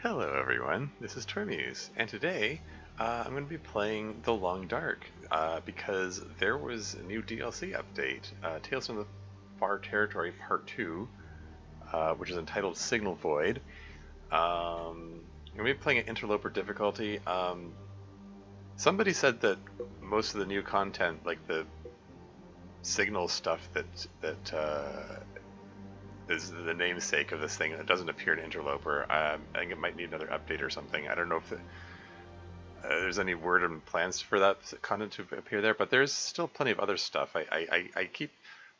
Hello everyone, this is Termuse, and today I'm going to be playing The Long Dark because there was a new DLC update, Tales from the Far Territory Part 2, which is entitled Signal Void. I'm going to be playing at Interloper difficulty. Somebody said that most of the new content, like the signal stuff that is the namesake of this thing that doesn't appear in Interloper. I think it might need another update or something. I don't know if there's any word and plans for that content to appear there, but there's still plenty of other stuff. I keep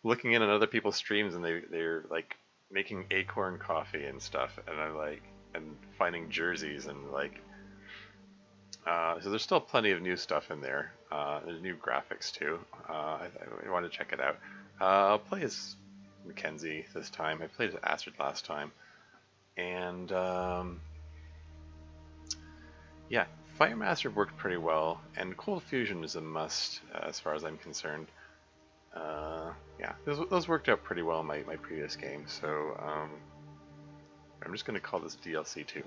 looking in on other people's streams and they're like making acorn coffee and stuff, and I'm like, and finding jerseys and like, so there's still plenty of new stuff in there. There's new graphics too. I want to check it out. I'll play as Mackenzie this time. I played as Astrid last time, and yeah, Firemaster worked pretty well, and Cold Fusion is a must as far as I'm concerned. Yeah, those worked out pretty well in my previous game, so I'm just going to call this DLC 2.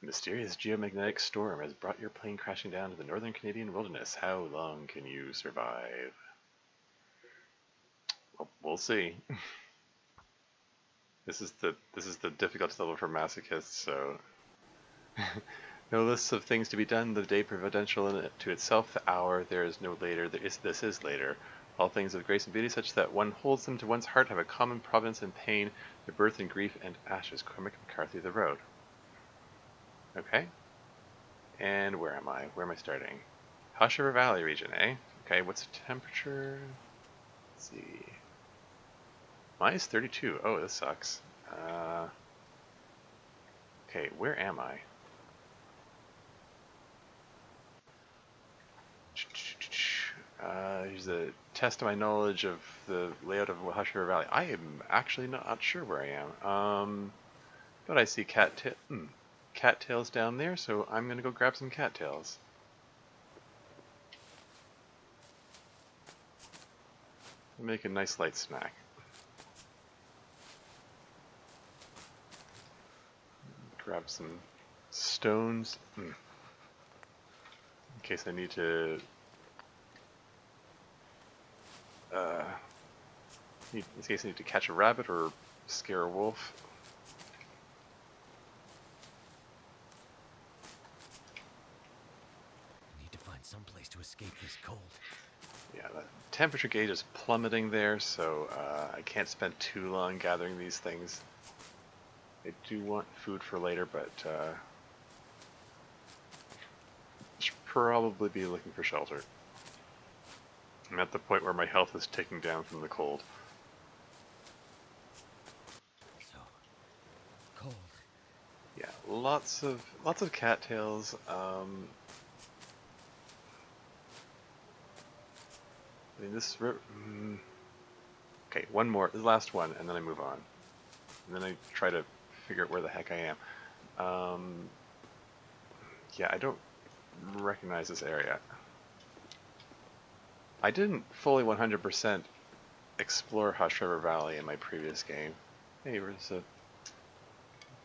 A mysterious geomagnetic storm has brought your plane crashing down to the northern Canadian wilderness. How long can you survive? Well, we'll see. This is the difficulty level for masochists, so no lists of things to be done. The day providential to itself, the hour there is no later. This is later. All things of grace and beauty, such that one holds them to one's heart, have a common providence and pain. Their birth and grief and ashes. Cormac McCarthy, The Road. Okay. And where am I? Where am I starting? Hush River Valley region, eh? Okay. What's the temperature? Let's see. Minus 32. Oh, this sucks. Okay, where am I? Here's a test of my knowledge of the layout of Hush River Valley. I am actually not sure where I am. But I see cattails down there, so I'm gonna go grab some cattails. Make a nice light snack. Grab some stones in case I need to catch a rabbit or scare a wolf. I need to find some place to escape this cold. Yeah, the temperature gauge is plummeting there, so I can't spend too long gathering these things. I do want food for later, but should probably be looking for shelter. I'm at the point where my health is ticking down from the cold. So cold. Yeah, lots of cattails. I mean, this. Okay, one more, the last one, and then I move on. And then I try to figure out where the heck I am. Yeah, I don't recognize this area. I didn't fully 100% explore Hush River Valley in my previous game. Hey, there's a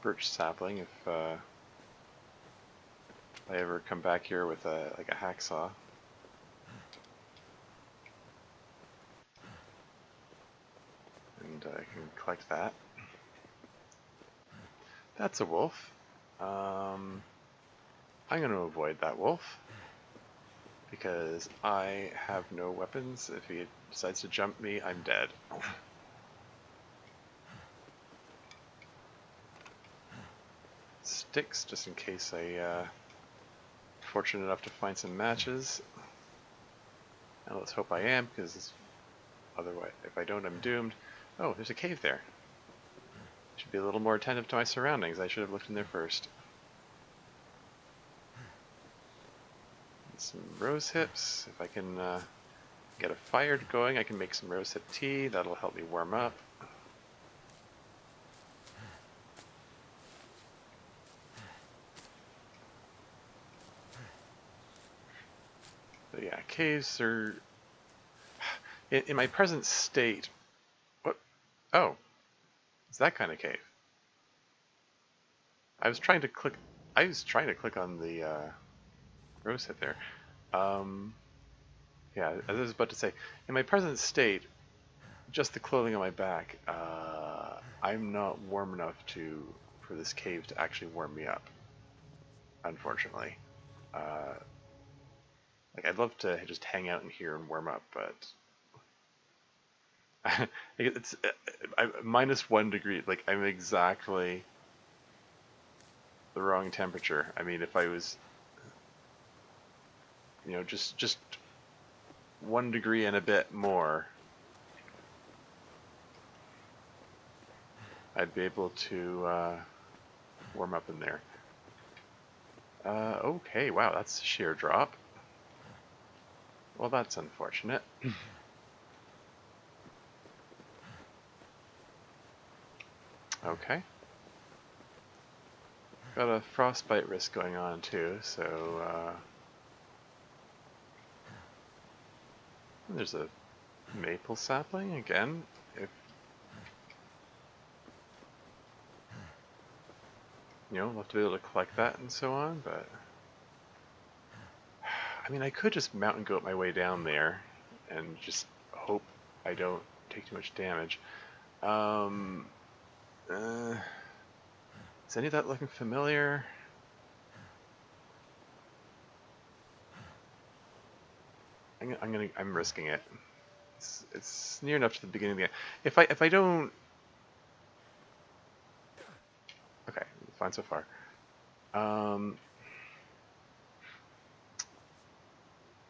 birch sapling if I ever come back here with a hacksaw. And I can collect that. That's a wolf. I'm going to avoid that wolf because I have no weapons. If he decides to jump me, I'm dead. Sticks, just in case I fortunate enough to find some matches. And let's hope I am, because otherwise, if I don't, I'm doomed. Oh, there's a cave there. Should be a little more attentive to my surroundings. I should have looked in there first. Some rose hips. If I can get a fire going, I can make some rose hip tea. That'll help me warm up. But yeah, caves are... In my present state... What? Oh. It's that kind of cave. I was trying to click. I was trying to click on the rose hit there. Um, yeah, as I was about to say, in my present state, just the clothing on my back, I'm not warm enough for this cave to actually warm me up. Unfortunately, uh, like I'd love to just hang out in here and warm up, but it's -1 degree. Like I'm exactly the wrong temperature. I mean, if I was, just 1 degree and a bit more, I'd be able to warm up in there. Okay, wow, that's a sheer drop. Well, that's unfortunate. Okay. Got a frostbite risk going on too, so there's a maple sapling again. If love to be able to collect that and so on, but I mean, I could just mountain goat my way down there and just hope I don't take too much damage. Is any of that looking familiar? I'm risking it. It's near enough to the beginning of the end. If I don't, okay, fine so far.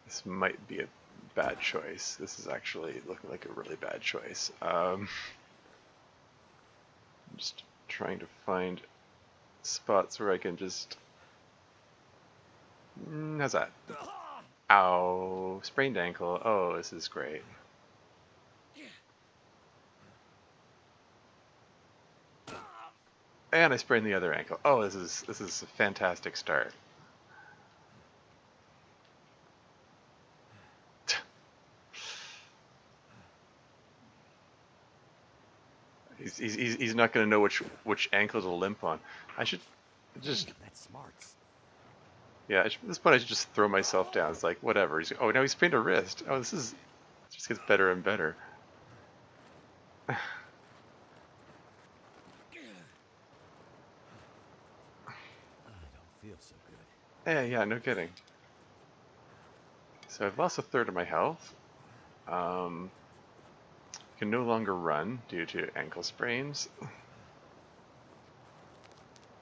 This might be a bad choice. This is actually looking like a really bad choice. I'm just trying to find spots where I can just. How's that? Ow! Sprained ankle. Oh, this is great. And I sprained the other ankle. Oh, this is a fantastic start. He's not going to know which ankle to limp on. I should just. Hey, that's smarts. Yeah, at this point I should just throw myself down. It's like whatever. Oh, now he's sprained a wrist. Oh, it just gets better and better. I don't feel so good. Yeah, no kidding. So I've lost a third of my health. Can no longer run due to ankle sprains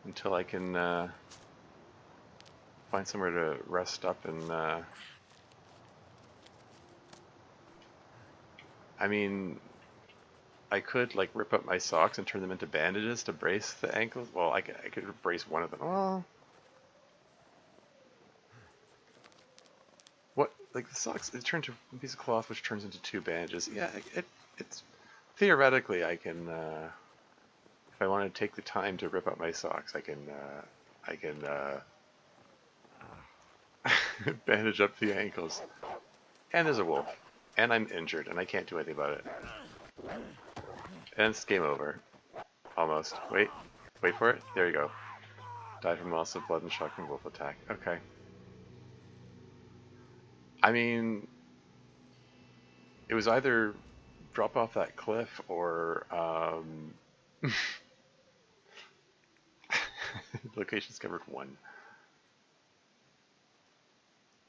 until I can find somewhere to rest up and. I mean, I could like rip up my socks and turn them into bandages to brace the ankles. Well, I could brace one of them. Oh, what? Like the socks? It turned to a piece of cloth which turns into 2 bandages. Yeah, it's theoretically I can. If I want to take the time to rip up my socks, I can bandage up the ankles. And there's a wolf. And I'm injured, and I can't do anything about it. And it's game over. Almost. Wait for it. There you go. Died from loss of blood and shock from wolf attack. Okay. I mean, it was either drop off that cliff or locations covered 1.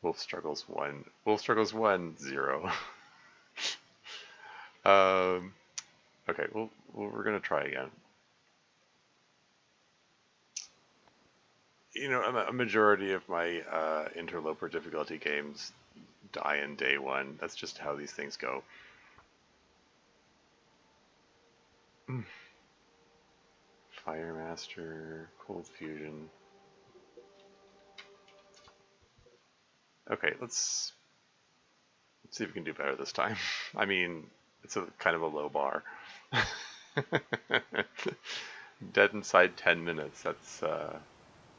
Wolf struggles 1. Wolf struggles 1, 0. Okay, well, we're gonna try again. A majority of my interloper difficulty games die in day 1. That's just how these things go. Fire Master, Cold Fusion. Okay, let's see if we can do better this time. I mean, it's a kind of a low bar. Dead inside 10 minutes. That's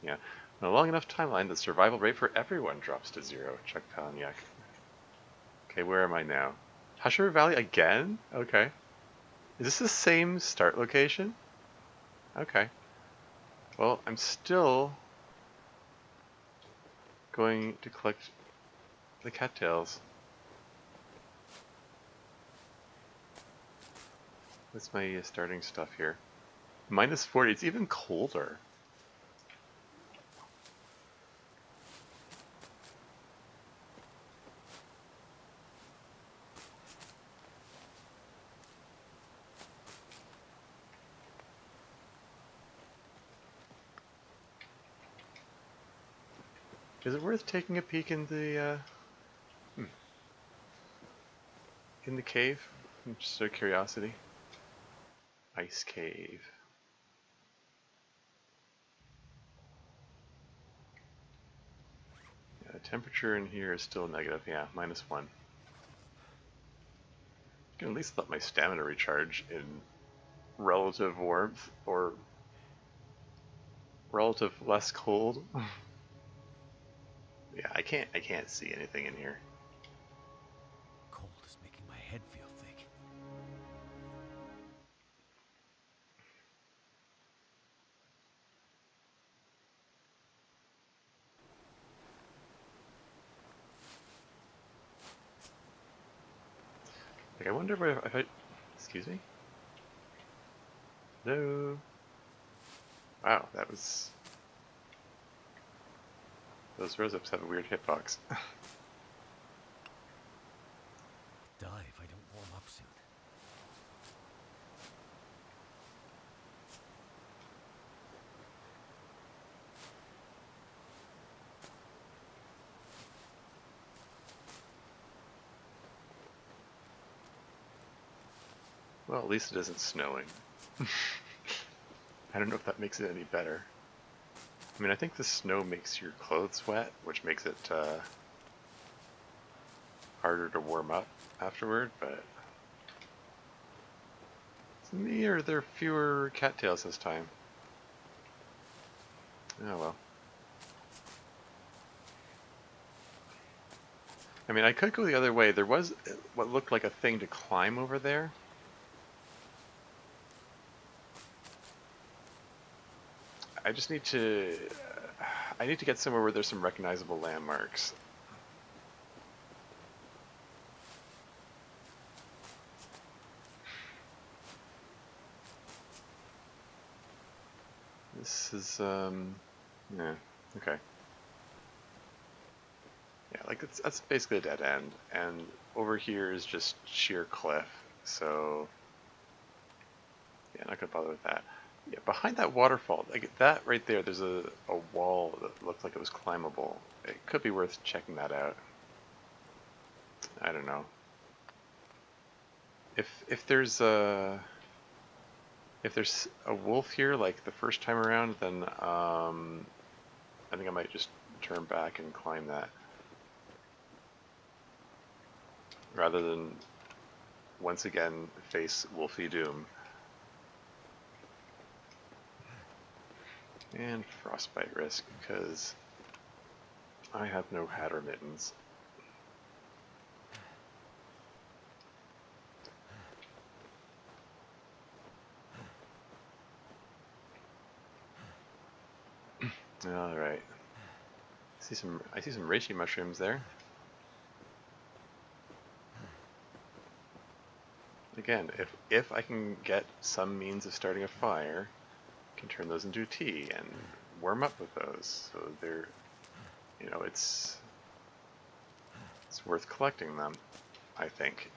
yeah. In a long enough timeline, the survival rate for everyone drops to 0. Chuck Palahniuk. Okay, where am I now? Husher Valley again? Okay. Is this the same start location? Okay. Well, I'm still going to collect the cattails. What's my starting stuff here? -40. It's even colder. Is it worth taking a peek in the cave? Just out of curiosity. Ice cave. Yeah, the temperature in here is still negative. Yeah, -1. I can at least let my stamina recharge in relative warmth or relative less cold. Yeah, I can't see anything in here. Cold is making my head feel thick. Like, I wonder if I... Excuse me? Hello? Wow, that was... Those rose-ups have a weird hitbox. Die if I don't warm up soon. Well, at least it isn't snowing. I don't know if that makes it any better. I mean, I think the snow makes your clothes wet, which makes it harder to warm up afterward, but... To me, or there are fewer cattails this time. Oh well. I mean, I could go the other way. There was what looked like a thing to climb over there. I just need to... I need to get somewhere where there's some recognizable landmarks. This is, yeah, okay. Yeah, like that's basically a dead end, and over here is just sheer cliff, so yeah, not gonna bother with that. Yeah, behind that waterfall, like that right there, there's a wall that looked like it was climbable. It could be worth checking that out. I don't know. If there's a wolf here, like the first time around, then I think I might just turn back and climb that, rather than once again face Wolfie Doom. And frostbite risk, because I have no hat or mittens. All right. I see some reishi mushrooms there. Again, if I can get some means of starting a fire, I can turn those into tea and warm up with those. So they're, it's worth collecting them, I think.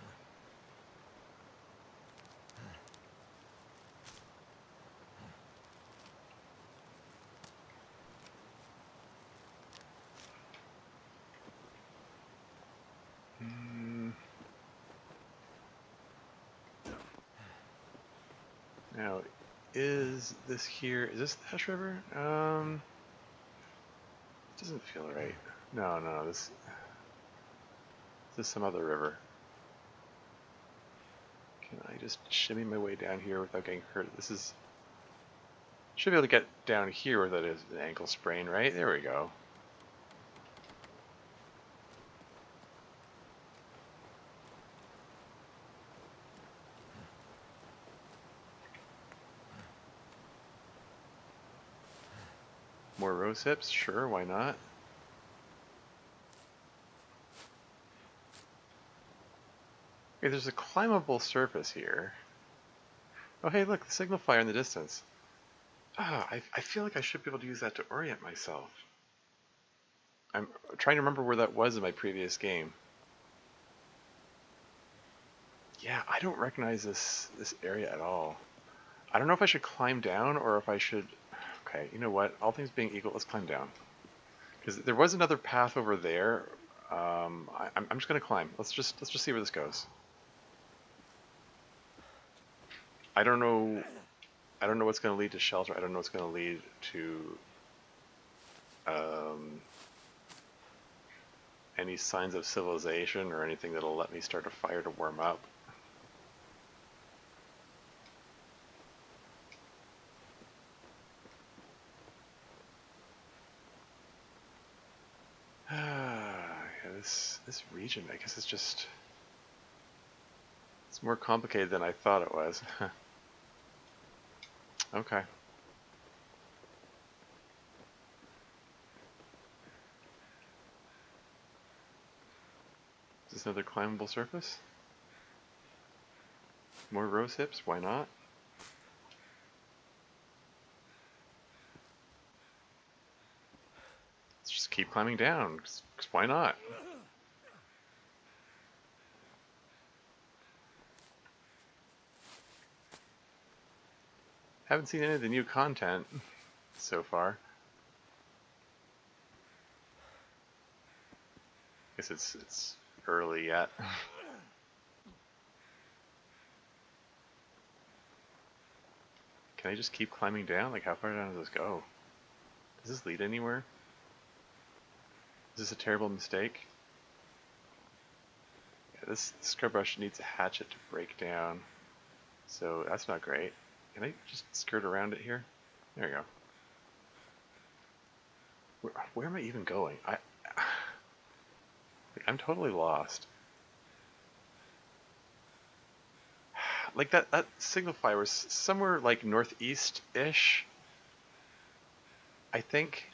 Now, is this here? Is this the Ash River? It doesn't feel right. No, no, this is some other river. Can I just shimmy my way down here without getting hurt? Should be able to get down here without an ankle sprain, right? There we go. More rose hips? Sure, why not? Okay, there's a climbable surface here. Oh hey, look, the signal fire in the distance. Ah, I feel like I should be able to use that to orient myself. I'm trying to remember where that was in my previous game. Yeah, I don't recognize this area at all. I don't know if I should climb down or if I should... Okay, you know what? All things being equal, let's climb down. Because there was another path over there. I'm just gonna climb. Let's just see where this goes. I don't know. I don't know what's gonna lead to shelter. I don't know what's gonna lead to um, any signs of civilization or anything that'll let me start a fire to warm up. Yeah, this region, I guess it's more complicated than I thought it was. Okay. Is this another climbable surface? More rose hips? Why not? Let's just keep climbing down. 'Cause why not? Haven't seen any of the new content so far. Guess it's early yet. Can I just keep climbing down? Like, how far down does this go? Does this lead anywhere? Is this a terrible mistake? Yeah, this scrub brush needs a hatchet to break down, so that's not great. Can I just skirt around it here? There we go. Where am I even going? I'm totally lost. Like that signal fire was somewhere like northeast-ish, I think,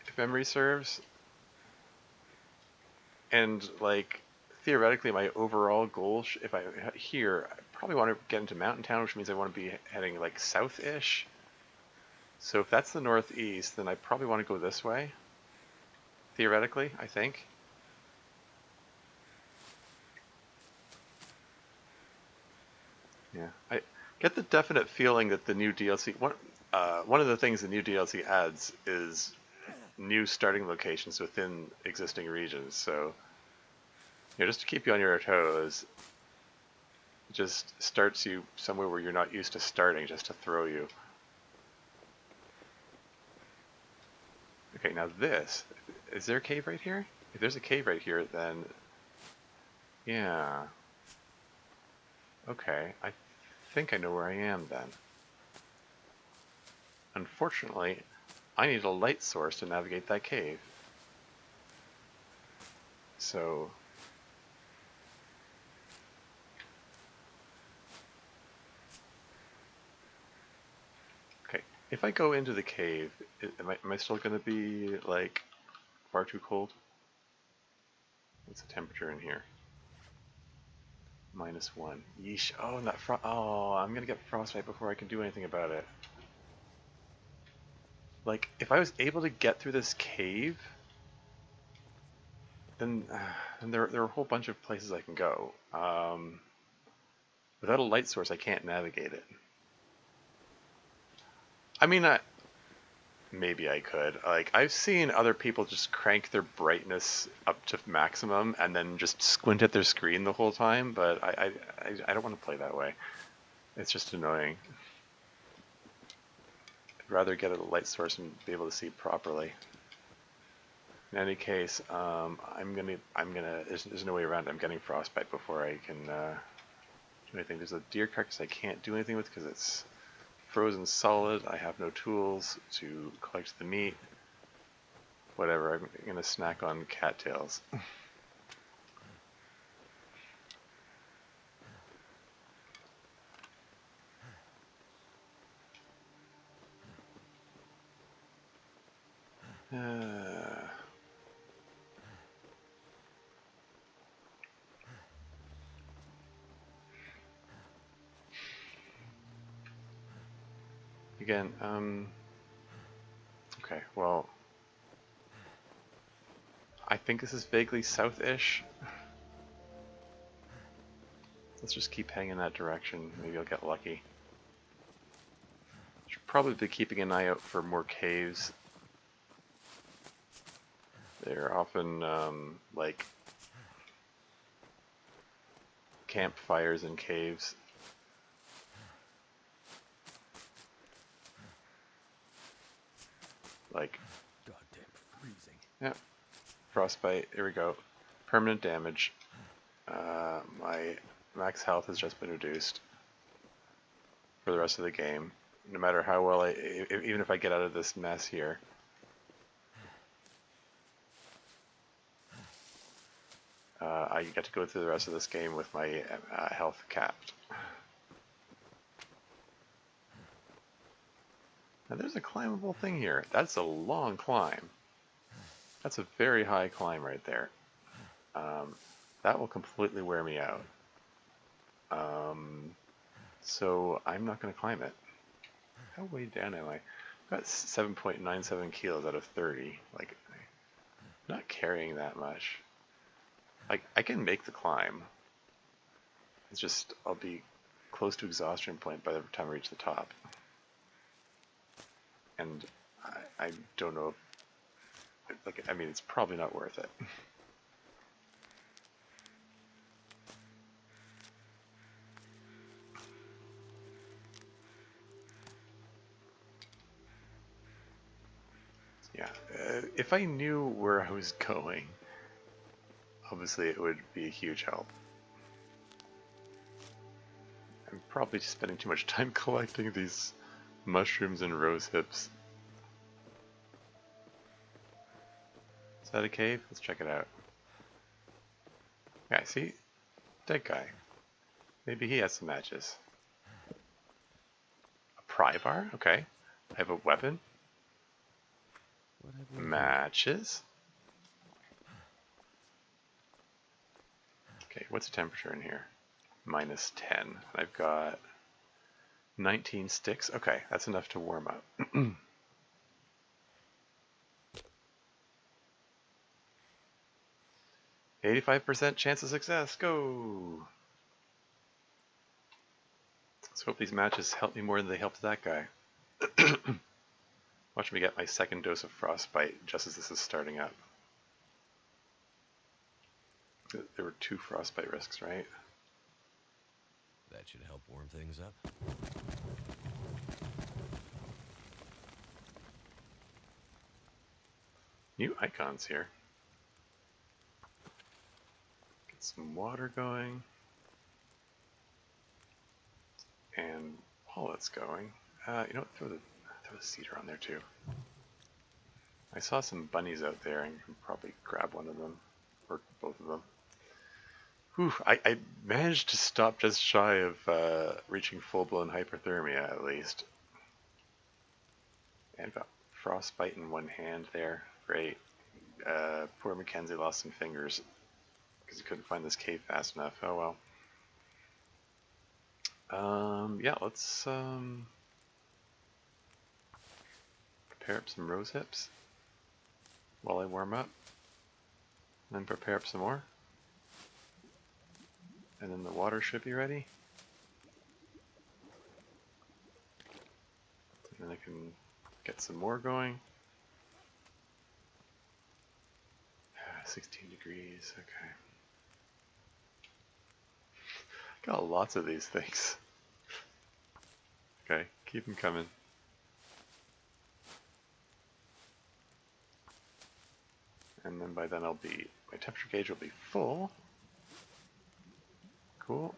if memory serves. And like theoretically, my overall goal, if I here, I probably want to get into Mountain Town, which means I want to be heading like south-ish. So if that's the northeast, then I probably want to go this way. Theoretically, I think. Yeah, I get the definite feeling that the new DLC. One of the things the new DLC adds is new starting locations within existing regions. So, just to keep you on your toes, it just starts you somewhere where you're not used to starting, just to throw you. Okay, now is there a cave right here? If there's a cave right here, then yeah. Okay, I think I know where I am then. Unfortunately, I need a light source to navigate that cave. So, okay, if I go into the cave, am I still going to be, like, far too cold? What's the temperature in here? -1. Yeesh. Oh, and that oh, I'm going to get frostbite before I can do anything about it. Like, if I was able to get through this cave, then there are a whole bunch of places I can go. Without a light source, I can't navigate it. I mean, maybe I could. Like, I've seen other people just crank their brightness up to maximum and then just squint at their screen the whole time, but I don't want to play that way. It's just annoying. I'd rather get a light source and be able to see properly. In any case, there's no way around it. I'm getting frostbite before I can do anything. There's a deer carcass I can't do anything with because it's frozen solid. I have no tools to collect the meat. Whatever, I'm gonna snack on cattails. Uh, again, okay, well, I think this is vaguely south-ish. Let's just keep heading in that direction. Maybe I'll get lucky. Should probably be keeping an eye out for more caves. They're often like campfires in caves. Like, Goddamn freezing. yeah, frostbite. Here we go. Permanent damage. My max health has just been reduced for the rest of the game. No matter how well even if I get out of this mess here. I get to go through the rest of this game with my health capped. Now there's a climbable thing here. That's a long climb. That's a very high climb right there. That will completely wear me out. So I'm not going to climb it. How way down am I? I've got 7.97 kilos out of 30. Like, I'm not carrying that much. Like, I can make the climb. It's just, I'll be close to exhaustion point by the time I reach the top. And I don't know if, like, I mean, it's probably not worth it. Yeah, if I knew where I was going, obviously it would be a huge help. I'm probably just spending too much time collecting these mushrooms and rose hips. Is that a cave? Let's check it out. Yeah, see? Dead guy. Maybe he has some matches. A pry bar? Okay. I have a weapon. What have we here? Matches. Okay, what's the temperature in here? Minus 10. I've got 19 sticks. Okay, that's enough to warm up. 85% chance of success. Go! Let's hope these matches help me more than they helped that guy. Watch me get my second dose of frostbite just as this is starting up. There were 2 frostbite risks, right? That should help warm things up. New icons here. Get some water going. And while it's going, you know what, throw the cedar on there too. I saw some bunnies out there and you can probably grab one of them, or both of them. Whew, I managed to stop just shy of reaching full-blown hypothermia at least. And got frostbite in one hand there. Great. Poor Mackenzie lost some fingers because he couldn't find this cave fast enough. Oh well. Yeah, let's prepare up some rose hips while I warm up. And then prepare up some more. And then the water should be ready. And then I can get some more going. 16 degrees, okay. Got lots of these things. Okay, keep them coming. And then by then my temperature gauge will be full. Cool.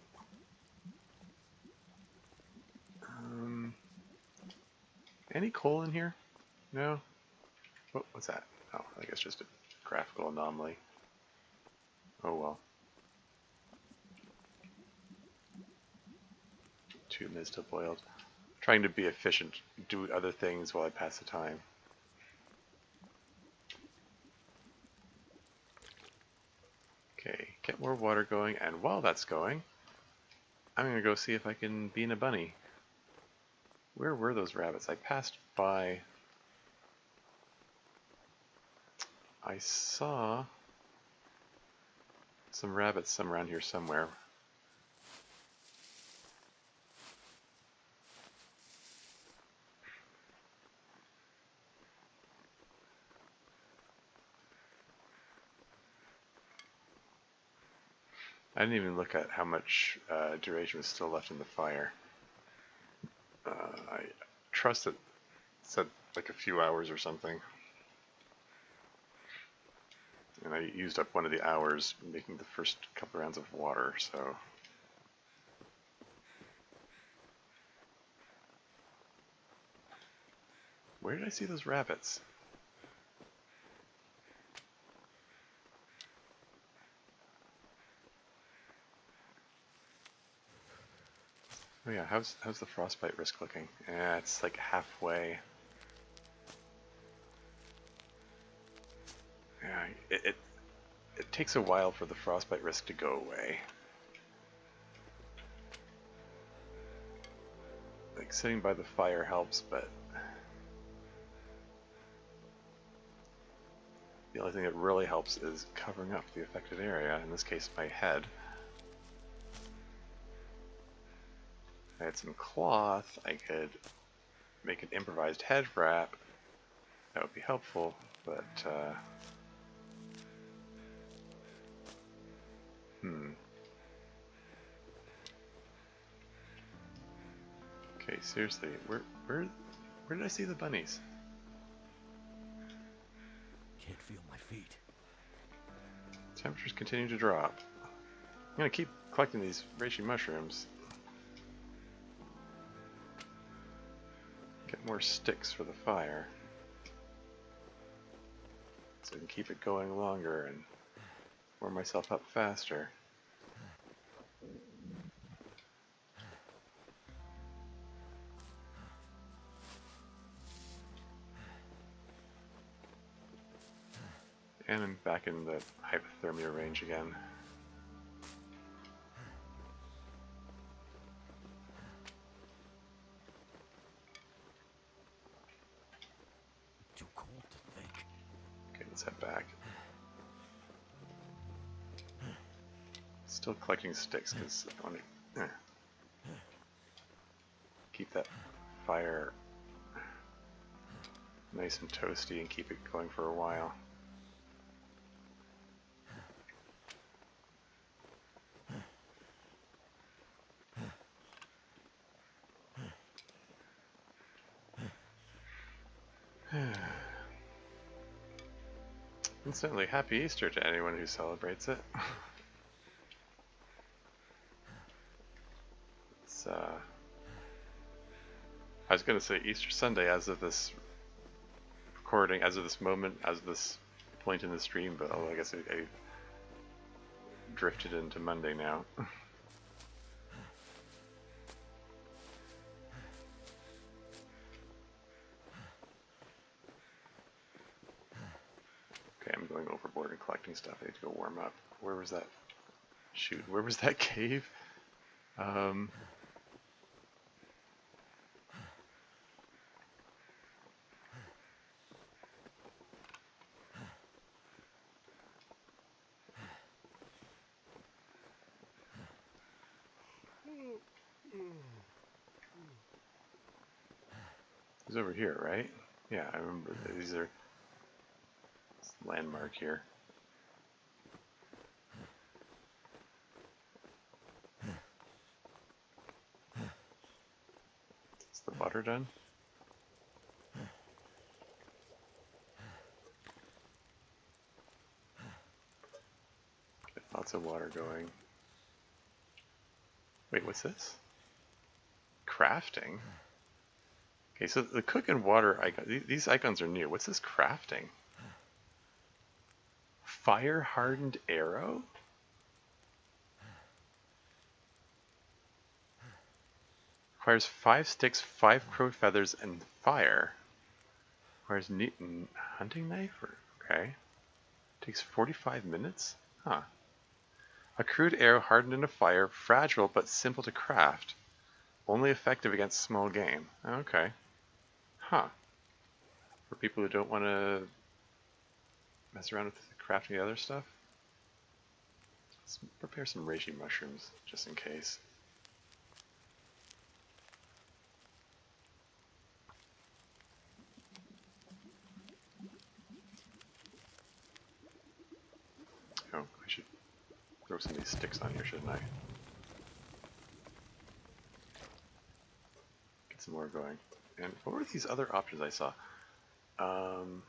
Any coal in here? No? Oh, what's that? Oh, I think it's just a graphical anomaly. Oh well. 2 minutes till boiled. Trying to be efficient, do other things while I pass the time. get more water going, and while that's going, I'm gonna go see if I can bean a bunny. Where were those rabbits? I passed by. I saw some rabbits around here somewhere. I didn't even look at how much duration was still left in the fire. I trust it said like a few hours or something. And I used up one of the hours making the first couple rounds of water, so... Where did I see those rabbits? Oh yeah, how's the frostbite risk looking? Yeah, it's like halfway. Yeah, it takes a while for the frostbite risk to go away. Like sitting by the fire helps, but the only thing that really helps is covering up the affected area, in this case my head. If I had some cloth, I could make an improvised head wrap. That would be helpful, but Okay, seriously, where did I see the bunnies? Can't feel my feet. Temperatures continue to drop. I'm gonna keep collecting these reishi mushrooms. Get more sticks for the fire. So I can keep it going longer and warm myself up faster. And I'm back in the hypothermia range again. Too cold to think. Okay, let's head back. Still collecting sticks because I want to keep that fire nice and toasty and keep it going for a while. Incidentally, happy Easter to anyone who celebrates it. It's, I was going to say Easter Sunday as of this recording, as of this moment, as of this point in the stream, but I guess I drifted into Monday now. Okay, I'm going overboard and collecting stuff. I need to go warm up. Where was that? Shoot, where was that cave? It's over here, right? Yeah, I remember. These are landmark here. Is the water done? Get lots of water going. Wait, what's this? Crafting? Okay, so the cook and water icon, these icons are new. What's this crafting? Fire hardened arrow? Requires 5 sticks, 5 crow feathers, and fire. Requires hunting knife? Okay. Takes 45 minutes? Huh. A crude arrow hardened in a fire, fragile but simple to craft. Only effective against small game. Okay. Huh. For people who don't want to mess around with crafting the other stuff. Let's prepare some reishi mushrooms, just in case. Oh, I should throw some of these sticks on here, shouldn't I? Get some more going. And what were these other options I saw? Um,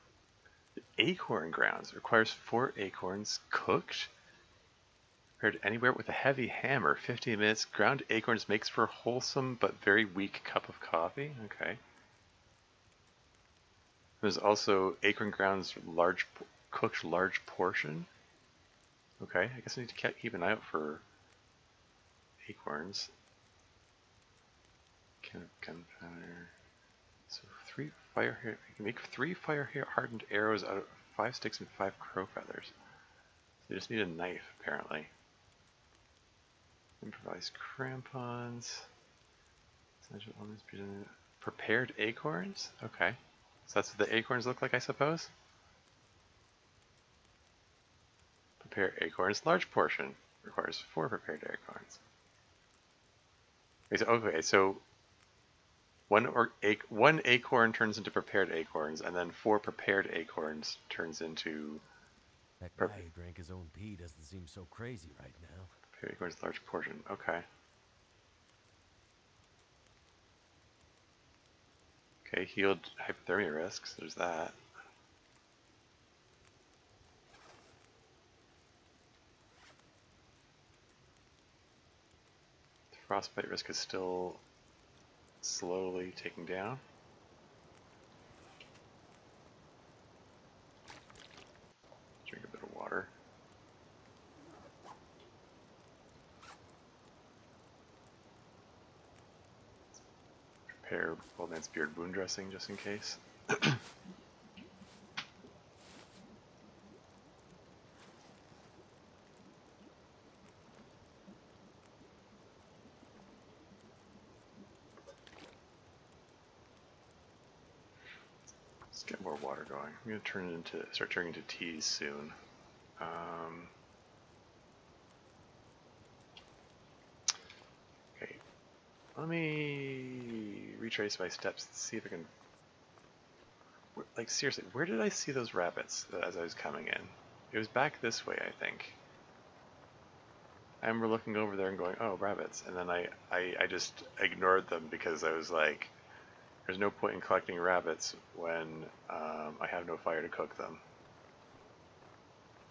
acorn grounds requires 4 acorns cooked. Prepared anywhere with a heavy hammer. 15 minutes. Ground acorns makes for a wholesome but very weak cup of coffee. Okay. There's also acorn grounds cooked large portion. Okay, I guess I need to keep an eye out for acorns. Gunpowder. So 3 fire hair. You can make 3 fire hair hardened arrows out of 5 sticks and 5 crow feathers. So you just need a knife, apparently. Improvised crampons. Essential elements. Prepared acorns? Okay. So that's what the acorns look like, I suppose? Prepare acorns. Large portion. Requires 4 prepared acorns. Okay, so one acorn turns into prepared acorns, and then 4 prepared acorns turns into... That guy who drank his own pee doesn't seem so crazy right now. Prepared acorns, large portion. Okay. Okay, healed hypothermia risks. There's that. Frostbite risk is still slowly taking down. Drink a bit of water. Prepare Old Man's Beard wound dressing just in case. Let's get more water going. I'm gonna start turning into teas soon. Okay, let me retrace my steps and see if I can. Like seriously, where did I see those rabbits as I was coming in? It was back this way, I think. I remember looking over there and going, "Oh, rabbits," and then I just ignored them because I was like, "There's no point in collecting rabbits when I have no fire to cook them."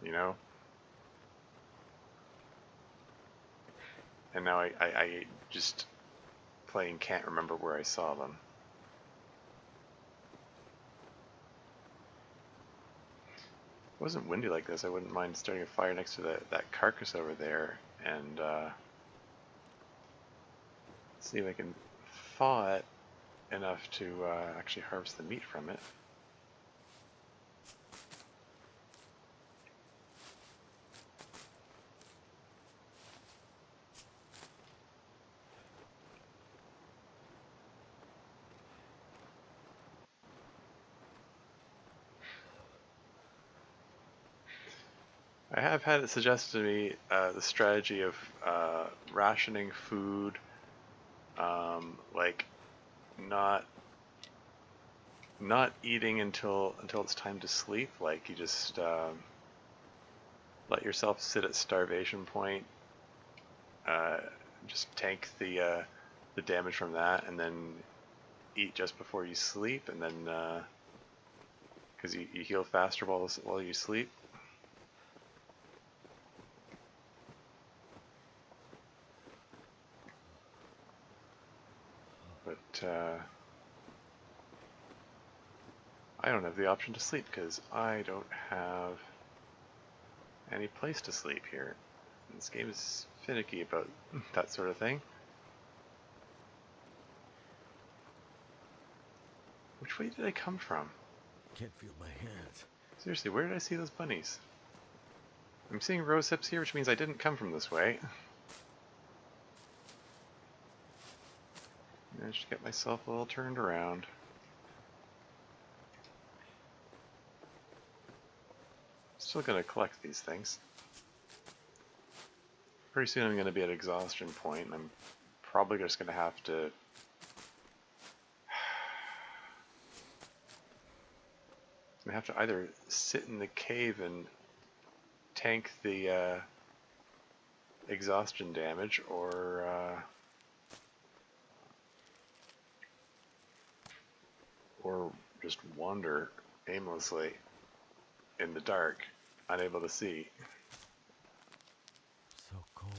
You know? And now I just plain can't remember where I saw them. If it wasn't windy like this, I wouldn't mind starting a fire next to that carcass over there and see if I can thaw it enough to actually harvest the meat from it. I have had it suggested to me the strategy of rationing food, like not eating until it's time to sleep. Like you just let yourself sit at starvation point, uh, just tank the damage from that, and then eat just before you sleep, and then because you heal faster while you sleep. But I don't have the option to sleep because I don't have any place to sleep here. And this game is finicky about that sort of thing. Which way did I come from? Can't feel my hands. Seriously, where did I see those bunnies? I'm seeing rose hips here, which means I didn't come from this way. Managed to get myself a little turned around. Still gonna collect these things. Pretty soon I'm gonna be at exhaustion point, and I'm probably just gonna have to either sit in the cave and tank the exhaustion damage, or just wander aimlessly in the dark, unable to see. So cold.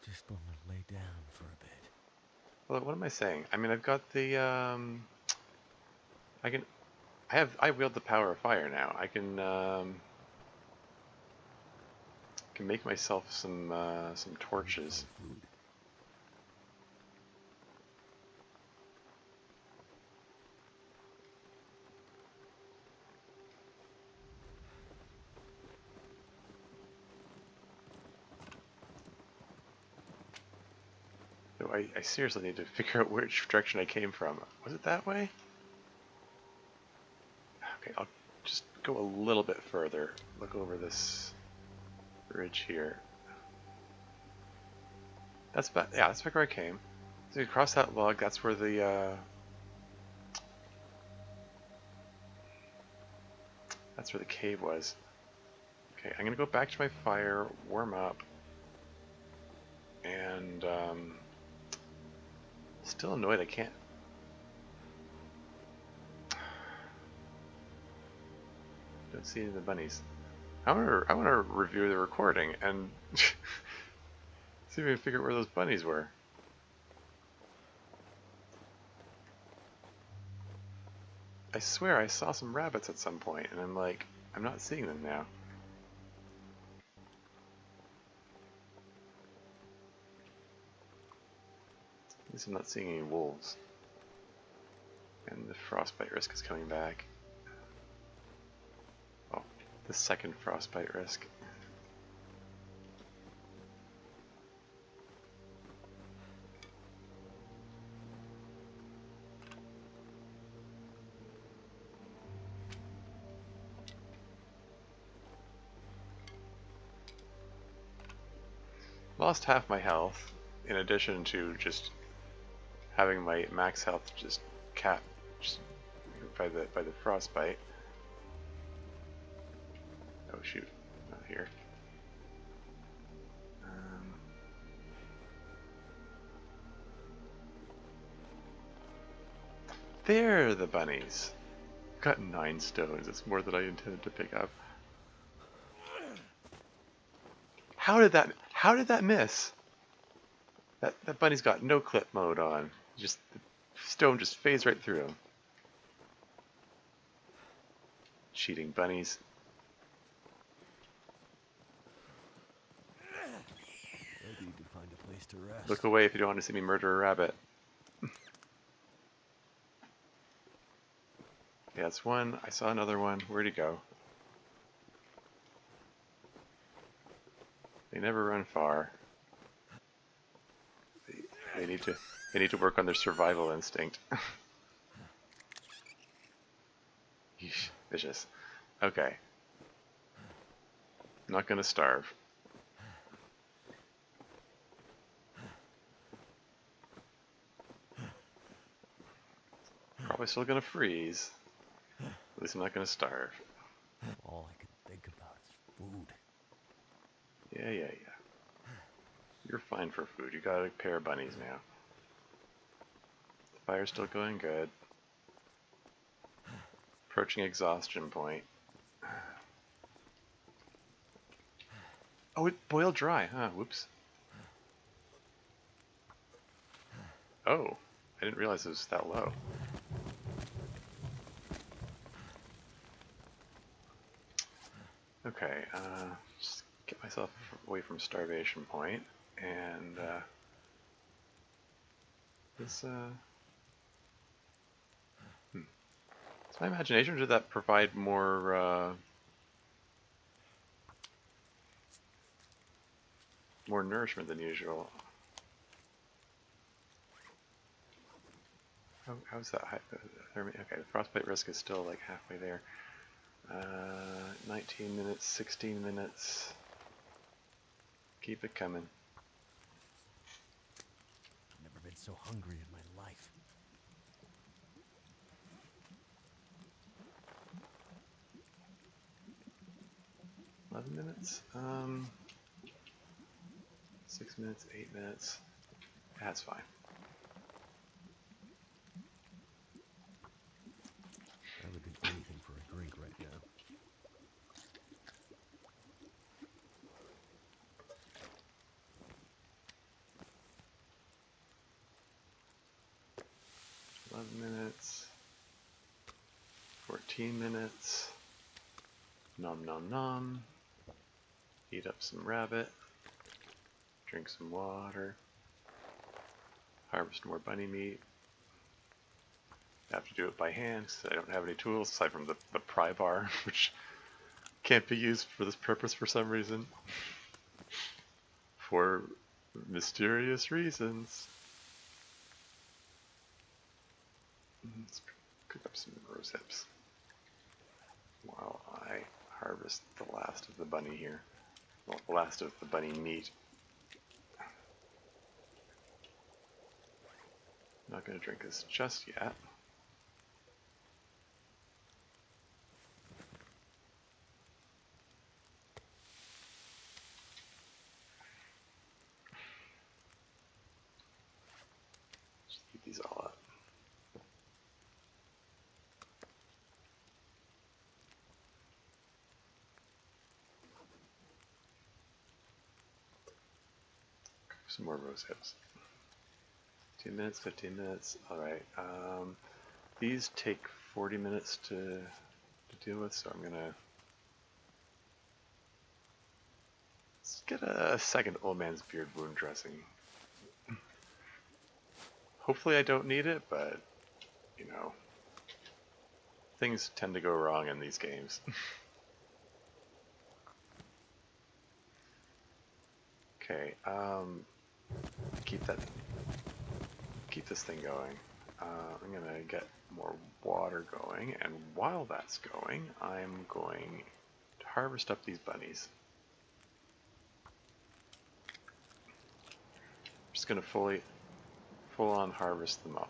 Just want to lay down for a bit. Well, what am I saying? I mean, I've got the I wield the power of fire now. I can make myself some torches. Food. So I seriously need to figure out which direction I came from. Was it that way? Okay, I'll just go a little bit further. Look over this ridge here. That's back. Yeah, that's back where I came. So you cross that log. That's where the cave was. Okay, I'm gonna go back to my fire, warm up, and still annoyed I can't. Don't see any of the bunnies. I want to review the recording and see if we can figure out where those bunnies were. I swear I saw some rabbits at some point, and I'm like, I'm not seeing them now. At least I'm not seeing any wolves. And the frostbite risk is coming back. Oh, the second frostbite risk. Lost half my health, in addition to just having my max health just capped by the frostbite. Oh shoot, not here. There are the bunnies. Got 9 stones. It's more than I intended to pick up. How did that miss? That bunny's got no clip mode on. Just the stone just fades right through him. Cheating bunnies. I need to find a place to rest. Look away if you don't want to see me murder a rabbit. Okay, that's one. I saw another one. Where'd he go? They never run far. They need to work on their survival instinct. Yeesh, vicious. Okay. I'm not gonna starve. Probably still gonna freeze. At least I'm not gonna starve. All I can think about is food. Yeah. You're fine for food. You got a pair of bunnies now. The fire's still going good. Approaching exhaustion point. Oh, it boiled dry, huh? Whoops. Oh, I didn't realize it was that low. Okay, just get myself away from starvation point, and this, It's my imagination, or did that provide more, more nourishment than usual. How's that high? Okay, the frostbite risk is still like halfway there. 19 minutes, 16 minutes. Keep it coming. I've never been so hungry in my life. 11 minutes? 6 minutes, 8 minutes. That's fine. I would do anything for a drink right now. Minutes. 14 minutes. Nom nom nom. Eat up some rabbit. Drink some water. Harvest more bunny meat. I have to do it by hand because I don't have any tools aside from the pry bar, which can't be used for this purpose for some reason. For mysterious reasons. Let's cook up some rose hips while I harvest the last of the bunny here. Well, the last of the bunny meat. Not going to drink this just yet. Just heat these all up. Some more rose hips. 15 minutes, 15 minutes. Alright. These take 40 minutes to deal with, so I'm going to get a second old man's beard wound dressing. Hopefully I don't need it, but, you know, things tend to go wrong in these games. Okay, keep this thing going. I'm gonna get more water going, and while that's going, I'm going to harvest up these bunnies. I'm just gonna full on harvest them up.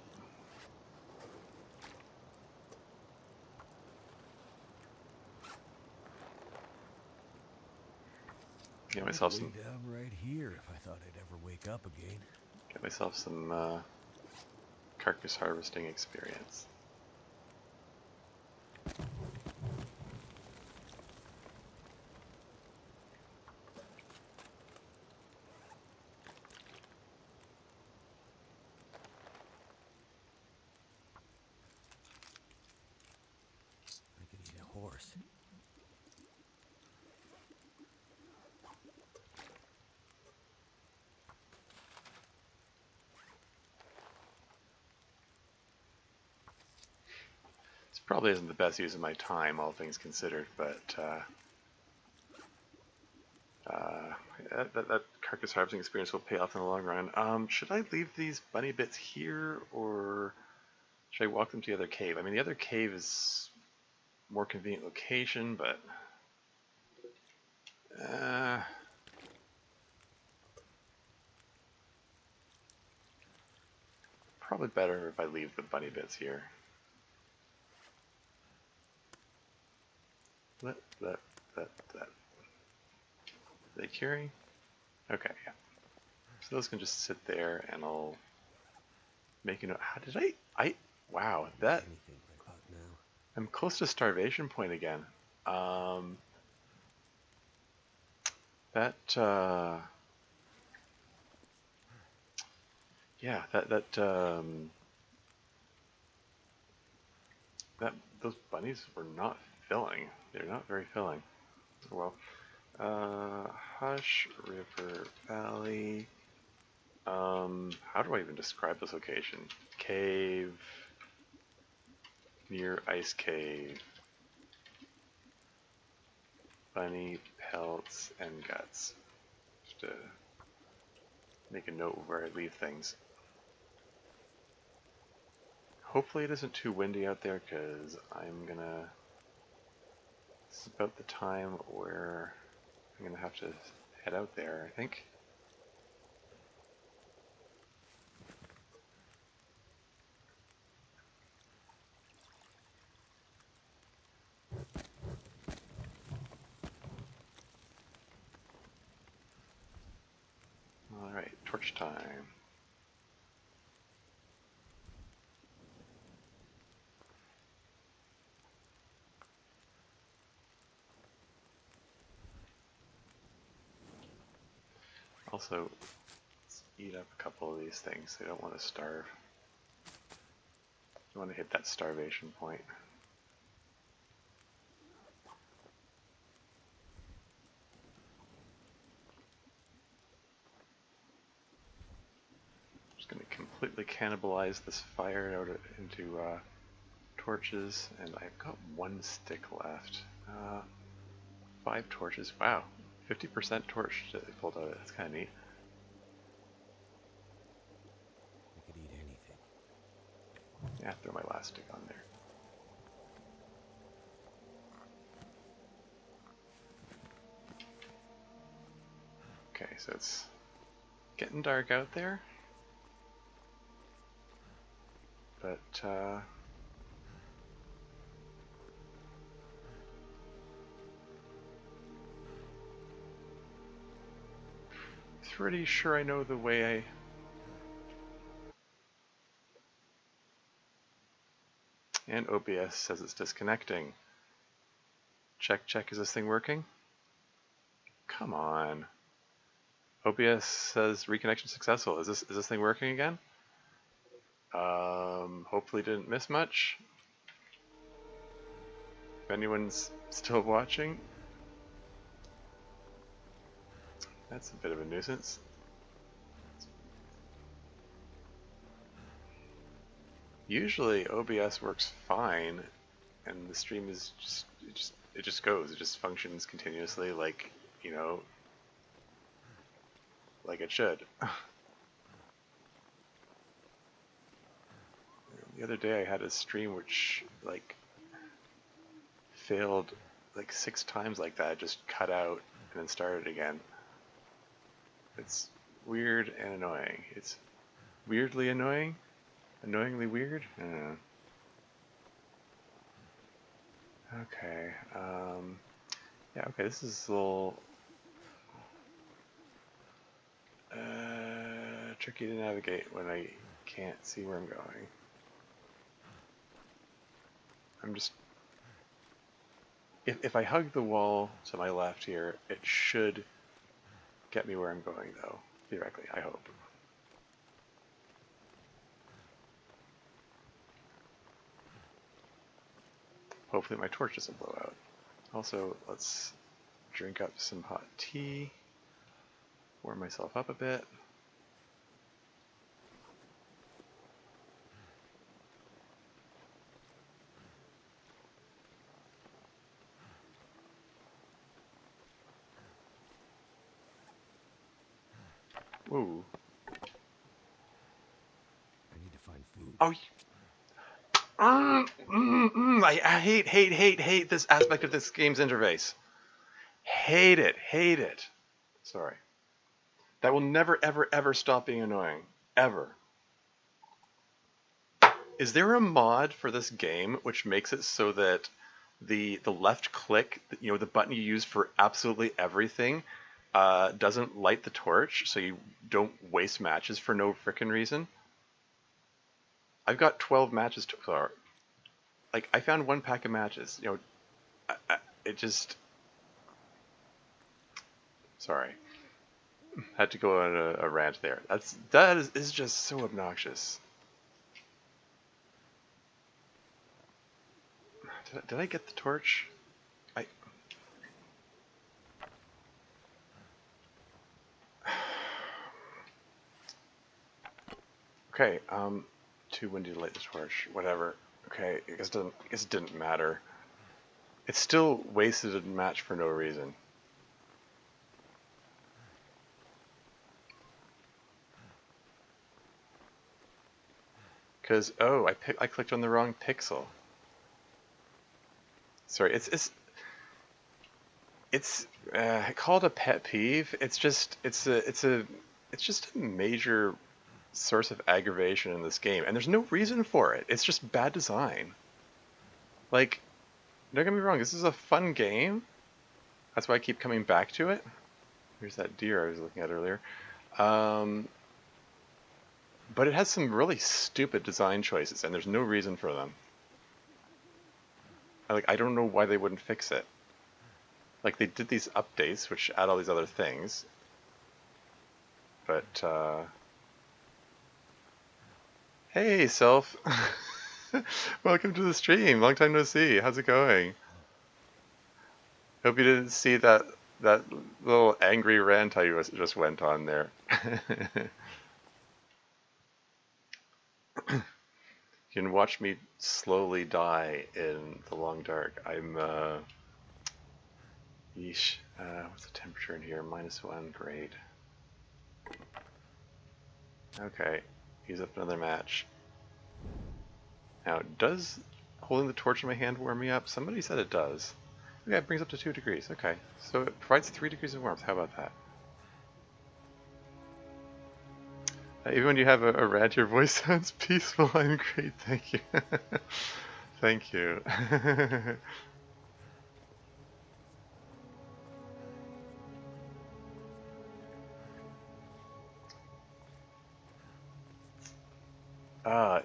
Get myself some. Down right here if I thought I'd ever wake up again. Get myself some carcass harvesting experience. I could eat a horse. This probably isn't the best use of my time, all things considered, but that carcass harvesting experience will pay off in the long run. Should I leave these bunny bits here, or should I walk them to the other cave? I mean, the other cave is a more convenient location, but probably better if I leave the bunny bits here. That. Are they curing? Okay, yeah. So those can just sit there, and I'll make a note. How did wow, that. Anything right about now. I'm close to starvation point again. That, yeah, those bunnies were not filling. They're not very filling. Well, Hush, River Valley. How do I even describe this location? Cave, near ice cave. Bunny pelts and guts. Just make a note of where I leave things. Hopefully it isn't too windy out there, because I'm gonna... It's about the time where I'm gonna have to head out there, I think. Alright, torch time. Also, let's eat up a couple of these things. I don't want to starve. I want to hit that starvation point. I'm just going to completely cannibalize this fire out into torches, and I've got one stick left. 5 torches. Wow, 50% torch pulled out of it. That's kind of neat. I could eat anything. Yeah, throw my last stick on there. Okay, so it's getting dark out there, but pretty sure I know the way I... And OBS says it's disconnecting. Check, check, is this thing working? Come on. OBS says reconnection successful. Is this thing working again? Hopefully didn't miss much. If anyone's still watching, that's a bit of a nuisance. Usually OBS works fine, and the stream is it just goes. It just functions continuously, like, you know, like it should. The other day I had a stream which like failed like 6 times like that. It just cut out and then started again. It's weird and annoying. It's weirdly annoying, annoyingly weird. I don't know. Okay. Yeah. Okay. This is a little tricky to navigate when I can't see where I'm going. I'm just... If I hug the wall to my left here, it should get me where I'm going, though. Theoretically, I hope. Hopefully my torch doesn't blow out. Also, let's drink up some hot tea. Warm myself up a bit. Whoa. I need to find food. Oh, I hate this aspect of this game's interface. Hate it. Sorry. That will never, ever, ever stop being annoying. Ever. Is there a mod for this game which makes it so that the left click, you know, the button you use for absolutely everything, doesn't light the torch, so you don't waste matches for no frickin' reason? I've got 12 matches to start. Like, I found 1 pack of matches. You know, it just... Sorry. Had to go on a rant there. That is just so obnoxious. Did I get the torch? Okay, too windy to light the torch. Whatever. Okay, I guess it didn't matter. It's still wasted a match for no reason. Because, oh, I clicked on the wrong pixel. Sorry, it's called a pet peeve. It's just a major source of aggravation in this game, and there's no reason for it. It's just bad design. Like, don't get me wrong, this is a fun game. That's why I keep coming back to it. Here's that deer I was looking at earlier. Um, but it has some really stupid design choices, and there's no reason for them. I don't know why they wouldn't fix it. Like, they did these updates, which add all these other things, but, hey, Self! Welcome to the stream! Long time no see! How's it going? Hope you didn't see that little angry rant I just went on there. You can watch me slowly die in the long dark. I'm, yeesh. What's the temperature in here? -1, great. Okay, use up another match. Now, does holding the torch in my hand warm me up? Somebody said it does. Yeah, it brings up to 2 degrees. Okay, so it provides 3 degrees of warmth. How about that? Even when you have a rant, your voice sounds peaceful. I'm great, thank you. Thank you.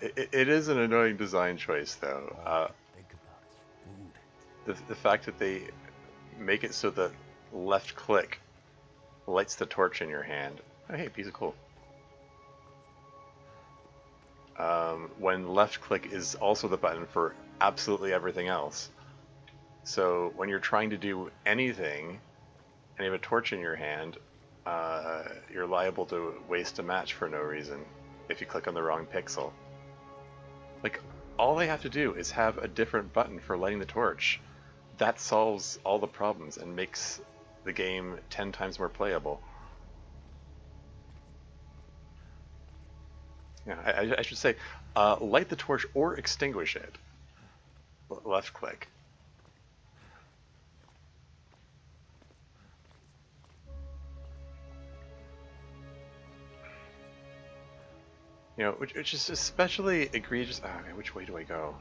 It is an annoying design choice, though. Think about his food. The fact that they make it so that left click lights the torch in your hand. Oh, hey, piece of coal. When left click is also the button for absolutely everything else. So when you're trying to do anything and you have a torch in your hand, you're liable to waste a match for no reason if you click on the wrong pixel. Like, all they have to do is have a different button for lighting the torch. That solves all the problems and makes the game 10 times more playable. Yeah, I should say, light the torch or extinguish it. Left click. You know, which is especially egregious. Okay, which way do I go?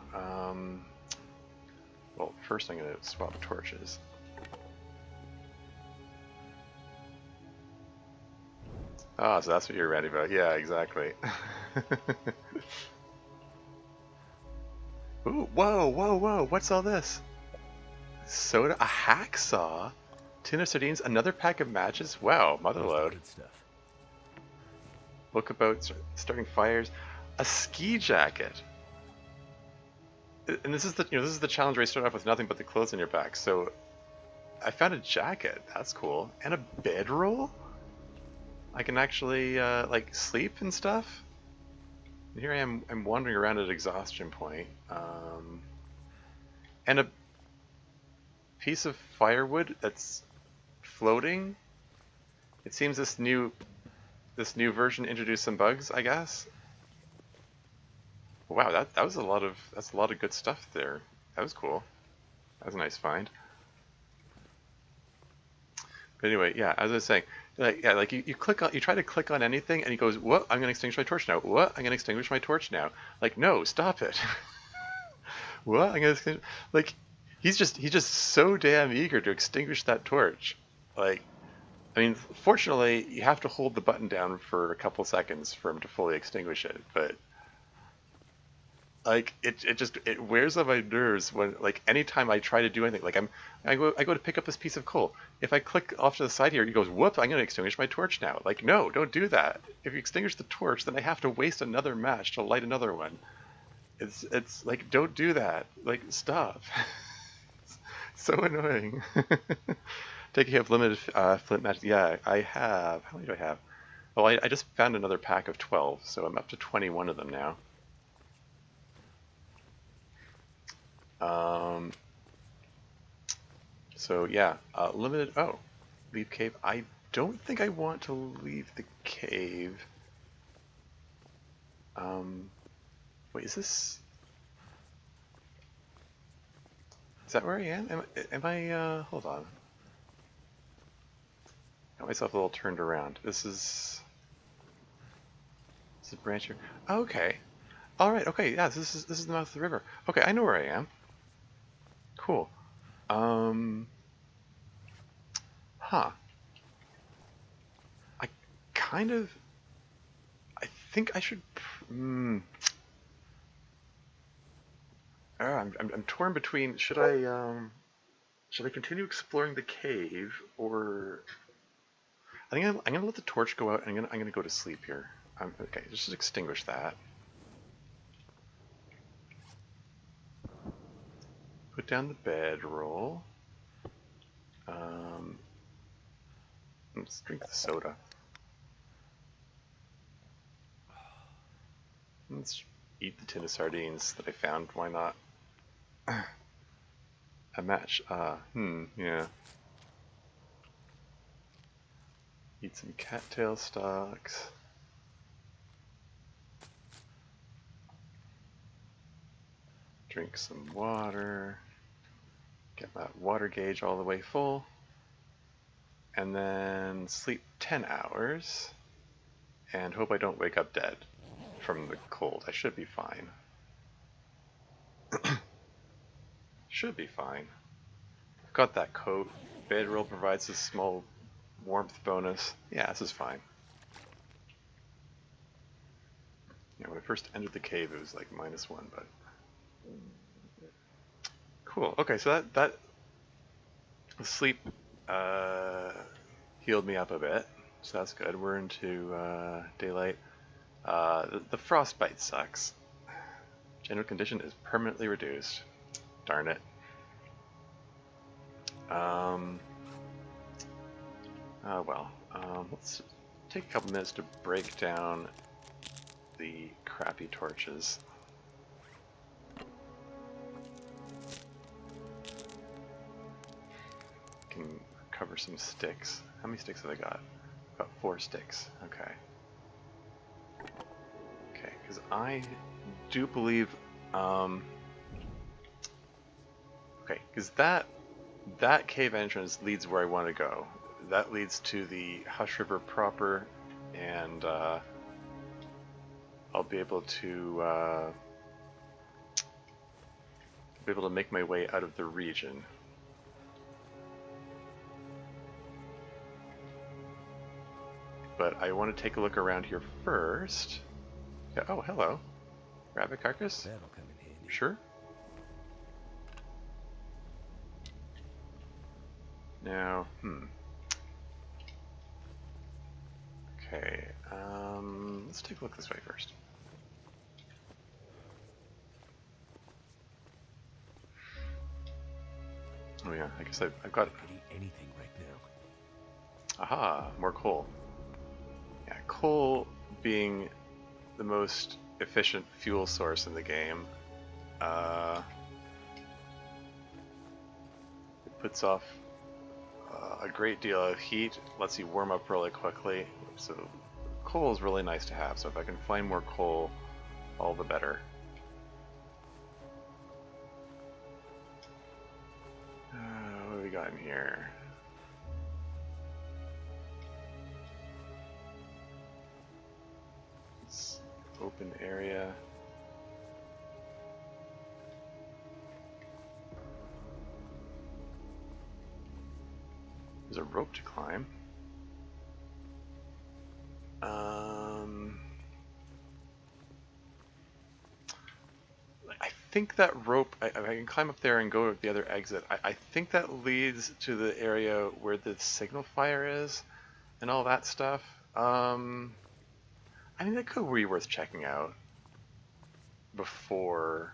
Well, first I'm going to swap torches. Ah, so that's what you're ready about. Yeah, exactly. Ooh, whoa, whoa, whoa, what's all this? Soda, a hacksaw, tin of sardines, another pack of matches? Wow, motherload. Good stuff. Book about starting fires, a ski jacket. And this is the challenge where you start off with nothing but the clothes on your back. So I found a jacket, that's cool, and a bedroll. I can actually like sleep and stuff. And here I am, I'm wandering around at exhaustion point, and a piece of firewood that's floating. It seems this new version introduced some bugs, I guess. Wow, that's a lot of good stuff there. That was cool. That was a nice find. But anyway, yeah, as I was saying, like you try to click on anything, and he goes, "What? I'm gonna extinguish my torch now. What? I'm gonna extinguish my torch now." Like, no, stop it. What? I'm gonna extinguish. Like, he's just so damn eager to extinguish that torch. Like, I mean, fortunately, you have to hold the button down for a couple seconds for him to fully extinguish it, but like it wears on my nerves when, like, anytime I try to do anything, like I go to pick up this piece of coal. If I click off to the side here, he goes, "Whoop! I'm gonna extinguish my torch now." Like, no, don't do that. If you extinguish the torch, then I have to waste another match to light another one. It's like, don't do that. Like, stop. It's so annoying. Take care of limited flint matches. Yeah, I have. How many do I have? Oh, I just found another pack of 12, so I'm up to 21 of them now. So yeah, limited. Oh, leave cave. I don't think I want to leave the cave. Wait, is this... Is that where I am? Hold on. Got myself a little turned around. This is a branch here. Oh, okay. Alright, okay, yeah, this is the mouth of the river. Okay, I know where I am. Cool. Um... Huh. I kind of... I think I should... I'm torn between... Should I continue exploring the cave, or... I think I'm gonna let the torch go out, and I'm gonna go to sleep here. Okay, just extinguish that. Put down the bedroll. Let's drink the soda. Let's eat the tin of sardines that I found. Why not? A match. Yeah. Eat some cattail stalks. Drink some water. Get that water gauge all the way full. And then sleep 10 hours. And hope I don't wake up dead from the cold. I should be fine. Should be fine. I've got that coat. Bedroll provides a small warmth bonus. Yeah, this is fine. Yeah, when I first entered the cave, it was like -1, but cool. Okay, so that sleep healed me up a bit, so that's good. We're into daylight. The frostbite sucks. General condition is permanently reduced. Darn it. Oh well. Let's take a couple minutes to break down the crappy torches. Can cover some sticks. How many sticks have I got? About 4 sticks. Okay. Okay, because I do believe. Okay, because that cave entrance leads where I want to go. That leads to the Hush River proper, and I'll be able to make my way out of the region. But I want to take a look around here first. Yeah, oh, hello. Rabbit carcass? That'll come in handy. Sure. Now, Okay, let's take a look this way first. Oh yeah, I guess I've got... I could eat anything right now. Aha, more coal. Yeah, coal being the most efficient fuel source in the game. It puts off a great deal of heat, lets you warm up really quickly, so coal is really nice to have, so if I can find more coal, all the better. What do we got in here? It's open area. There's a rope to climb. I think that rope, I can climb up there and go to the other exit. I think that leads to the area where the signal fire is and all that stuff. I mean, that could be worth checking out before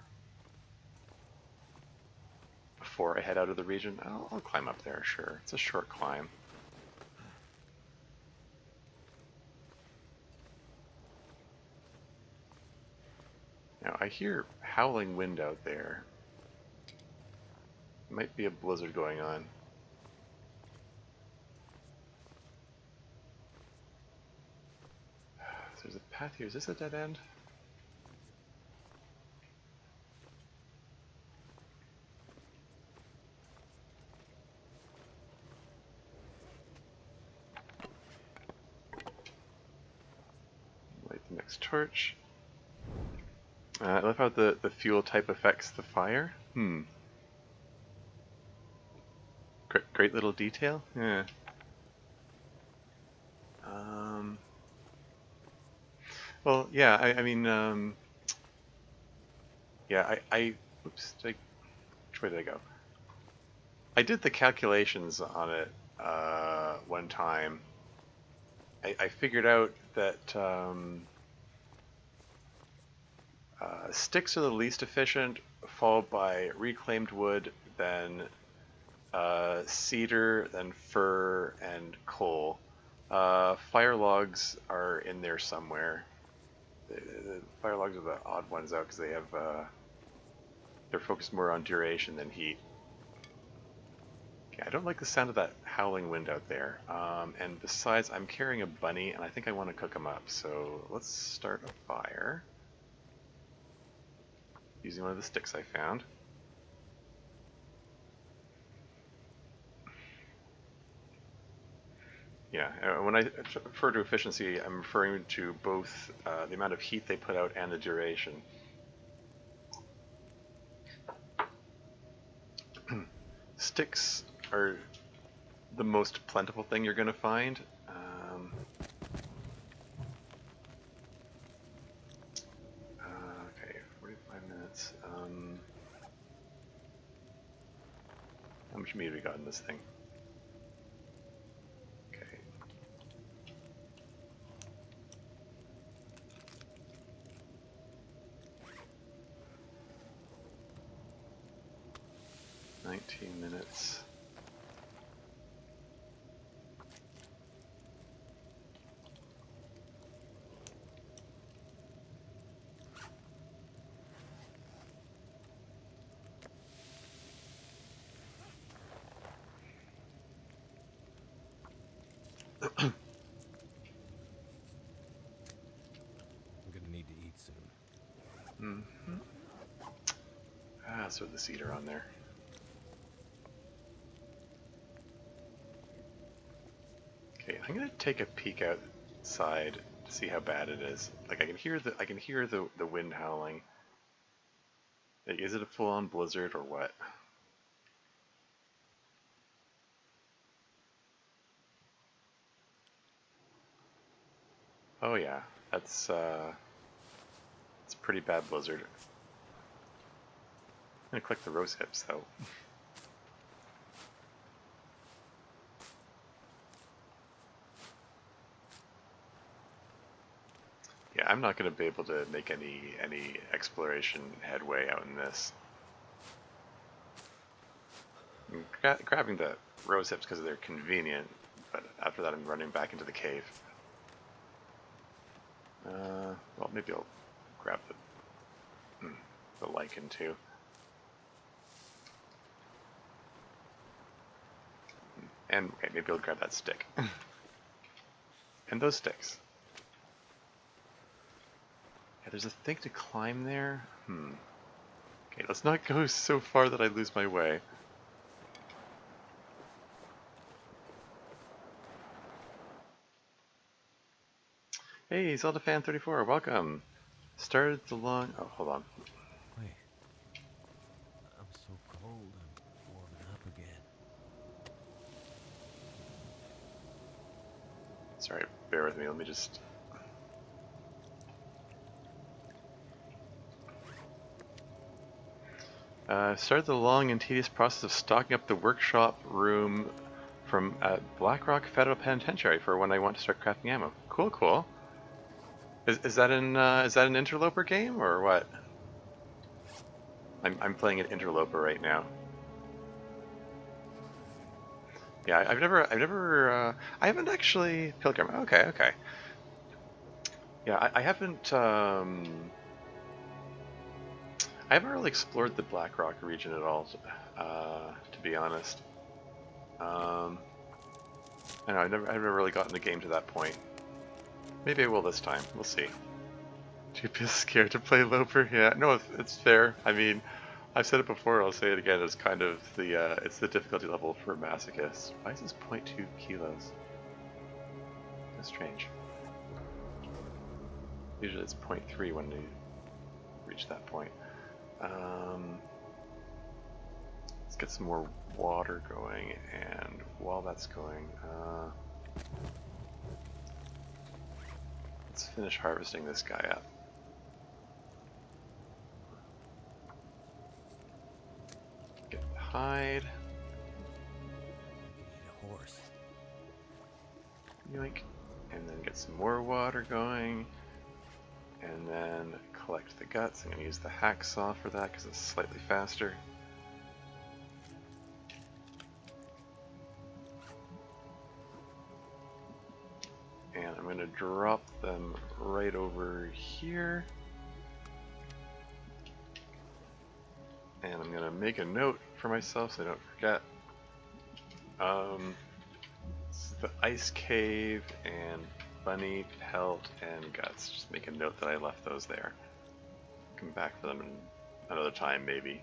I head out of the region. I'll climb up there, sure. It's a short climb. Now, I hear howling wind out there. Might be a blizzard going on. So there's a path here. Is this a dead end? wax torch. I love how the fuel type affects the fire. Great little detail. Yeah. Well, yeah. I mean, yeah. Oops. Which way did I go? I did the calculations on it one time. I figured out that sticks are the least efficient, followed by reclaimed wood, then cedar, then fir, and coal. Fire logs are in there somewhere. The fire logs are the odd ones out because they have they're focused more on duration than heat. Okay, I don't like the sound of that howling wind out there. And besides, I'm carrying a bunny, and I think I want to cook him up. So let's start a fire using one of the sticks I found. Yeah, when I refer to efficiency, I'm referring to both the amount of heat they put out and the duration. Sticks are the most plentiful thing you're going to find. Okay, 45 minutes. How much meat have we got in this thing? Okay. $19 minutes. Mm-hmm. So the cedar on there. Okay, I'm gonna take a peek outside to see how bad it is. Like I can hear the wind howling. Like, is it a full-on blizzard or what? Oh yeah, it's a pretty bad blizzard. I'm gonna click the rose hips though. Yeah, I'm not going to be able to make any exploration headway out in this. I'm grabbing the rose hips because they're convenient, but after that I'm running back into the cave. Well, maybe I'll grab the lichen too. And okay, maybe I'll grab that stick. And those sticks. Yeah, there's a thing to climb there. Okay, let's not go so far that I lose my way. Hey, ZeldaFan34, welcome. Started the long... Oh, hold on. Wait. I'm so cold, I'm warming up again. Sorry, bear with me, let me just... Started the long and tedious process of stocking up the workshop room from Blackrock Federal Penitentiary for when I want to start crafting ammo. Cool, cool. Is that an Interloper game or what? I'm playing an Interloper right now. Yeah, I haven't actually Pilgrim. Okay, okay. Yeah, I haven't really explored the Blackrock region at all, to be honest. I know I've never really gotten the game to that point. Maybe I will this time. We'll see. Too scared to play Loper? Yeah, no, it's fair. I mean, I've said it before. I'll say it again. It's kind of it's the difficulty level for masochists. Why is this 0.2 kilos? That's strange. Usually it's 0.3 when you reach that point. Let's get some more water going, and while that's going, let's finish harvesting this guy up. Get the hide. Need a horse. Yoink. And then get some more water going. And then collect the guts. I'm going to use the hacksaw for that because it's slightly faster. And I'm going to drop them right over here. And I'm going to make a note for myself so I don't forget. It's the ice cave and bunny pelt and guts. Just make a note that I left those there. Come back for them another time, maybe.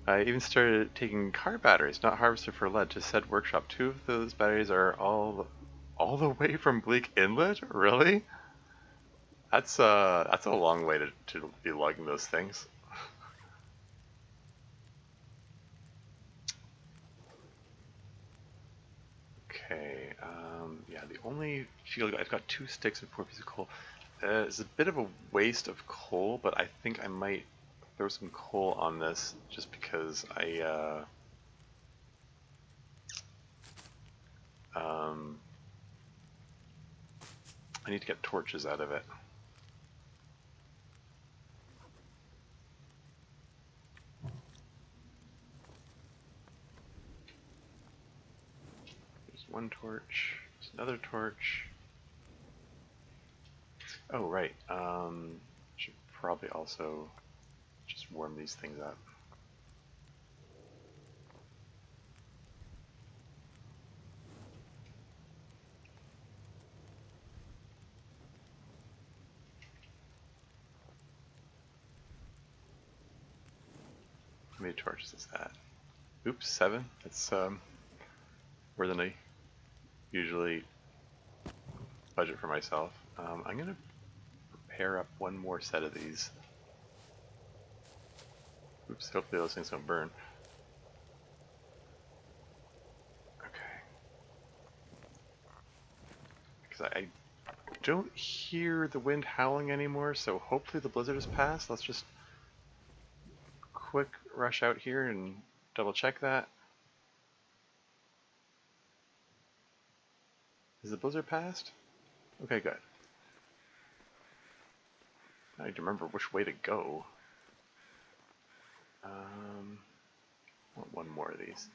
I even started taking car batteries, not harvested for lead, to said workshop. 2 of those batteries are all the way from Bleak Inlet? Really? That's a long way to be lugging those things. Okay, yeah, the only field I've got 2 sticks and 4 pieces of coal. It's a bit of a waste of coal, but I think I might throw some coal on this just because I need to get torches out of it. There's 1 torch, there's another torch. Oh, right, should probably also just warm these things up. How many torches is that? Oops, 7. That's more than I usually budget for myself. I'm gonna prepare up 1 more set of these. Oops, hopefully those things don't burn. Okay. Because I don't hear the wind howling anymore, so hopefully the blizzard has passed. Let's just quick rush out here and double check that. Is the blizzard passed? Okay, good. I need to remember which way to go. I want 1 more of these.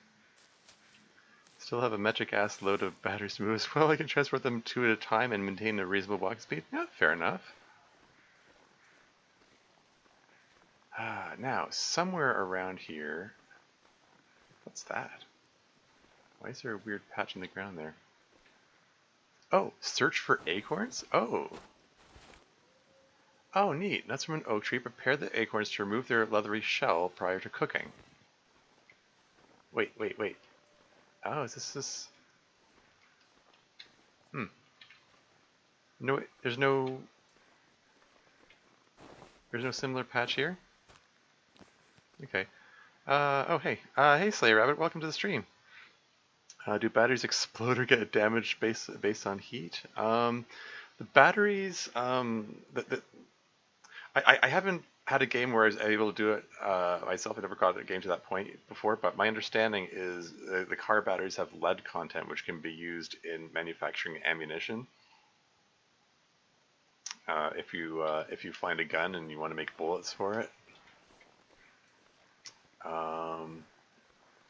Still have a metric ass load of batteries to move as well. I can transport them 2 at a time and maintain a reasonable walking speed. Yeah, fair enough. Now, somewhere around here... What's that? Why is there a weird patch in the ground there? Oh, search for acorns? Oh. Oh, neat. Nuts from an oak tree. Prepare the acorns to remove their leathery shell prior to cooking. Wait. Oh, is this... No, there's no similar patch here? Okay. Oh, hey. Hey, Slayer Rabbit. Welcome to the stream. Do batteries explode or get damaged based on heat? The batteries, I haven't had a game where I was able to do it myself. I never got a game to that point before, but my understanding is the car batteries have lead content, which can be used in manufacturing ammunition. If you find a gun and you want to make bullets for it,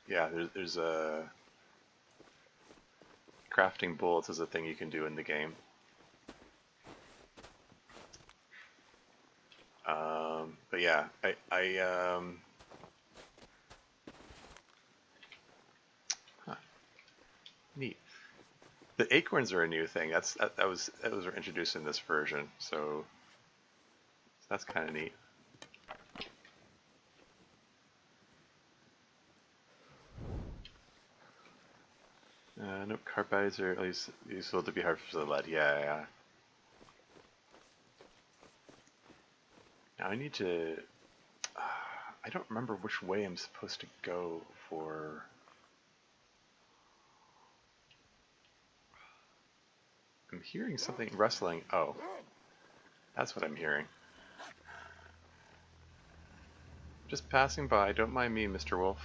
yeah, there's a crafting bullets is a thing you can do in the game. But yeah, huh, neat. The acorns are a new thing. That was introduced in this version, so that's kind of neat. Nope, carbides are at least useful to be hard for the lead. Yeah. Now I need to... I don't remember which way I'm supposed to go for... I'm hearing something rustling. Oh, that's what I'm hearing. Just passing by. Don't mind me, Mr. Wolf.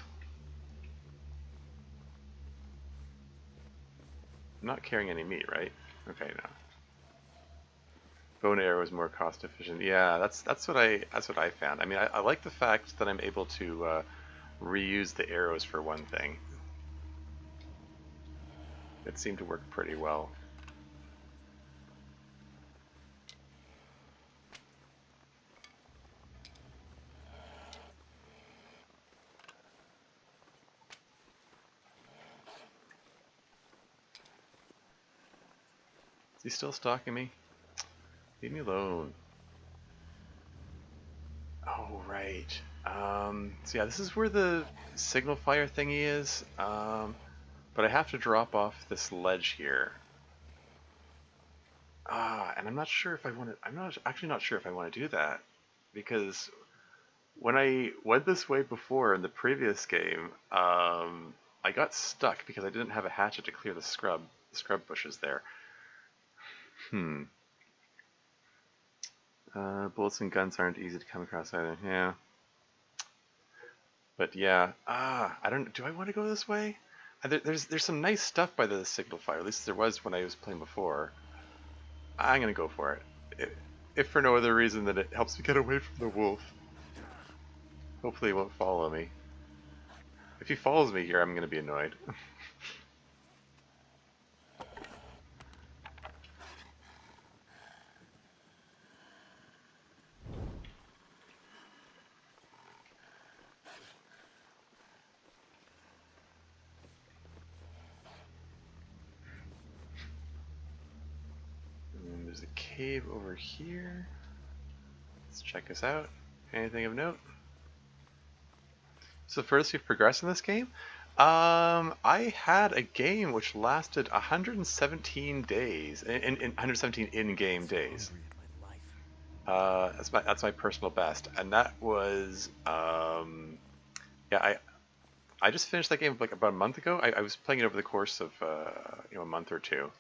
I'm not carrying any meat, right? Okay, no. Bow and arrow is more cost efficient. Yeah, that's what I found. I mean, I like the fact that I'm able to reuse the arrows for one thing. It seemed to work pretty well. Is he still stalking me? Leave me alone. Oh, right. So yeah, this is where the signal fire thingy is. But I have to drop off this ledge here. And I'm not sure if I want to. I'm not actually not sure if I want to do that, because when I went this way before in the previous game, I got stuck because I didn't have a hatchet to clear the scrub bushes there. Bullets and guns aren't easy to come across either. Yeah. But yeah, I don't. Do I want to go this way? There's some nice stuff by the signal fire. At least there was when I was playing before. I'm gonna go for it. If for no other reason than it helps me get away from the wolf. Hopefully he won't follow me. If he follows me here, I'm gonna be annoyed. And there's a cave over here. Let's check this out. Anything of note? So first we've progressed in this game. I had a game which lasted 117 days, in 117 in-game days. That's my personal best, and that was yeah. I just finished that game like about a month ago. I was playing it over the course of a month or two.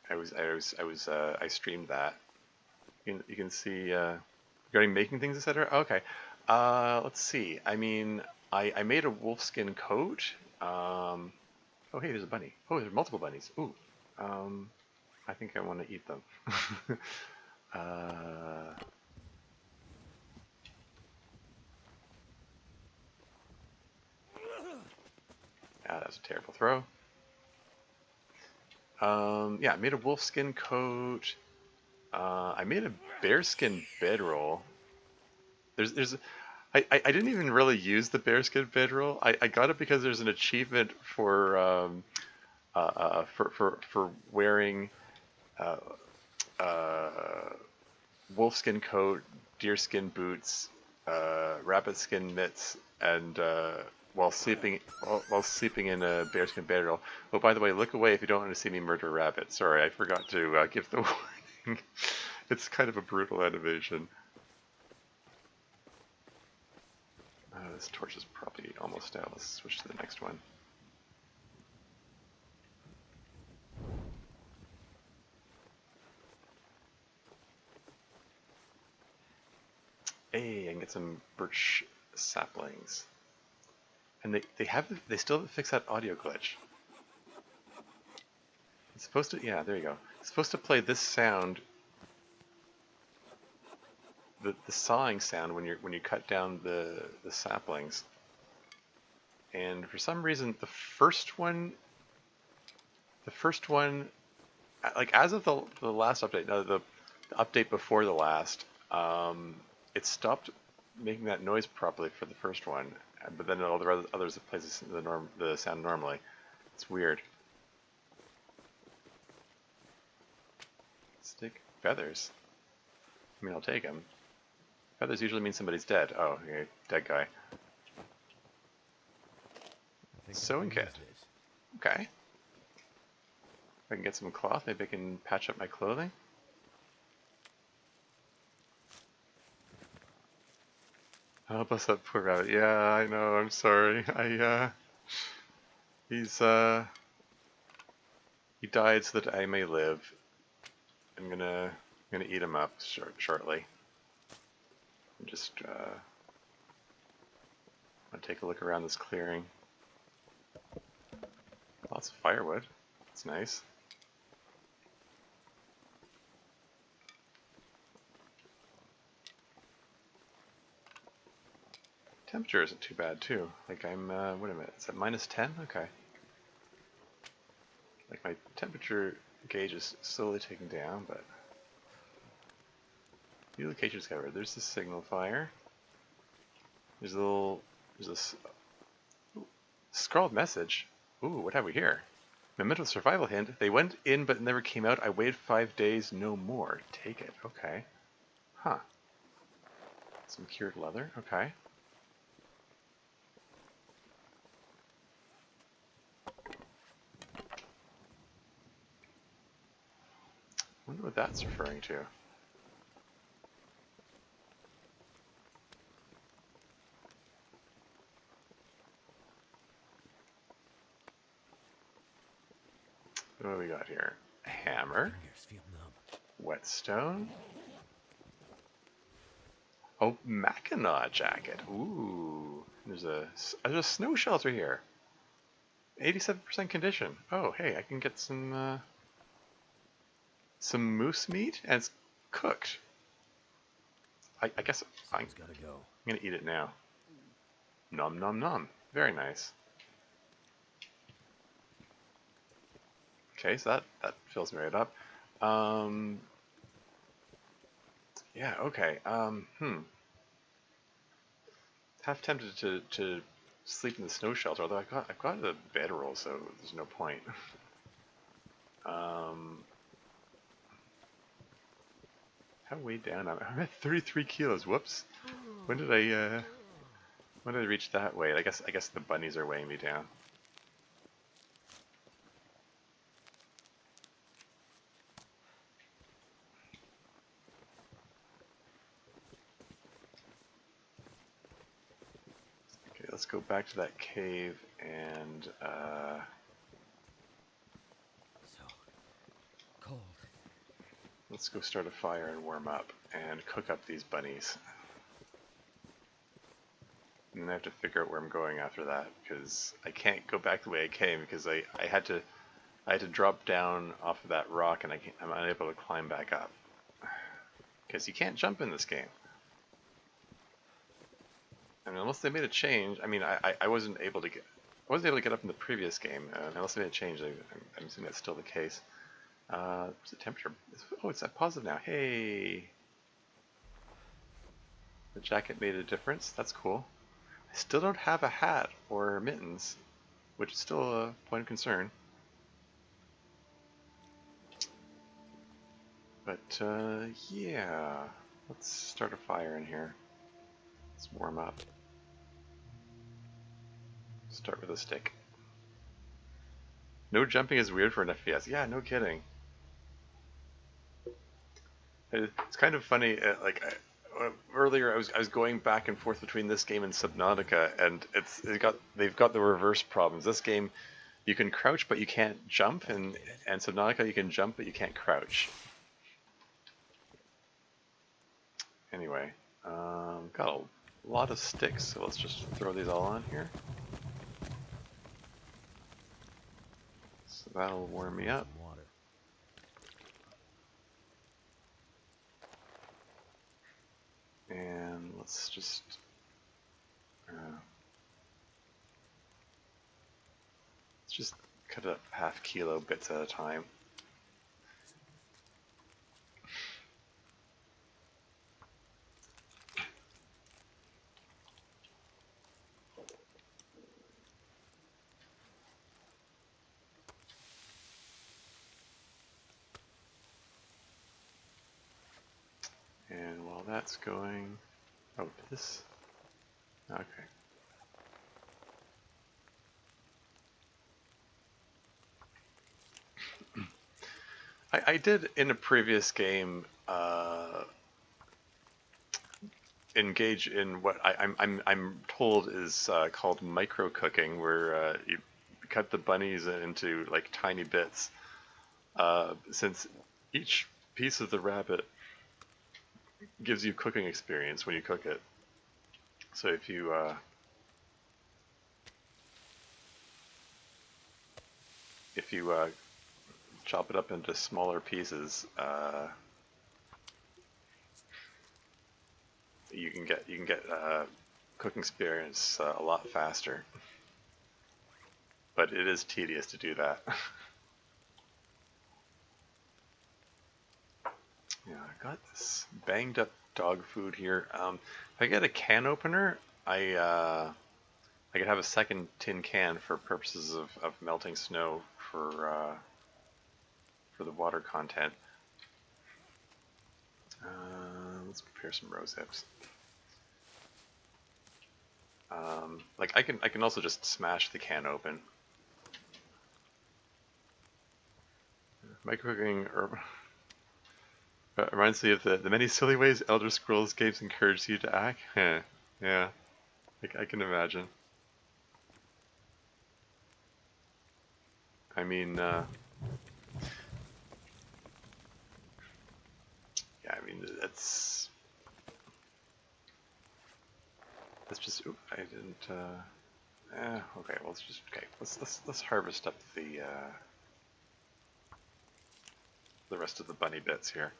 I streamed that. You can see regarding making things, etc. Okay. Let's see. I mean, I made a wolfskin coat. Oh, hey, there's a bunny. Oh, there's multiple bunnies. Ooh. I think I want to eat them. Yeah, that's a terrible throw. Yeah, I made a wolfskin coat. I made a bearskin bedroll. I didn't even really use the bearskin bedroll. I got it because there's an achievement for wearing wolfskin coat, deerskin boots, rabbit skin mitts, and while sleeping in a bearskin bedroll. Oh, by the way, look away if you don't want to see me murder a rabbit. Sorry, I forgot to give the warning. It's kind of a brutal animation. This torch is probably almost out. Let's switch to the next one. Hey, I can get some birch saplings. And they still haven't fixed that audio glitch. It's supposed to, yeah, there you go. It's supposed to play this sound, the sawing sound when you cut down the saplings. And for some reason, the first one, like as of the last update, no, the update before the last, it stopped making that noise properly for the first one, but then all the others it plays the sound normally. It's weird. Stick feathers. I mean, I'll take them. Feathers usually mean somebody's dead. Oh, okay, dead guy. Sewing kit. Okay. I can get some cloth, maybe I can patch up my clothing. Oh, bless that poor rabbit. Yeah, I know, I'm sorry. He's, he died so that I may live. I'm gonna eat him up shortly. And just, I'll take a look around this clearing. Lots of firewood. That's nice. Temperature isn't too bad too. Like I'm, wait a minute, is that -10? Okay. Like my temperature gauge is slowly taking down, but new location discovered. There's the signal fire. There's a little, there's this scrawled message. Ooh, what have we here? Memento survival hint. They went in but never came out. I waited 5 days, no more. Take it. Okay. Huh. Some cured leather. Okay. Wonder what that's referring to. What do we got here? A hammer. Fingers feel numb. Whetstone. Oh, Mackinac jacket. Ooh. There's a snow shelter here. 87% condition. Oh, hey, I can get some moose meat and it's cooked. I guess Someone's gotta go. I'm gonna eat it now. Nom nom nom. Very nice. Okay, so that fills me right up. Yeah, okay. Half tempted to sleep in the snow shelter, although I've got a bedroll, so there's no point. How weighed down? I'm at 33 kilos. Whoops. When did I reach that weight? I guess the bunnies are weighing me down. Okay, let's go back to that cave and So cold. let's go start a fire and warm up and cook up these bunnies. And then I have to figure out where I'm going after that because I can't go back the way I came because I had to drop down off of that rock and I'm unable to climb back up because you can't jump in this game. I mean, unless they made a change. I mean, I wasn't able to get up in the previous game. Unless they made a change, I'm assuming that's still the case. What's the temperature? Oh, it's at positive now. Hey, the jacket made a difference. That's cool. I still don't have a hat or mittens, which is still a point of concern. But yeah, let's start a fire in here. Let's warm up. Start with a stick. No jumping is weird for an FPS. Yeah, no kidding. It's kind of funny. Earlier, I was going back and forth between this game and Subnautica, and they've got the reverse problems. This game, you can crouch but you can't jump, and Subnautica you can jump but you can't crouch. Anyway, got a lot of sticks, so let's just throw these all on here. So that'll warm me up. Water. And let's just cut up half kilo bits at a time. And while that's going, oh, this, okay. I did in a previous game engage in what I'm told is called micro cooking, where you cut the bunnies into like tiny bits. Since each piece of the rabbit gives you cooking experience when you cook it. So if you chop it up into smaller pieces, you can get cooking experience a lot faster. But it is tedious to do that. Yeah, I got this banged up dog food here. If I get a can opener, I could have a second tin can for purposes of melting snow for the water content. Let's prepare some rose hips. Like I can also just smash the can open. Microwaving reminds me of the many silly ways Elder Scrolls games encourage you to act. Yeah, I can imagine. I mean, yeah, I mean that's just. Oop, I didn't. Okay, well, let's just okay. Let's harvest up the rest of the bunny bits here.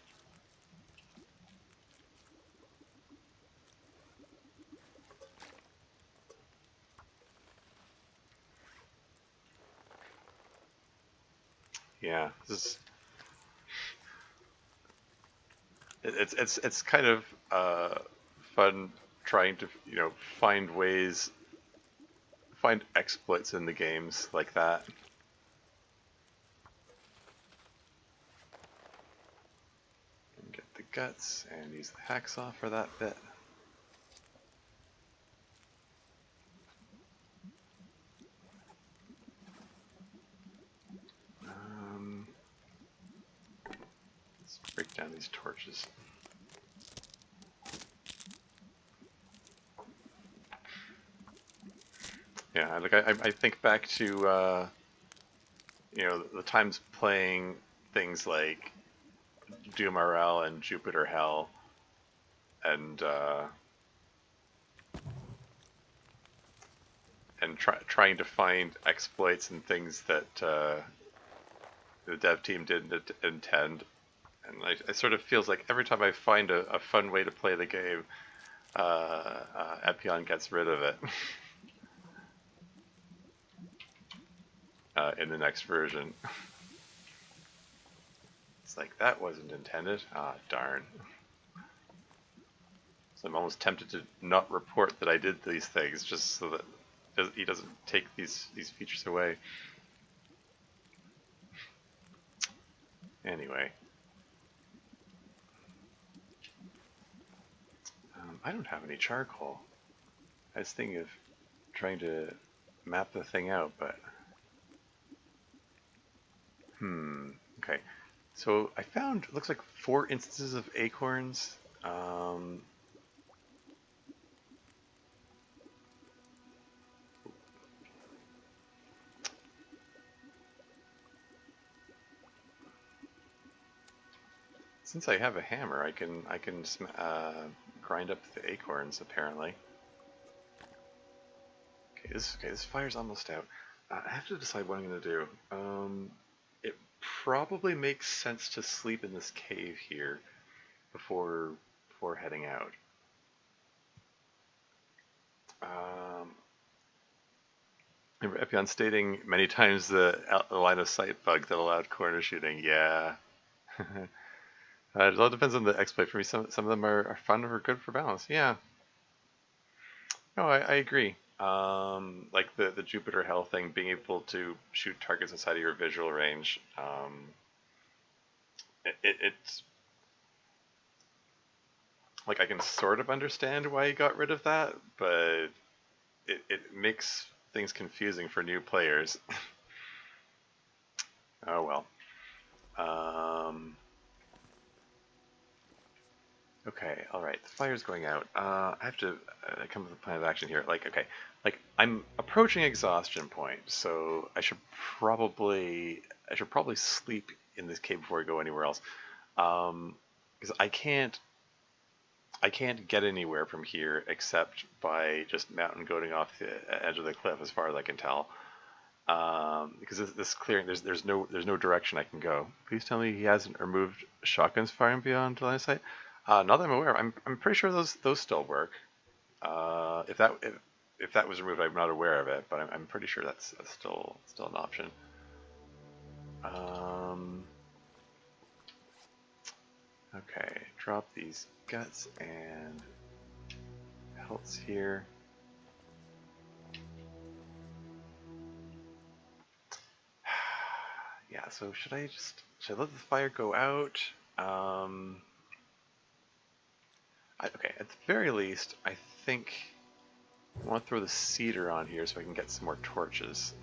Yeah, this is it's kind of fun trying to find ways, find exploits in the games like that. And get the guts and use the hacksaw for that bit. Let's break down these torches. Yeah, like I think back to the times playing things like Doom RL and Jupiter Hell, and trying to find exploits and things that the dev team didn't intend. And it sort of feels like every time I find a fun way to play the game, Epion gets rid of it in the next version. It's like, that wasn't intended. Ah, darn. So I'm almost tempted to not report that I did these things, just so that he doesn't take these features away. Anyway. I don't have any charcoal. I was thinking of trying to map the thing out, but... Okay. So I found, looks like 4 instances of acorns. Since I have a hammer, I can grind up the acorns apparently. Okay, this fire's almost out. I have to decide what I'm gonna do. It probably makes sense to sleep in this cave here before heading out. Remember Epion stating many times the line of sight bug that allowed corner shooting. Yeah. It all depends on the exploit. For me, some of them are fun or good for balance. Yeah. No, I agree. Like the Jupiter Hell thing, being able to shoot targets inside of your visual range. It's like I can sort of understand why he got rid of that, but it makes things confusing for new players. Oh well. Okay, all right. The fire's going out. I have to come up with a plan of action here. Like, okay, like I'm approaching exhaustion point, so I should probably sleep in this cave before I go anywhere else. Because I can't get anywhere from here except by just mountain goating off the edge of the cliff, as far as I can tell. Because this clearing, there's no direction I can go. Please tell me he hasn't removed shotguns firing beyond line of sight. Not that I'm aware of. I'm pretty sure those still work. If that was removed, I'm not aware of it, but I'm pretty sure that's still an option. Um, okay, drop these guts and pelts here. Yeah, so should I let the fire go out? Okay, at the very least, I think I want to throw the cedar on here so I can get some more torches.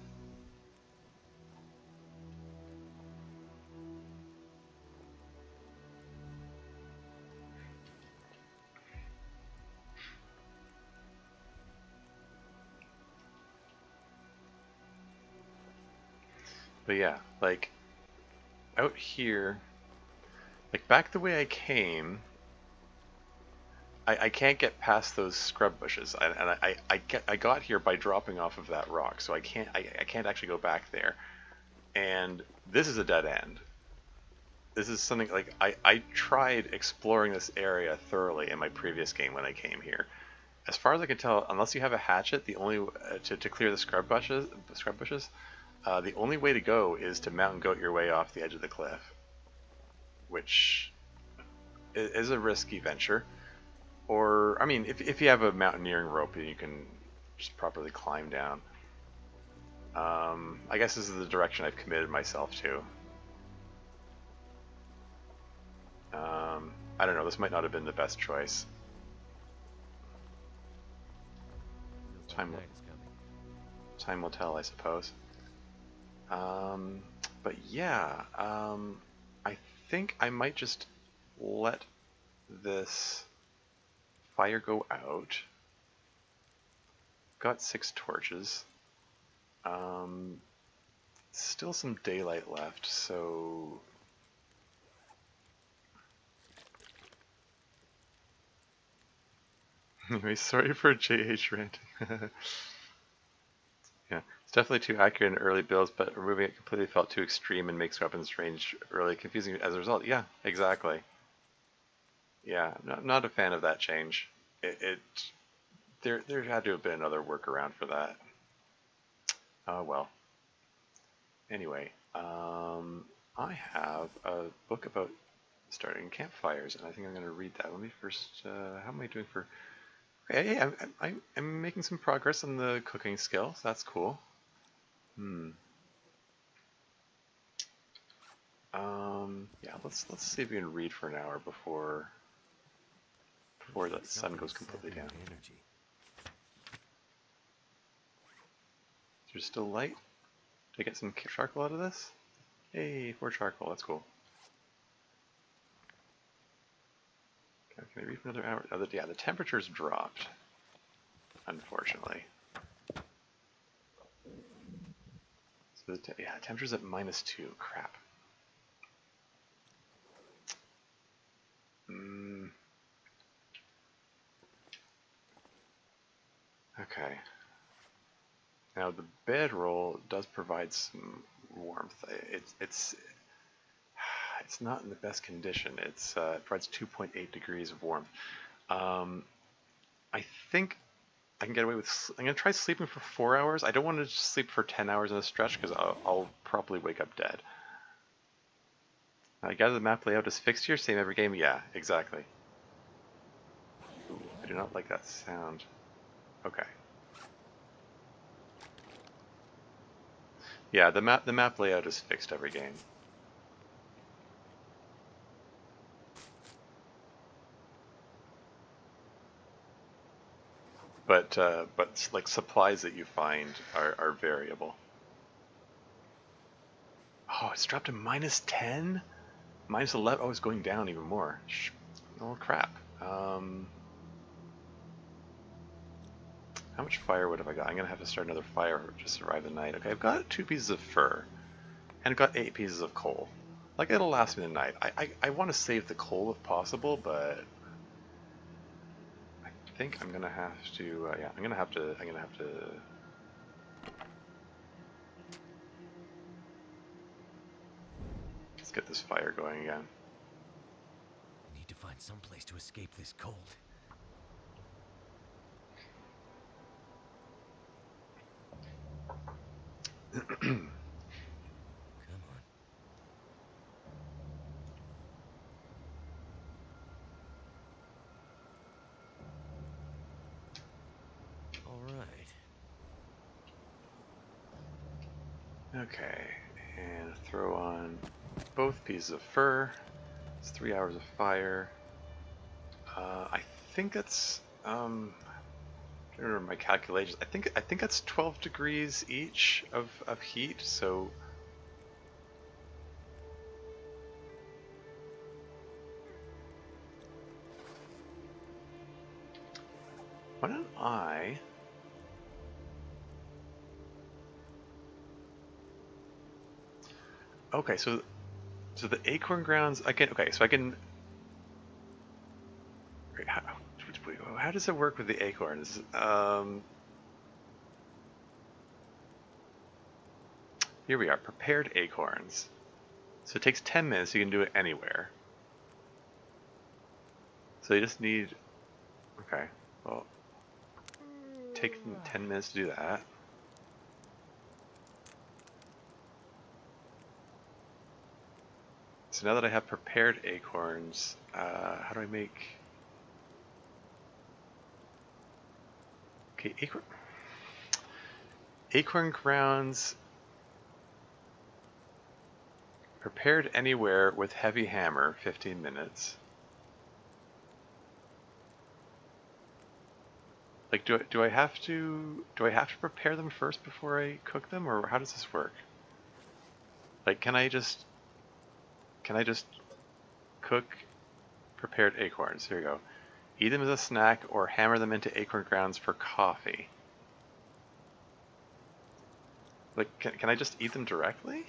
But yeah, like out here, like back the way I came, I can't get past those scrub bushes, I got here by dropping off of that rock, so I can't actually go back there. And this is a dead end. This is something like I tried exploring this area thoroughly in my previous game when I came here. As far as I can tell, unless you have a hatchet, the only to clear the scrub bushes, the only way to go is to mountain goat your way off the edge of the cliff, which is a risky venture. Or, I mean, if you have a mountaineering rope, you can just properly climb down. I guess this is the direction I've committed myself to. I don't know, this might not have been the best choice. Time, Night is coming. time will tell, I suppose. But yeah, I think I might just let this fire go out. Got 6 torches. Still some daylight left, so anyway, sorry for JH ranting. Yeah, it's definitely too accurate in early builds, but removing it completely felt too extreme and makes weapons range really confusing as a result. Yeah, exactly. Yeah, not a fan of that change. It there had to have been another workaround for that. Oh well. Anyway, I have a book about starting campfires, and I think I'm going to read that. Let me first. How am I doing for? Okay, yeah, I'm making some progress on the cooking skills. That's cool. Hmm. Yeah. Let's see if we can read for an hour before the sun goes completely down. Energy. There's still light. Did I get some charcoal out of this? Hey, 4 charcoal. That's cool. Okay, can I read for another hour? Oh, yeah, the temperature's dropped, unfortunately. So yeah, temperature's at -2. Crap. Okay. Now the bedroll does provide some warmth. It's not in the best condition. It provides 2.8 degrees of warmth. Um, I think I can get away with. I'm gonna try sleeping for 4 hours. I don't want to sleep for 10 hours in a stretch because I'll probably wake up dead. I gather the map layout is fixed here, same every game. Yeah, exactly. Ooh, I do not like that sound. Okay. Yeah, the map layout is fixed every game. But like supplies that you find are variable. Oh, it's dropped to -10, -11. Oh, it's going down even more. Oh crap. Um, how much firewood have I got? I'm gonna have to start another fire to survive the night. Okay, I've got 2 pieces of fur, and I've got 8 pieces of coal. Like, it'll last me the night. I want to save the coal if possible, but I think I'm gonna have to. Yeah, I'm gonna have to. Let's get this fire going again. I need to find some place to escape this cold. Come on. All right. Okay, and throw on both pieces of fur. It's 3 hours of fire. I think that's I don't remember my calculations. I think that's 12 degrees each of heat. So why don't I? Okay, so the acorn grounds I can. Okay, so I can. Wait, how does it work with the acorns? Here we are, prepared acorns. So it takes 10 minutes. You can do it anywhere. So you just need. Okay, well, take 10 minutes to do that. So now that I have prepared acorns, how do I make? Okay, acorn grounds prepared anywhere with heavy hammer, 15 minutes. Like, do I have to prepare them first before I cook them, or how does this work? Like, can I just cook prepared acorns? Here we go. Eat them as a snack or hammer them into acorn grounds for coffee. Like, can I just eat them directly?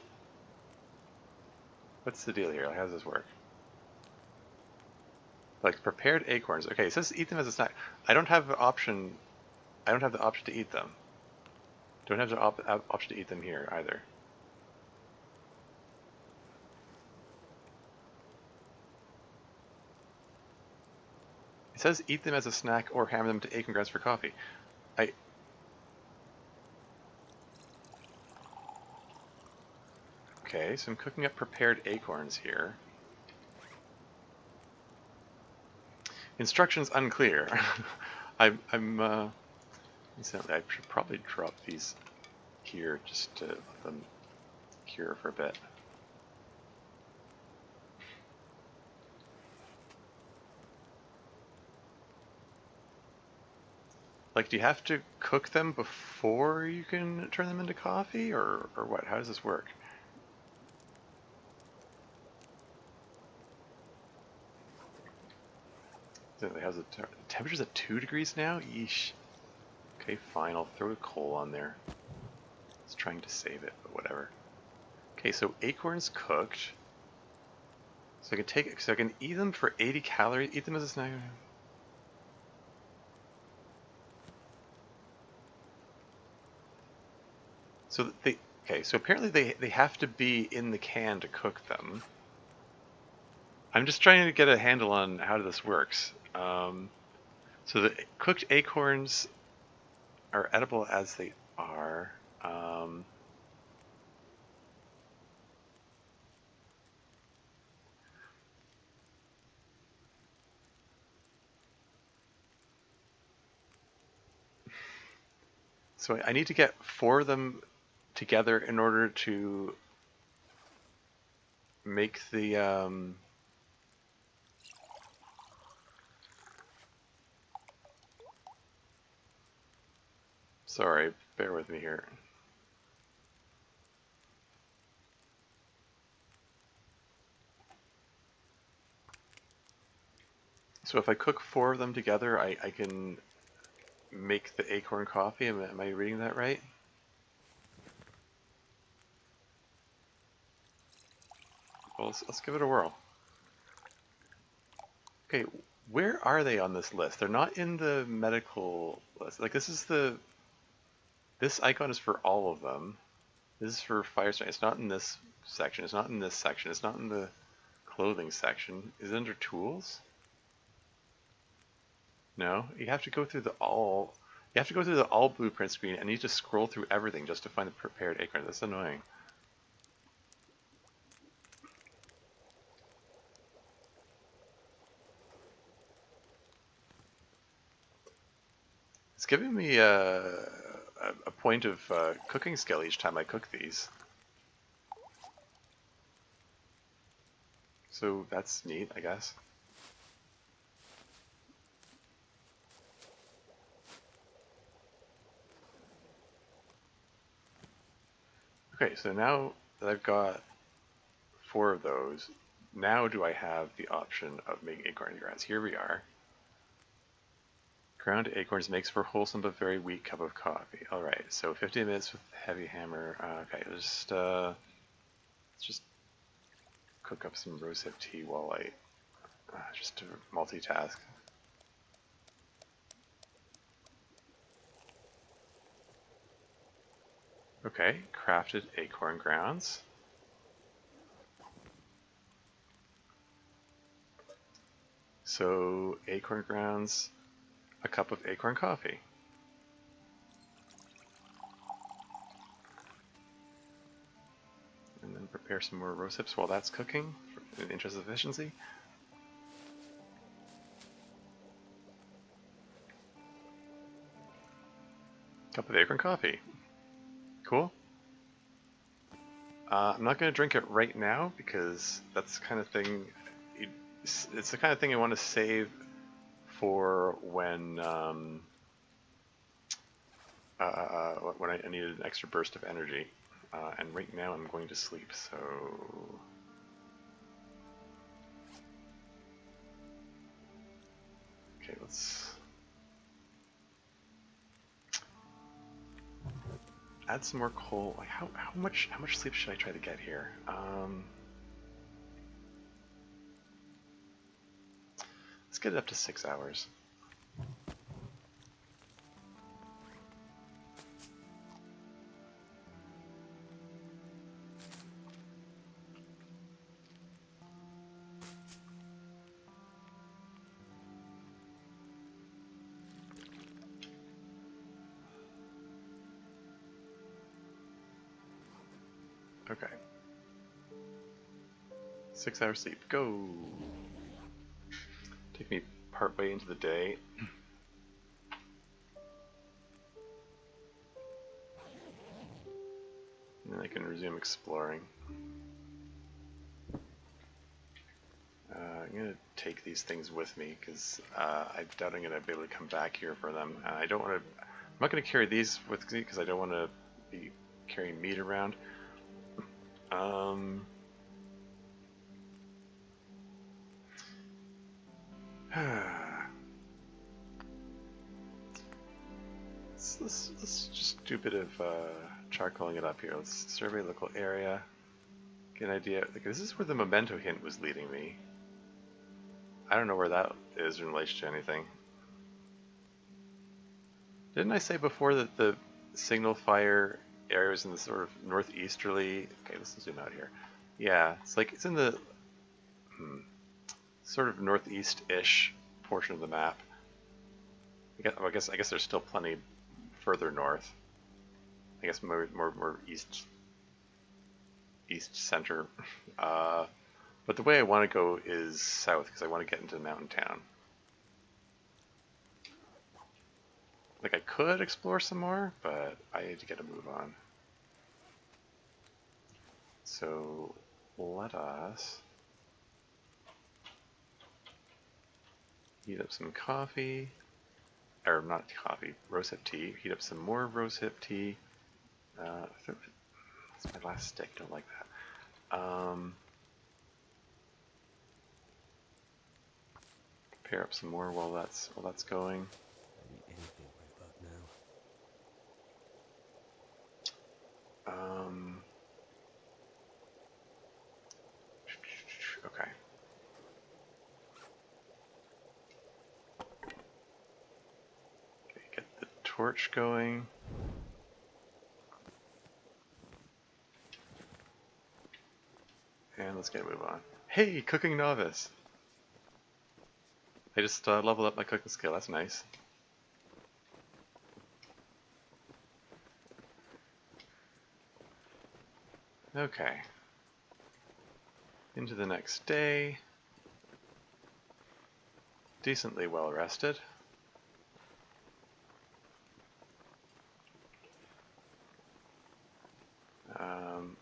What's the deal here? Like, how does this work? Like, prepared acorns. Okay, it says eat them as a snack. I don't have the option. I don't have the option to eat them. Don't have the option to eat them here either. It says eat them as a snack or hammer them to acorn grounds for coffee. I. Okay, so I'm cooking up prepared acorns here. Instructions unclear. Incidentally, I should probably drop these here just to let them cure for a bit. Like, do you have to cook them before you can turn them into coffee, or what? How does this work? How's the temperature's at 2 degrees now? Yeesh. Okay, fine. I'll throw the coal on there. It's trying to save it, but whatever. Okay, so acorns cooked. So I can eat them for 80 calories. Eat them as a snack. So okay. So apparently they have to be in the can to cook them. I'm just trying to get a handle on how this works. So the cooked acorns are edible as they are. So I need to get 4 of them together in order to make the sorry, bear with me here. So if I cook 4 of them together, I can make the acorn coffee. Am I reading that right? Well, let's give it a whirl. Okay, where are they on this list? They're not in the medical list. Like this icon is for all of them. This is for fire strike. It's not in this section. It's not in this section. It's not in the clothing section. Is it under tools? No. You have to go through the all. You have to go through the all blueprint screen, and you just scroll through everything just to find the prepared acorn. That's annoying. It's giving me a point of cooking skill each time I cook these. So that's neat, I guess. Okay, so now that I've got 4 of those, now do I have the option of making acorn grounds? Here we are. Ground acorns makes for wholesome but very weak cup of coffee. Alright, so 50 minutes with heavy hammer. Okay, let's just cook up some rosehip tea while I just to multitask. Okay, crafted acorn grounds. So acorn grounds, a cup of acorn coffee. And then prepare some more rosehips while that's cooking in the interest of efficiency. Cup of acorn coffee. Cool. I'm not going to drink it right now because that's the kind of thing. It's the kind of thing I want to save for when when I need an extra burst of energy. And right now I'm going to sleep, so okay, let's add some more coal. Like how much sleep should I try to get here? Let's get it up to 6 hours. Okay. 6 hours sleep. Go. Take me part way into the day. And then I can resume exploring. I'm going to take these things with me because I doubt I'm going to be able to come back here for them. I don't want to. I'm not going to carry these with me because I don't want to be carrying meat around. Let's just do a bit of charcoaling it up here. Let's survey local area. Get an idea. Like, this is where the memento hint was leading me. I don't know where that is in relation to anything. Didn't I say before that the signal fire area was in the sort of northeasterly? Okay, let's zoom out here. Yeah, it's like it's in the sort of northeast-ish portion of the map. I guess there's still plenty further north. I guess more east center. But the way I want to go is south because I want to get into Mountain Town. Like I could explore some more, but I need to get a move on. So let us heat up some coffee, or not coffee, rosehip tea. Heat up some more rosehip tea. That's my last stick. Don't like that. Pair up some more while that's going. I'd eat anything right about now. Um, okay. Okay, get the torch going. And let's get a move on. Hey, cooking novice! I just leveled up my cooking skill, that's nice. Okay. Into the next day. Decently well rested.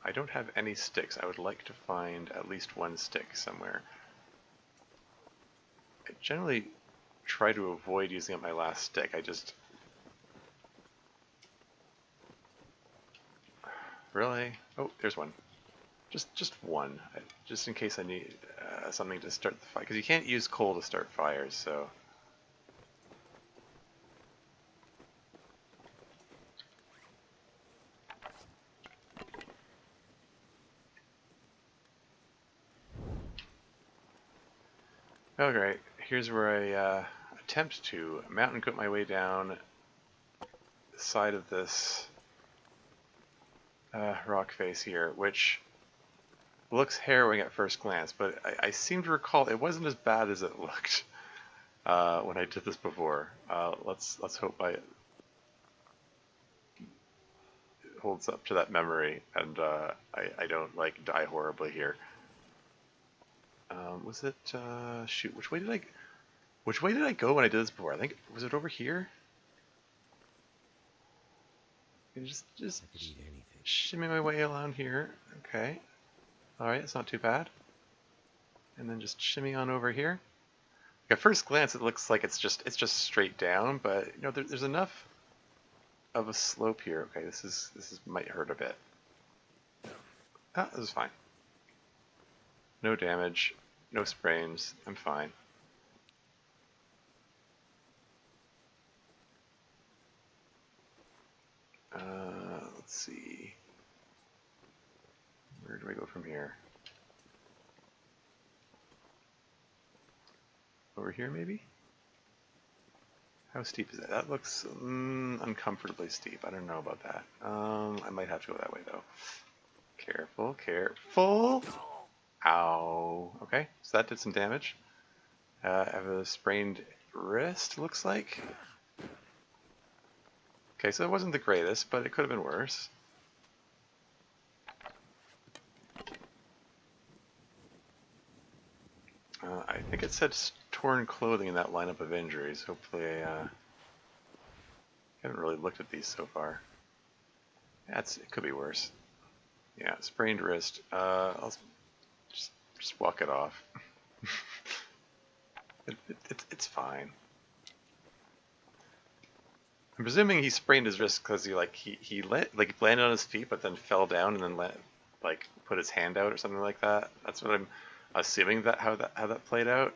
I don't have any sticks. I would like to find at least one stick somewhere. I generally try to avoid using up my last stick. I just... Really? Oh, there's one. Just one. Just in case I need something to start the fire. Because you can't use coal to start fires, so... Alright, here's where I attempt to mountain goat my way down the side of this rock face here, which looks harrowing at first glance, but I seem to recall it wasn't as bad as it looked when I did this before. Let's hope it holds up to that memory, and I don't like die horribly here. Was it shoot? Which way did I go when I did this before? I think was it over here? Just I could eat anything. shimmy my way around here. Okay. Alright, it's not too bad. And then just shimmy on over here. At first glance, it looks like it's just straight down, but you know there's enough of a slope here. Okay, this might hurt a bit. Ah, this is fine. No damage, no sprains. I'm fine. Let's see. Where do I go from here? Over here, maybe? How steep is that? That looks uncomfortably steep. I don't know about that. I might have to go that way, though. Careful, careful! Ow. Okay, so that did some damage. I have a sprained wrist, looks like. Okay, so it wasn't the greatest, but it could have been worse. I think it said torn clothing in that lineup of injuries. Hopefully I haven't really looked at these so far. Yeah, it could be worse. Yeah, sprained wrist. I'll just walk it off. It's fine. I'm presuming he sprained his wrist because he landed on his feet, but then fell down and then put his hand out or something like that. That's what I'm assuming how that played out.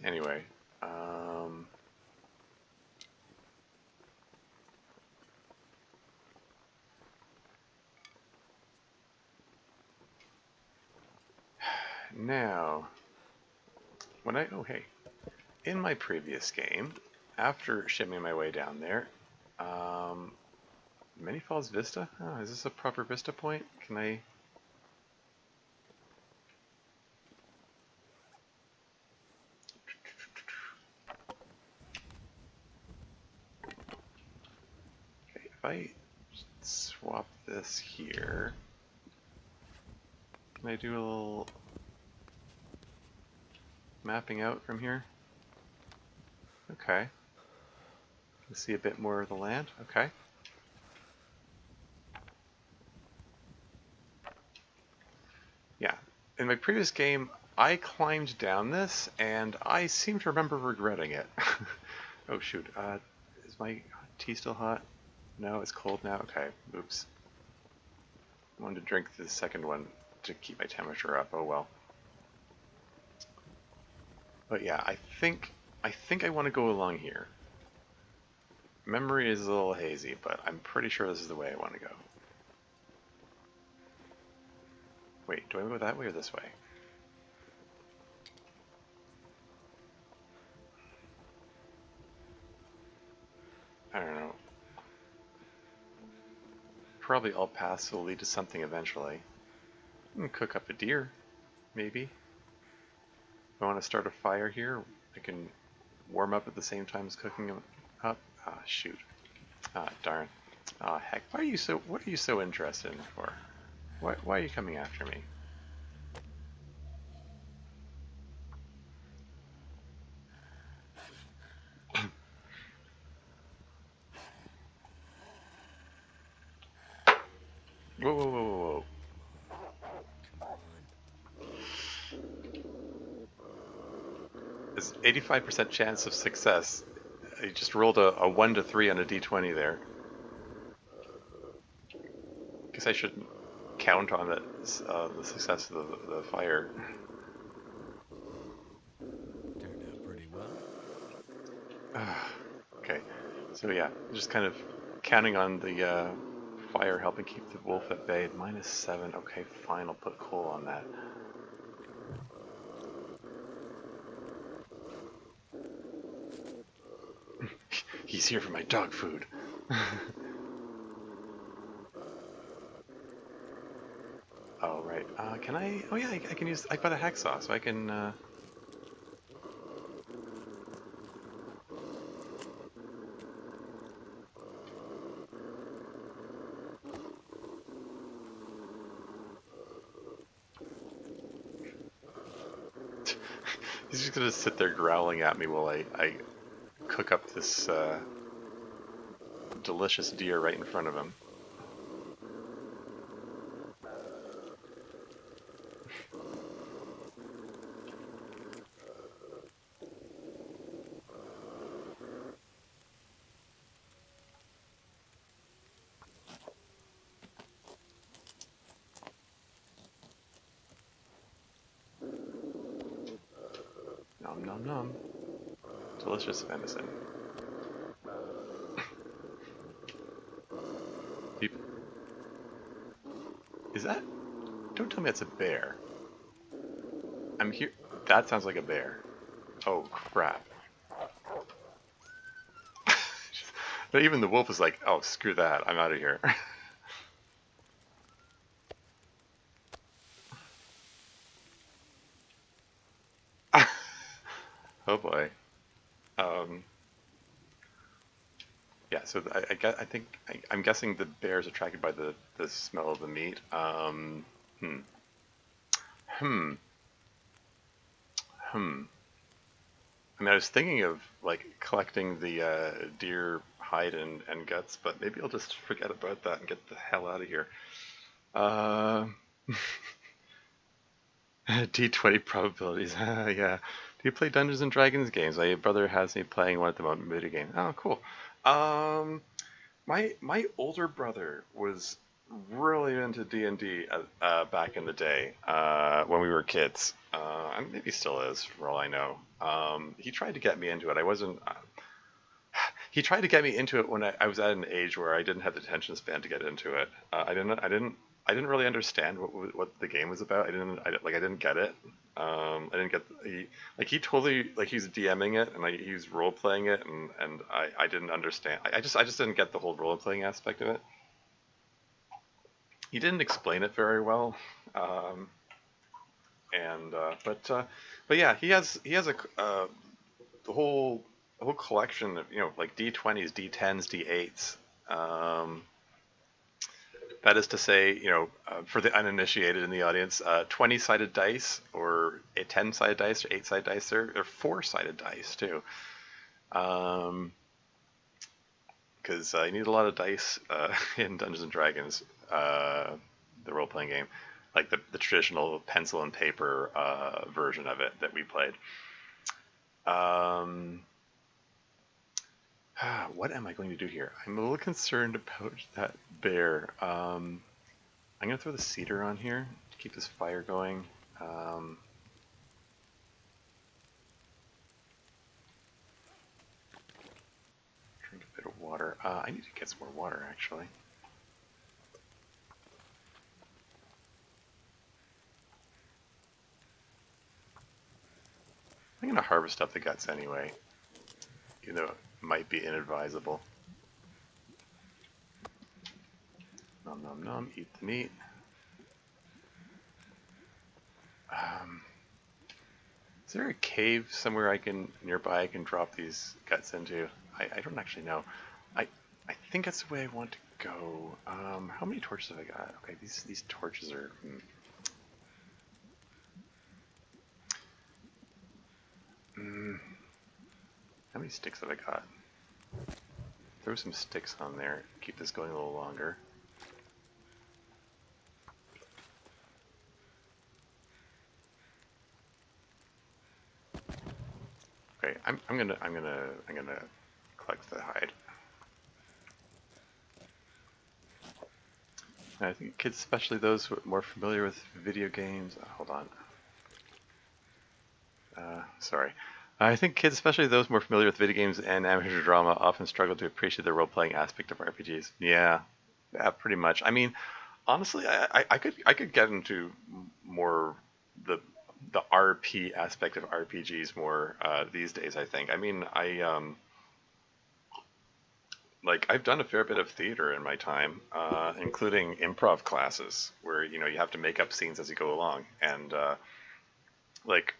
Anyway, now in my previous game, after shimmying my way down there, Many Falls Vista? Oh, is this a proper Vista point? Can I... Okay, if I swap this here, can I do a little mapping out from here? Okay. Can see a bit more of the land. Okay. Yeah. In my previous game, I climbed down this, and I seem to remember regretting it. Oh shoot, is my tea still hot? No, it's cold now? Okay, oops. wanted to drink the second one to keep my temperature up. Oh well. But yeah, I think I want to go along here. Memory is a little hazy, but I'm pretty sure this is the way I want to go. Wait, do I go that way or this way? I don't know. Probably all paths will lead to something eventually. Cook up a deer, maybe. If I want to start a fire here, I can warm up at the same time as cooking them up. Ah, shoot. Ah, darn. Ah, heck. What are you so interested in for? Why are you coming after me? Whoa, whoa, whoa, whoa, Come on. whoa. There's 85% chance of success. I just rolled a 1 to 3 on a d20 there. Guess I shouldn't count on it, the success of the fire. Turned out pretty well. Okay, so yeah, just kind of counting on the fire helping keep the wolf at bay. -7. Okay, fine, I'll put coal on that. He's here for my dog food. Oh, right. Can I? Oh, yeah, I can use. I've got a hacksaw, so I can. He's just gonna sit there growling at me while I cook up this delicious deer right in front of him. Nom nom nom. Delicious venison. Peop- Is that? Don't tell me that's a bear. I'm here. That sounds like a bear. Oh crap. But even the wolf is like, oh, screw that. I'm out of here. Oh boy. Um, yeah, so I think I'm guessing the bear is attracted by the smell of the meat. Hmm. Hmm. Hmm. I mean, I was thinking of like collecting the deer hide and guts, but maybe I'll just forget about that and get the hell out of here. Uh, D20 probabilities. Yeah. Do you play Dungeons and Dragons games? My brother has me playing one at the moment, video game. Oh, cool. Um, my older brother was really into D&D back in the day when we were kids. And maybe still is, for all I know. He tried to get me into it. I wasn't. He tried to get me into it when I was at an age where I didn't have the attention span to get into it. I didn't really understand what the game was about. I didn't get it. I didn't get he totally like he's DMing it and like he's role playing it and I didn't understand. I just didn't get the whole role playing aspect of it. He didn't explain it very well. Um, and but yeah, he has the whole collection of like D20s, D10s, D8s. Um, that is to say, for the uninitiated in the audience, 20-sided dice or a 10-sided dice or 8-sided dice or 4-sided dice too. Because you need a lot of dice in Dungeons and Dragons, the role-playing game, like the traditional pencil and paper version of it that we played. Um, what am I going to do here? I'm a little concerned about that bear. I'm gonna throw the cedar on here to keep this fire going. Drink a bit of water. I need to get some more water, actually. I'm gonna harvest up the guts anyway, even though it might be inadvisable. Nom nom nom, eat the meat. Is there a cave somewhere nearby I can drop these guts into? I don't actually know. I I think that's the way I want to go. How many torches have I got? Okay, these torches are. How many sticks have I got? Throw some sticks on there. Keep this going a little longer. Okay, I'm gonna collect the hide. And I think kids, especially those who are more familiar with video games. Hold on. Sorry. I think kids, especially those more familiar with video games and amateur drama, often struggle to appreciate the role-playing aspect of RPGs. Yeah, pretty much. I mean, honestly, I could get into more the the RP aspect of RPGs more these days. I think. I mean, like I've done a fair bit of theater in my time, including improv classes where you have to make up scenes as you go along, and like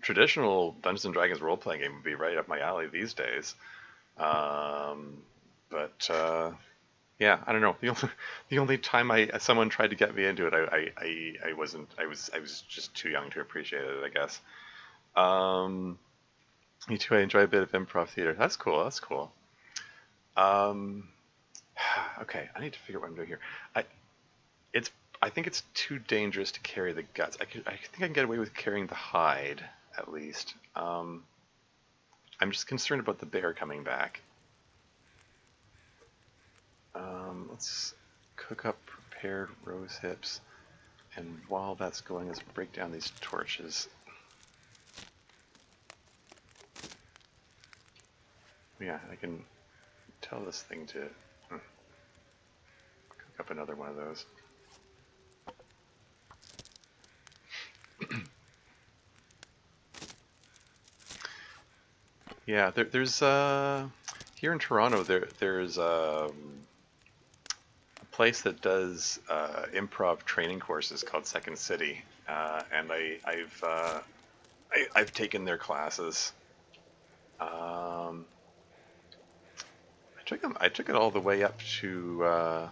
traditional Dungeons and Dragons role playing game would be right up my alley these days. But yeah, I don't know. The only time someone tried to get me into it, I wasn't. I was just too young to appreciate it, I guess. Me too. I enjoy a bit of improv theater. That's cool. That's cool. Um, okay, I need to figure out what I'm doing here. I it's I think it's too dangerous to carry the guts. I think I can get away with carrying the hide at least. I'm just concerned about the bear coming back. Let's cook up prepared rose hips, and while that's going, let's break down these torches. Yeah, I can tell this thing to cook up another one of those. Yeah, there's here in Toronto there's a place that does improv training courses called Second City, and I've taken their classes. I took it all the way up to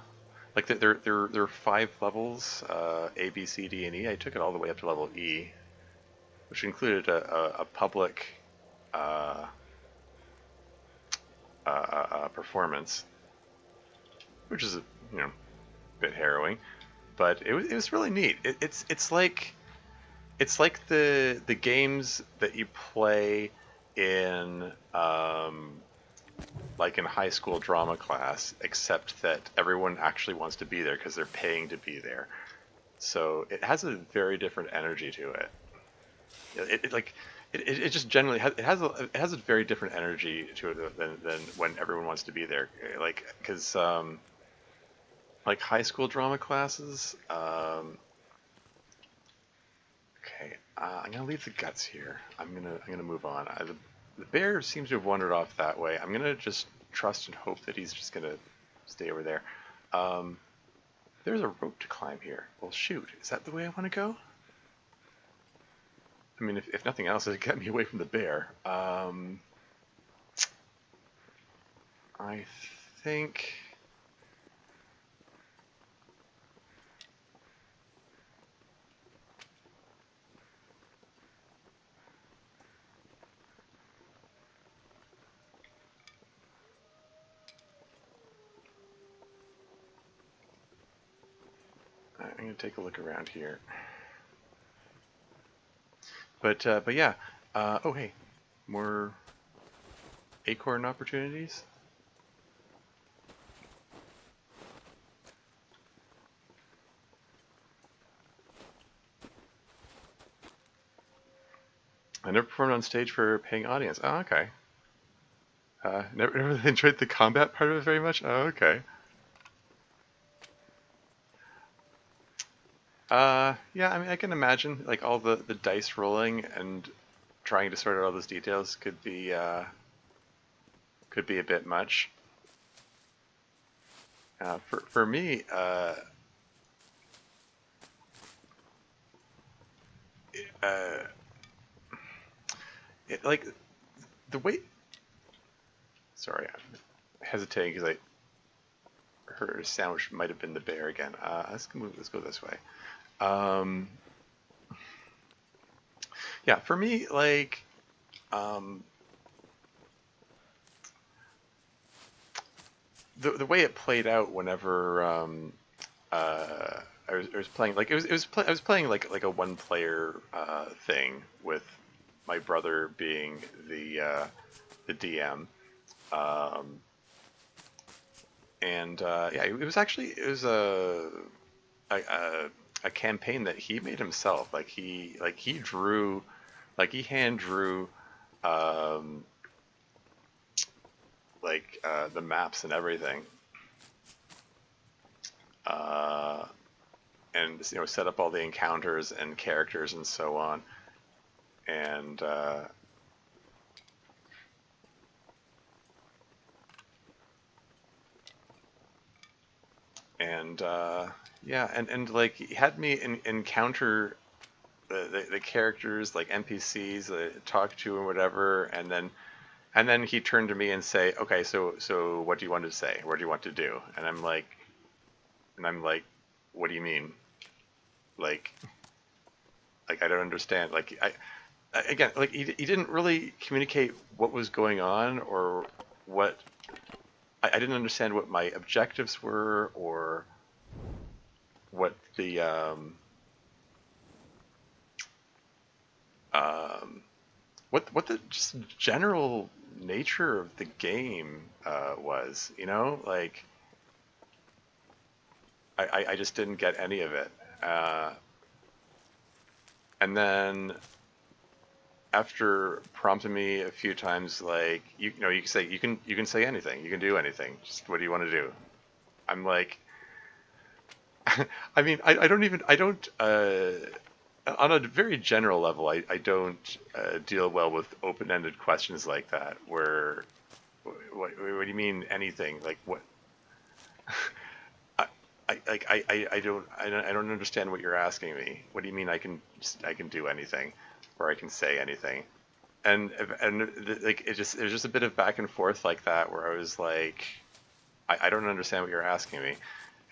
like there are 5 levels, A, B, C, D, and E. I took it all the way up to level E, which included a public uh, performance, which is a bit harrowing, but it was really neat. It's like the games that you play in like in high school drama class, except that everyone actually wants to be there because they're paying to be there. So it has a very different energy to it. It just generally it has a very different energy to it than when everyone wants to be there. Like because like high school drama classes. Okay, I'm gonna leave the guts here. I'm gonna move on. The bear seems to have wandered off that way. I'm gonna just trust and hope that he's just gonna stay over there. Um, there's a rope to climb here. Well, shoot, is that the way I want to go? I mean, if nothing else, it'll get me away from the bear. I think. I'm gonna take a look around here. But yeah. Oh hey, more acorn opportunities. I never performed on stage for a paying audience. Oh, okay. Never really enjoyed the combat part of it very much. Oh, okay. Yeah, I mean, I can imagine like all the dice rolling and trying to sort out all those details could be a bit much. For me, uh, like the way. Sorry, I'm hesitating because I heard a sound which might have been the bear again. Let's move. Let's go this way. Um, yeah, for me, like um, the way it played out whenever I was playing like I was playing like a one player thing with my brother being the DM. Um, and yeah, it was actually a a campaign that he made himself. He drew, like he hand drew, um, the maps and everything, uh, and set up all the encounters and characters and so on. And and yeah, and like he had me encounter the characters like NPCs that talk to and whatever, and then he turned to me and say, "Okay, so what do you want to say? What do you want to do?" And I'm like, "What do you mean? Like, I don't understand. Like, again, like he didn't really communicate what was going on or what I didn't understand what my objectives were or what the um, what the just general nature of the game was. Like I just didn't get any of it. Uh, and then after prompting me a few times, like you can say you can say anything, you can do anything. Just what do you want to do? I'm like, I mean, I don't even I don't on a very general level, I don't deal well with open-ended questions like that. Where what do you mean anything? Like what? I, I don't understand what you're asking me. What do you mean I can do anything, or I can say anything? And like it just there's just a bit of back and forth like that where I was like, I don't understand what you're asking me,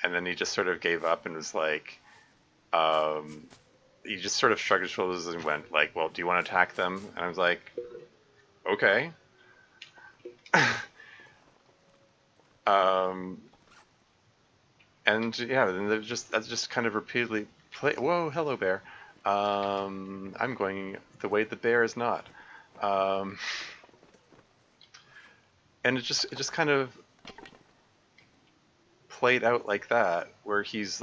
and then he just sort of gave up and was like, um, he just sort of shrugged his shoulders and went like, well, do you want to attack them? And I was like, okay. um, and yeah, then there's just that's just kind of repeatedly play. Whoa, hello bear. I'm going the way the bear is not. Um, and it just kind of played out like that, where he's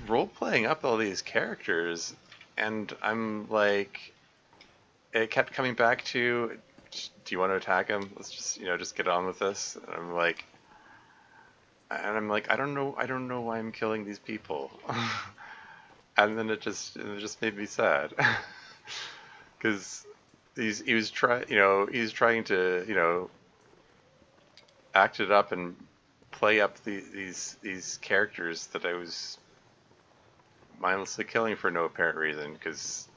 role playing up all these characters, and I'm like, it kept coming back to, do you want to attack him? Let's just just get on with this. And I'm like, I don't know why I'm killing these people. And then it just made me sad because he was trying to act it up and play up these characters that I was mindlessly killing for no apparent reason because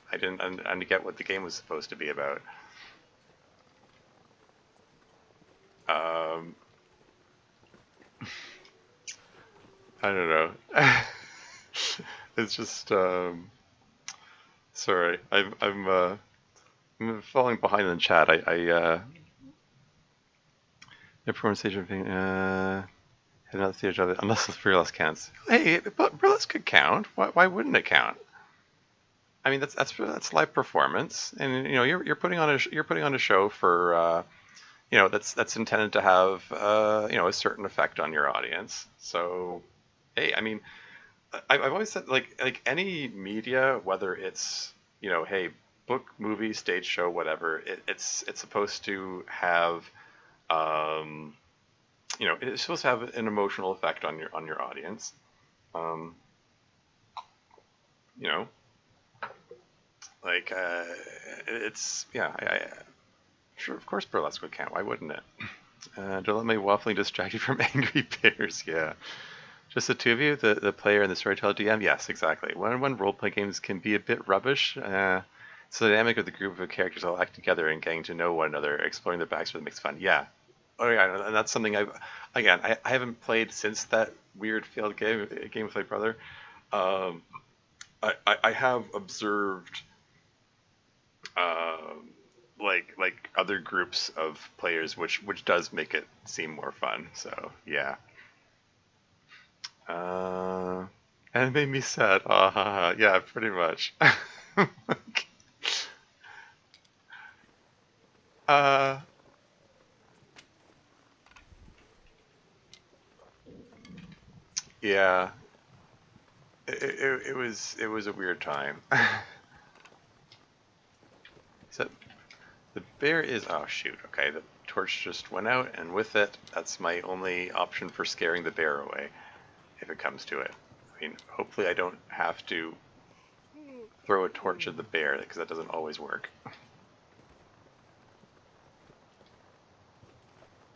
I didn't get what the game was supposed to be about. Um, I don't know. It's just sorry. I'm falling behind in the chat. The pronunciation thing. Another stage of it, unless the burlesque counts. Hey, but burlesque could count. Why wouldn't it count? I mean, that's live performance, and you're putting on you're putting on a show for that's intended to have a certain effect on your audience. So, hey, I mean, I've always said like any media, whether it's hey, book, movie, stage show, whatever. It's supposed to have, um, it's supposed to have an emotional effect on your audience. Um, you know, like it's yeah, sure, of course burlesque would count. Why wouldn't it? Don't let my waffling distract you from angry bears. Yeah. Just the two of you, the player and the storyteller DM? Yes, exactly. When roleplay games can be a bit rubbish, it's the dynamic of the group of characters all act together and getting to know one another, exploring their backstory that makes fun. Yeah. Oh yeah, and that's something I haven't played since that weird failed game with my brother. Um, I have observed um, like other groups of players, which does make it seem more fun. So yeah. Uh, and it made me sad. Ah, ha, ha. Yeah, pretty much. uh, yeah, it was a weird time. So the bear is oh shoot. Okay, the torch just went out, and with it, that's my only option for scaring the bear away if it comes to it. I mean, hopefully I don't have to throw a torch at the bear because that doesn't always work.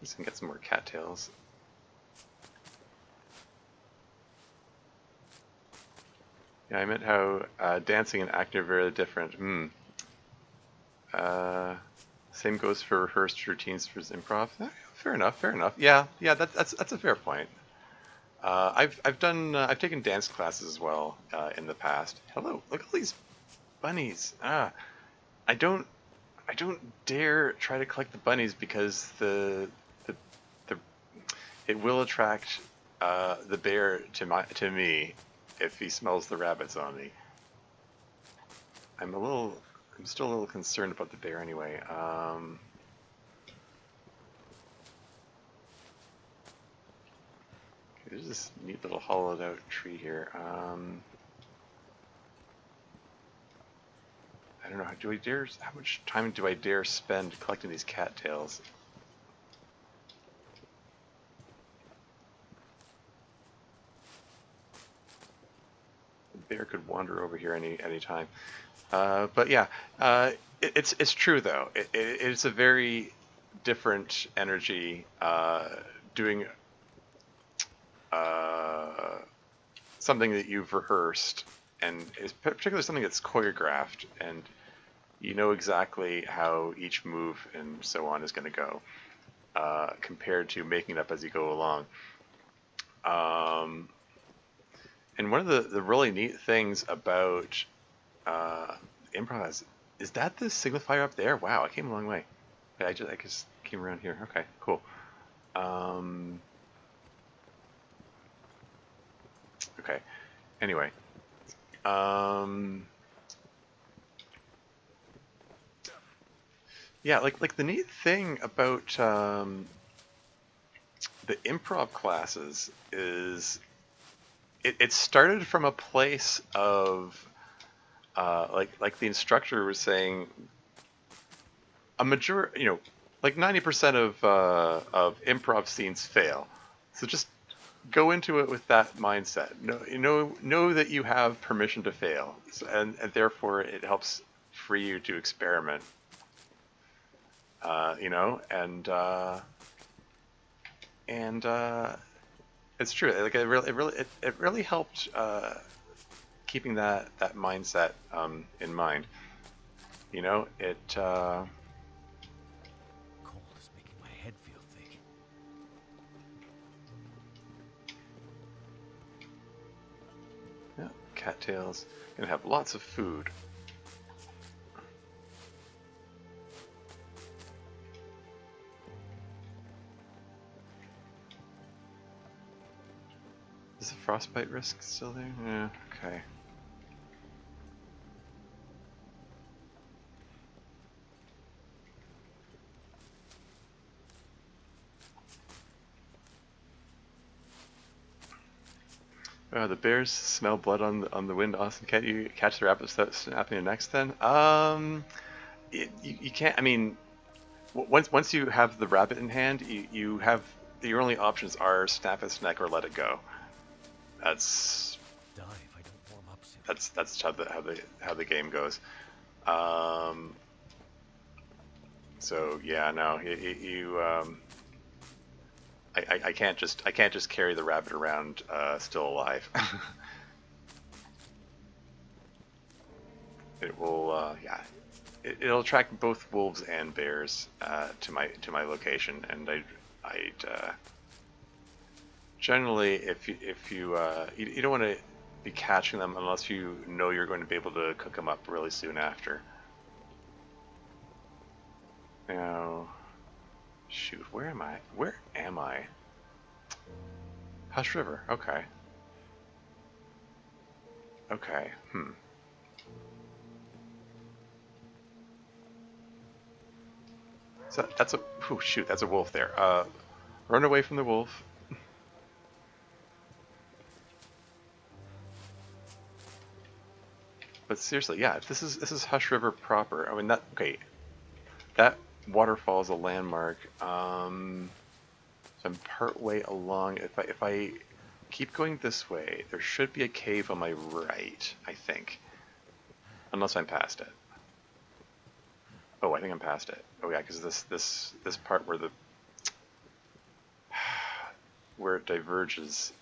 Just gonna get some more cattails. Yeah, I meant how dancing and acting are very different. Hmm. Uh, Same goes for rehearsed routines for improv. Fair enough. Fair enough. Yeah, yeah. That's a fair point. I've taken dance classes as well in the past. Hello, look at all these bunnies. I don't dare try to collect the bunnies because the, the it will attract the bear to me if he smells the rabbits on me. I'm a little I'm still a little concerned about the bear anyway. There's this neat little hollowed out tree here. I don't know. How much time do I dare spend collecting these cattails? The bear could wander over here any time. But yeah, it's true though. It's a very different energy doing uh, something that you've rehearsed, and it's particularly something that's choreographed, and you know exactly how each move and so on is going to go, compared to making it up as you go along. Um, and one of the really neat things about improv is that the signifier up there? Wow, I came a long way. I just came around here. Okay, cool. Um, okay. Anyway, um, yeah, like the neat thing about the improv classes is it started from a place of like the instructor was saying a major like 90% of improv scenes fail, so just go into it with that mindset. Know that you have permission to fail, so, and therefore it helps free you to experiment. And it's true. Like it really helped keeping that mindset in mind. It. Cold is making my head feel thick. Yeah, cattails. Gonna have lots of food. Is the frostbite risk still there? Yeah. Okay. The bears smell blood on the wind. Austin, can't you catch the rabbits without snapping their necks? Then, you can't. I mean, once you have the rabbit in hand, you have your only options are snap its neck or let it go. That's Die if I don't warm up soon. that's how the game goes. Um, so yeah, no, I can't just carry the rabbit around still alive. It will yeah, it'll attract both wolves and bears to my location, and I'd generally if you don't want to be catching them unless you know you're going to be able to cook them up really soon after. Now, shoot, where am I? Where am I? Hush River. Okay. Okay. So that's a. Oh shoot, that's a wolf there. Run away from the wolf. But seriously, yeah, this is Hush River proper. I mean that. Okay, that waterfall is a landmark. So I'm part way along. If I keep going this way, there should be a cave on my right, I think. Unless I'm past it. Oh, I think I'm past it. Oh yeah, because this part where it diverges.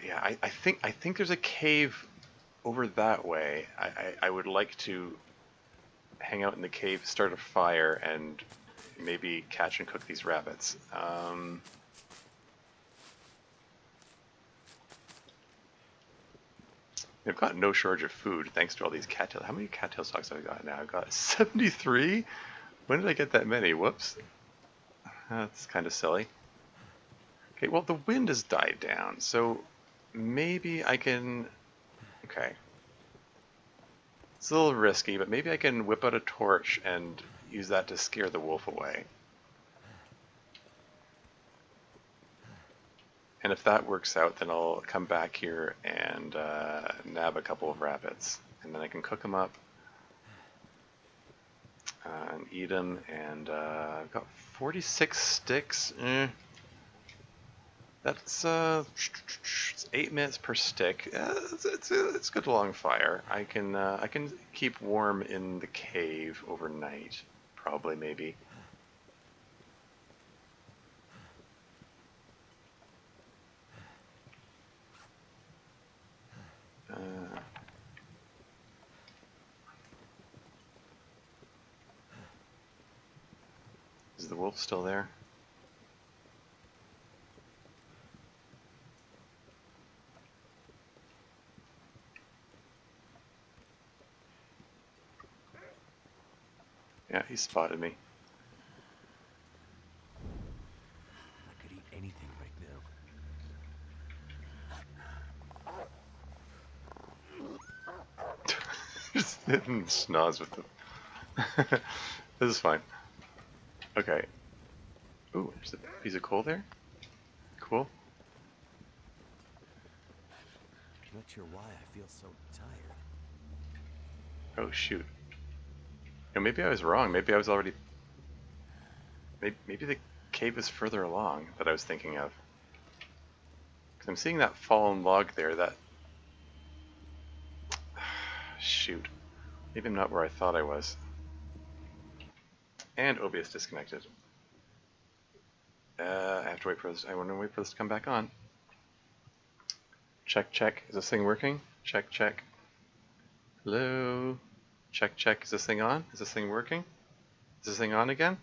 Yeah, I think there's a cave over that way. I would like to hang out in the cave, start a fire, and maybe catch and cook these rabbits. I've got no shortage of food thanks to all these cattails. How many cattail stalks have I got now? I've got 73? When did I get that many? Whoops. That's kind of silly. Okay, well, the wind has died down, so maybe I can... Okay. It's a little risky, but maybe I can whip out a torch and use that to scare the wolf away. And if that works out, then I'll come back here and nab a couple of rabbits. And then I can cook them up and eat them. And I've got 46 sticks. That's it's 8 minutes per stick. It's a good long fire. I can keep warm in the cave overnight, probably maybe. Is the wolf still there? Yeah, he spotted me. I could eat anything right now. Just schnoz with them. This is fine. Okay. Ooh, there's a piece of coal there. Cool. I'm not sure why I feel so tired. Oh shoot. Maybe I was wrong. Maybe I was already... Maybe the cave is further along that I was thinking of. Because I'm seeing that fallen log there, that... Shoot. Maybe I'm not where I thought I was. And OBS disconnected. I have to wait for this. I want to wait for this to come back on. Check, check. Is this thing working? Check, check. Hello? Check, check. Is this thing on? Is this thing working? Is this thing on again?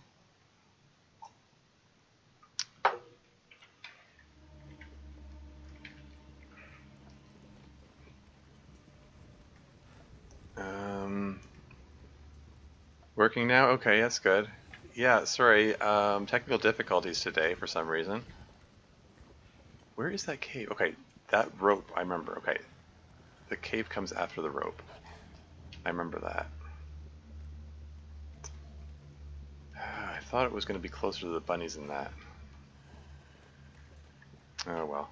Working now? Okay, that's good. Yeah, sorry. Technical difficulties today for some reason. Where is that cave? Okay, that rope, I remember. Okay, the cave comes after the rope. I remember that. I thought it was going to be closer to the bunnies than that. Oh well.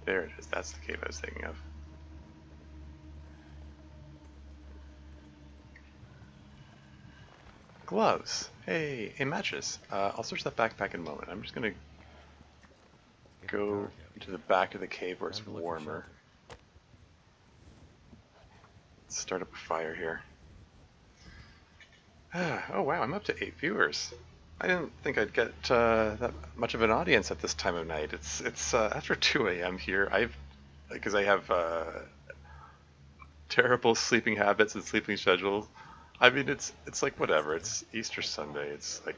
There it is. That's the cave I was thinking of. Gloves. Hey, hey, matches. I'll search that backpack in a moment. I'm just gonna Getting go dark out into here. the back of the cave where Time it's to look for warmer. shelter. Let's start up a fire here. Oh wow, I'm up to 8 viewers. I didn't think I'd get that much of an audience at this time of night. It's after 2 a.m. here. Because I have terrible sleeping habits and sleeping schedules. I mean, it's like whatever. It's Easter Sunday. It's like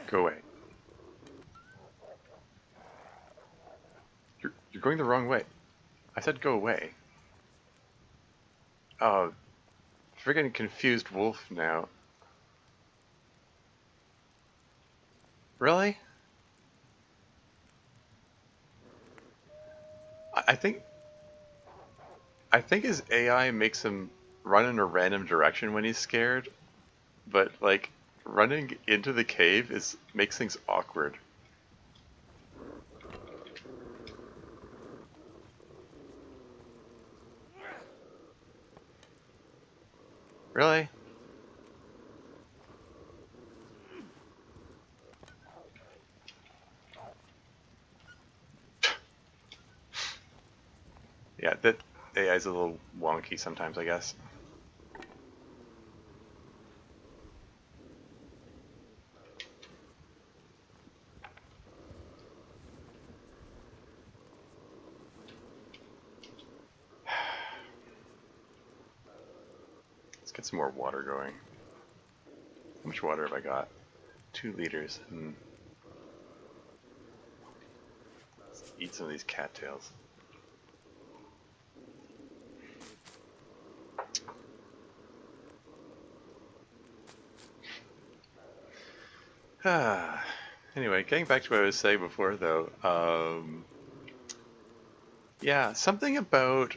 go away. You're going the wrong way. I said go away. Oh, friggin' confused wolf now. Really? I think his AI makes him run in a random direction when he's scared, but like running into the cave is makes things awkward. Really? Yeah, that AI is a little wonky sometimes, I guess. Let's get some more water going. How much water have I got? 2 liters. Let's eat some of these cattails. Anyway, getting back to what I was saying before, though. Yeah, something about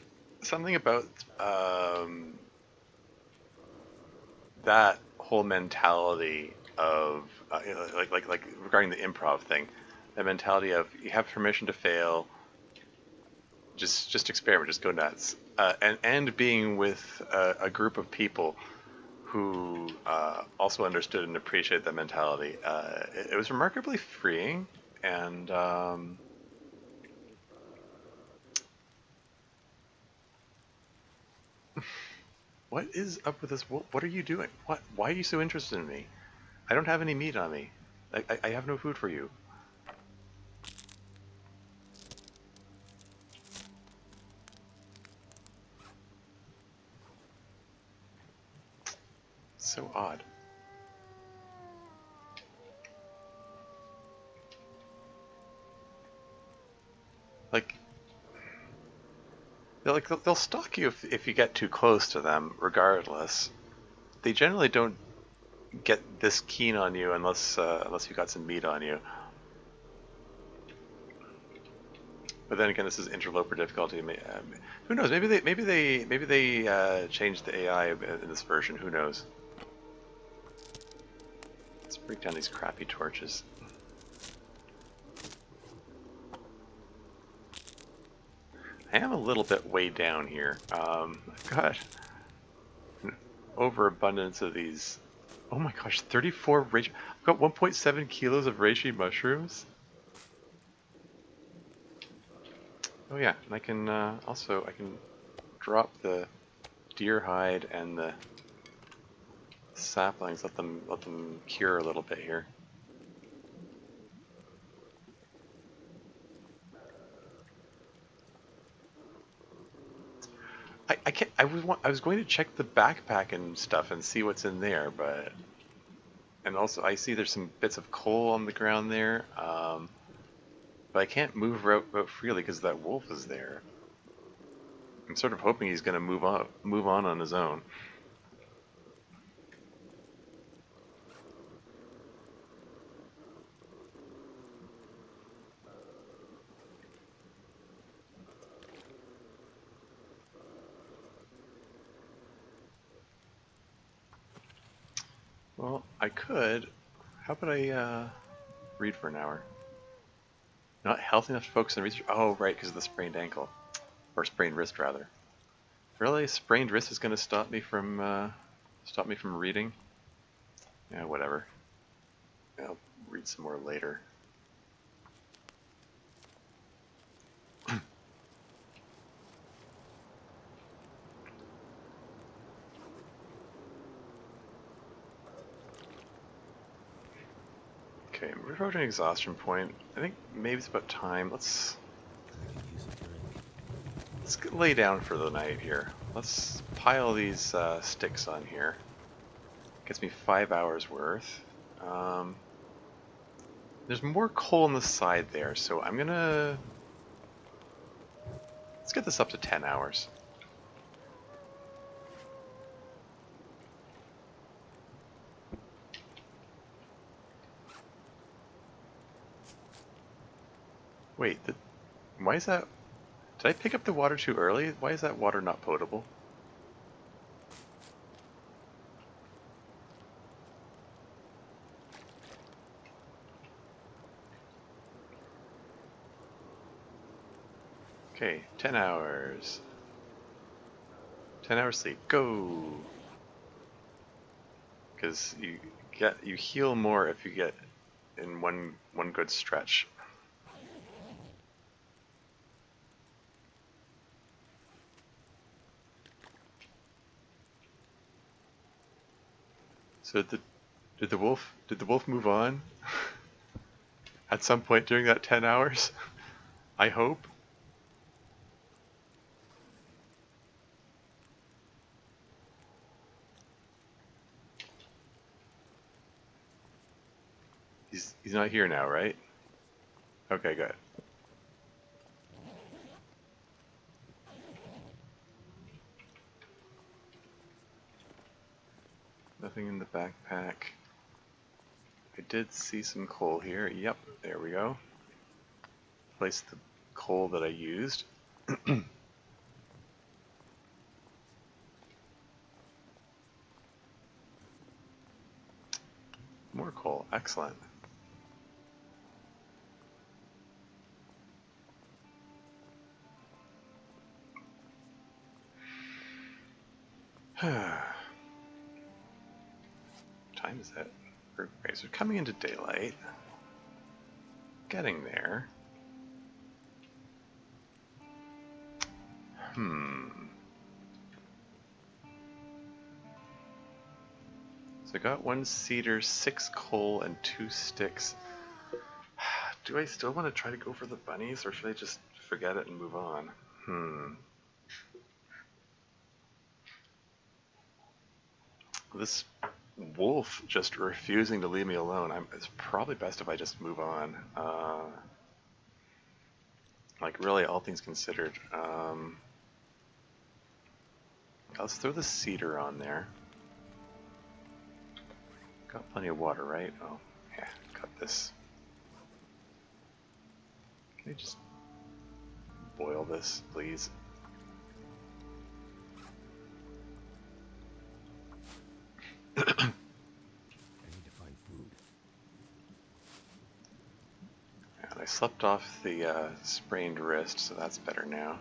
that whole mentality of like regarding the improv thing, the mentality of you have permission to fail, just experiment, just go nuts, and being with a group of people who also understood and appreciated that mentality. It was remarkably freeing, and what is up with this? What are you doing? What? Why are you so interested in me? I don't have any meat on me. I have no food for you. So odd. Like they'll stalk you if you get too close to them. Regardless, they generally don't get this keen on you unless you got some meat on you. But then again, this is interloper difficulty. Who knows? Maybe they changed the AI in this version. Who knows? Let's break down these crappy torches. I am a little bit way down here. I've got an overabundance of these. Oh my gosh, 34 reishi. I've got 1.7 kilos of reishi mushrooms. Oh yeah, and I can I can drop the deer hide and the saplings. Let them cure a little bit here. I can't. I was going to check the backpack and stuff and see what's in there, but and also I see there's some bits of coal on the ground there. But I can't move out freely because that wolf is there. I'm sort of hoping he's going to move on his own. Well, I could. How about I read for an hour? Not healthy enough to focus on research. Oh, right, because of the sprained ankle, or sprained wrist rather. Really, sprained wrist is going to stop me from reading? Yeah, whatever. I'll read some more later. Okay, we're approaching an exhaustion point. I think maybe it's about time. Let's lay down for the night here. Let's pile these sticks on here. Gets me 5 hours worth. There's more coal on the side there, so I'm gonna... Let's get this up to 10 hours. Wait, why is that... Did I pick up the water too early? Why is that water not potable? Okay, 10 hours. 10 hours sleep. Go! Because you heal more if you get in one good stretch. So did the wolf move on at some point during that 10 hours? I hope. He's not here now, right? Okay, good. Nothing in the backpack. I did see some coal here. Yep, there we go. Place the coal that I used. More coal, excellent. Time is it? Okay, so coming into daylight. Getting there. So I got 1 cedar, 6 coal, and 2 sticks. Do I still want to try to go for the bunnies, or should I just forget it and move on? This wolf just refusing to leave me alone. It's probably best if I just move on. Like, really, all things considered. Let's throw the cedar on there. Got plenty of water, right? Oh, yeah, cut this. Can I just boil this, please? I need to find food. And I slept off the sprained wrist, so that's better now.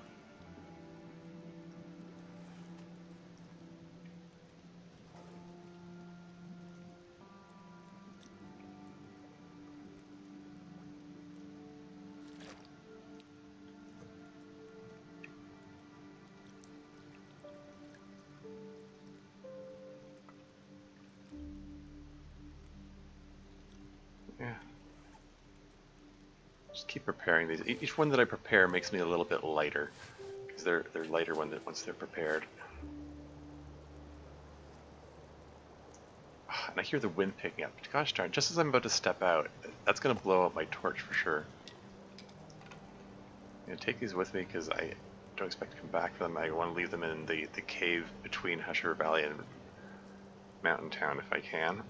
Yeah. Just keep preparing these. Each one that I prepare makes me a little bit lighter, because they're lighter once they're prepared. And I hear the wind picking up. Gosh darn! Just as I'm about to step out, that's gonna blow up my torch for sure. I'm gonna take these with me because don't expect to come back for them. I want to leave them in the cave between Hush River Valley and Mountain Town if I can.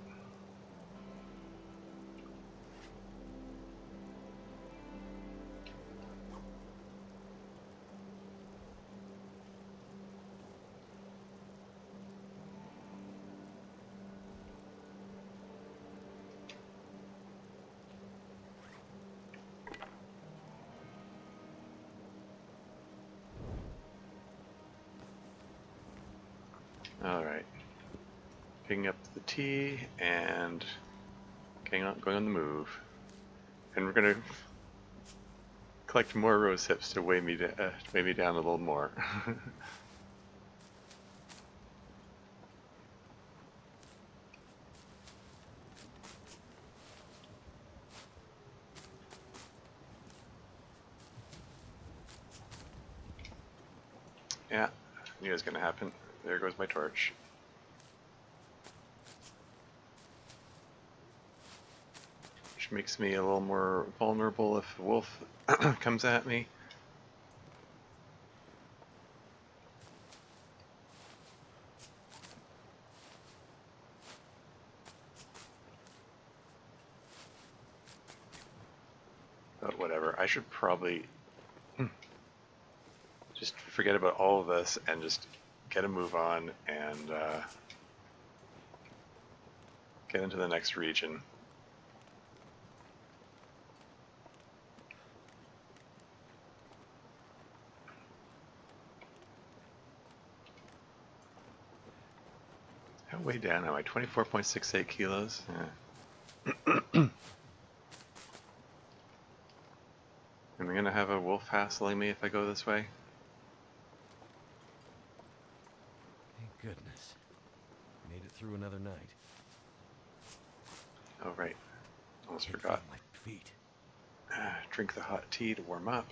Alright. Picking up the tea and going on the move. And we're going to collect more rose hips to weigh me down a little more. Yeah, knew it was going to happen. There goes my torch. Which makes me a little more vulnerable if the wolf comes at me. But whatever, I should probably just forget about all of this and just get a move on and get into the next region. How way down am I? 24.68 kilos? Yeah. Am I going to have a wolf hassling me if I go this way? Thank goodness. Made it through another night. Oh, right. Almost Can't forgot. feel my feet. Drink the hot tea to warm up.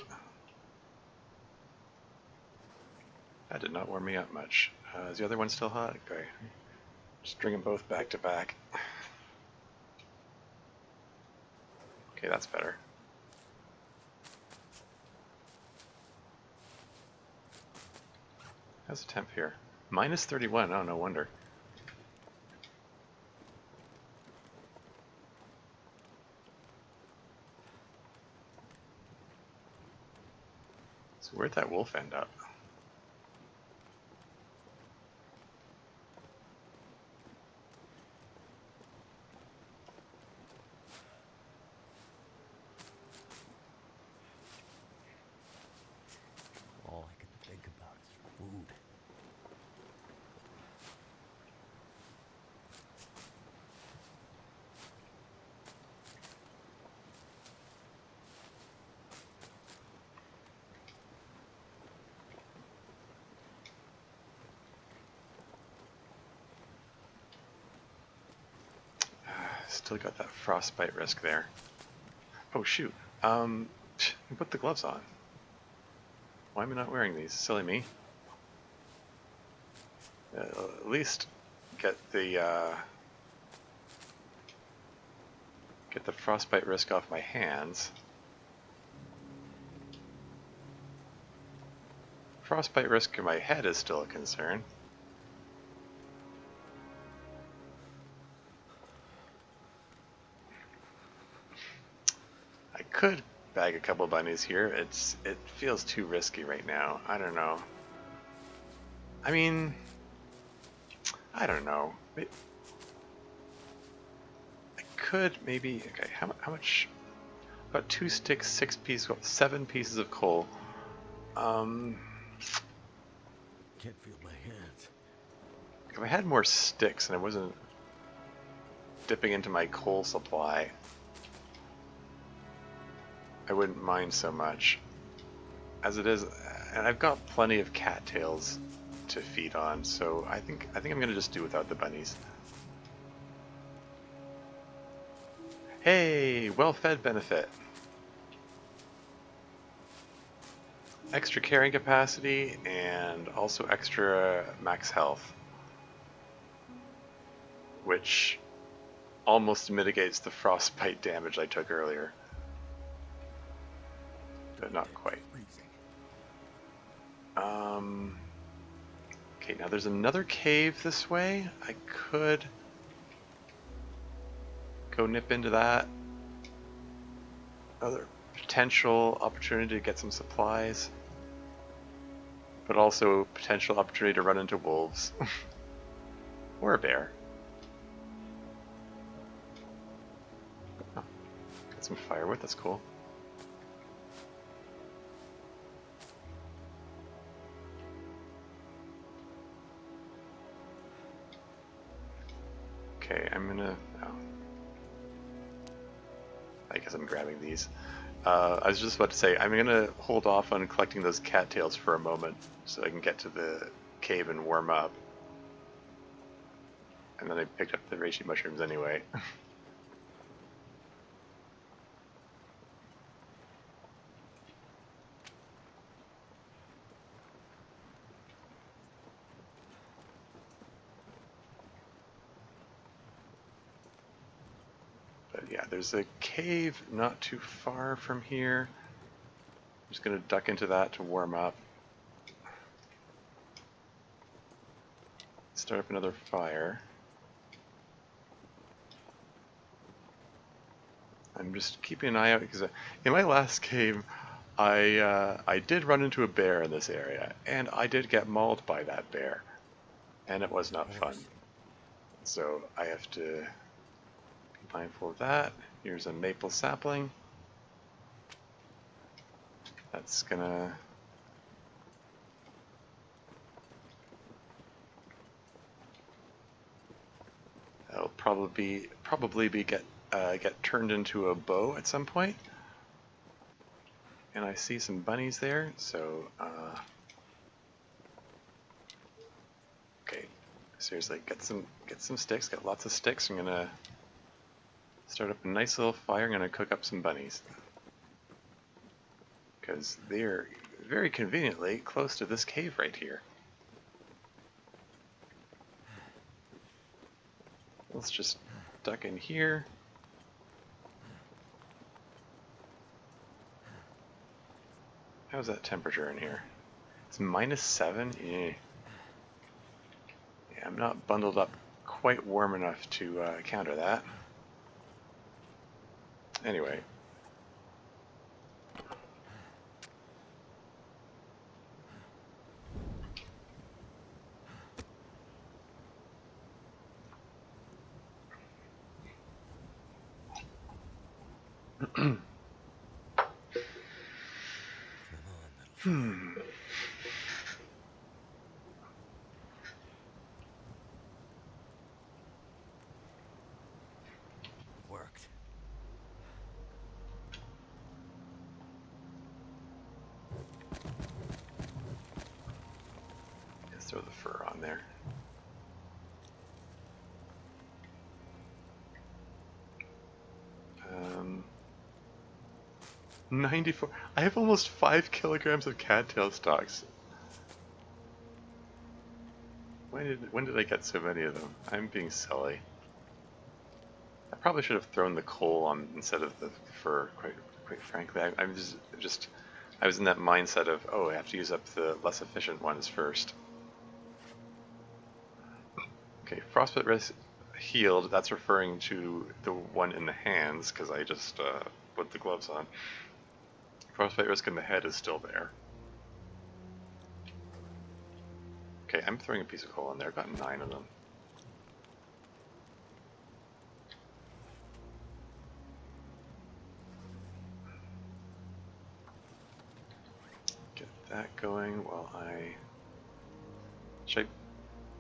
That did not warm me up much. Is the other one still hot? Okay. Just drink them both back to back. Okay, that's better. How's the temp here? Minus 31. Oh, no wonder. So where'd that wolf end up? All I can think about is food. Still got that frostbite risk there. Oh shoot. Put the gloves on. Why am I not wearing these? Silly me. At least get the frostbite risk off my hands. Frostbite risk in my head is still a concern. I could bag a couple bunnies here. It feels too risky right now. I don't know. I mean, I don't know. I could maybe. Okay, how much? About 2 sticks, 6 pieces, 7 pieces of coal. Can't feel my hands. If I had more sticks and I wasn't dipping into my coal supply, I wouldn't mind so much. As it is, and I've got plenty of cattails to feed on, so I think I'm gonna just do without the bunnies. Hey, well-fed benefit. Extra carrying capacity and also extra max health, which almost mitigates the frostbite damage I took earlier, but not quite. Freezing. Okay, now there's another cave this way. I could go nip into that. Another potential opportunity to get some supplies. But also potential opportunity to run into wolves. Or a bear. Oh, got some firewood, that's cool. Okay, I'm gonna... Oh. I guess I'm grabbing these. I was just about to say, I'm gonna hold off on collecting those cattails for a moment so I can get to the cave and warm up. And then I picked up the reishi mushrooms anyway. But yeah, there's a cave not too far from here. I'm just gonna duck into that to warm up. Start up another fire. I'm just keeping an eye out because in my last game, I did run into a bear in this area, and I did get mauled by that bear, and it was not fun. Horse. So I have to be mindful of that. Here's a maple sapling. That's gonna... That'll probably be get turned into a bow at some point. And I see some bunnies there, so okay. Seriously, get some sticks. Got lots of sticks. I'm gonna start up a nice little fire. I'm gonna cook up some bunnies because they're very conveniently close to this cave right here. Let's just duck in here. How's that temperature in here? It's -7? Yeah. Yeah, I'm not bundled up quite warm enough to counter that. Anyway. Come on, little fella. Worked. Let's throw the fur on there. 94. I have almost 5 kilograms of cattail stalks. When did I get so many of them? I'm being silly. I probably should have thrown the coal on instead of the fur. Quite frankly, I'm just I was in that mindset of, oh, I have to use up the less efficient ones first. Okay, frostbite risk healed. That's referring to the one in the hands because I just put the gloves on. Frostbite risk in the head is still there. Okay, I'm throwing a piece of coal in there. I've got 9 of them. Get that going while I... Should I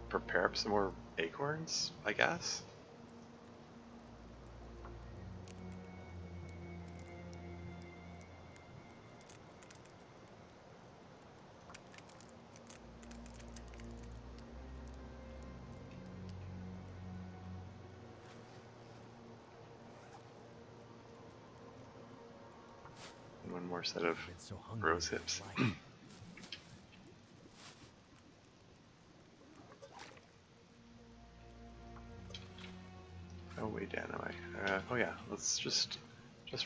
prepare up some more acorns, I guess? One more set of Been so hungry rose my hips. life. Oh, way down am I? Oh yeah, let's just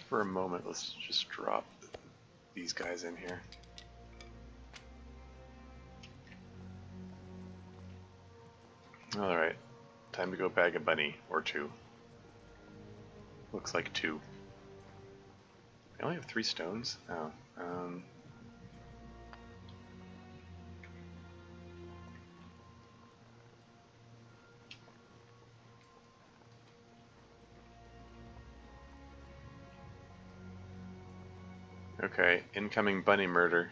for a moment, let's just drop these guys in here. Alright, time to go bag a bunny or two. Looks like two. I only have 3 stones? Oh. Okay, incoming bunny murder.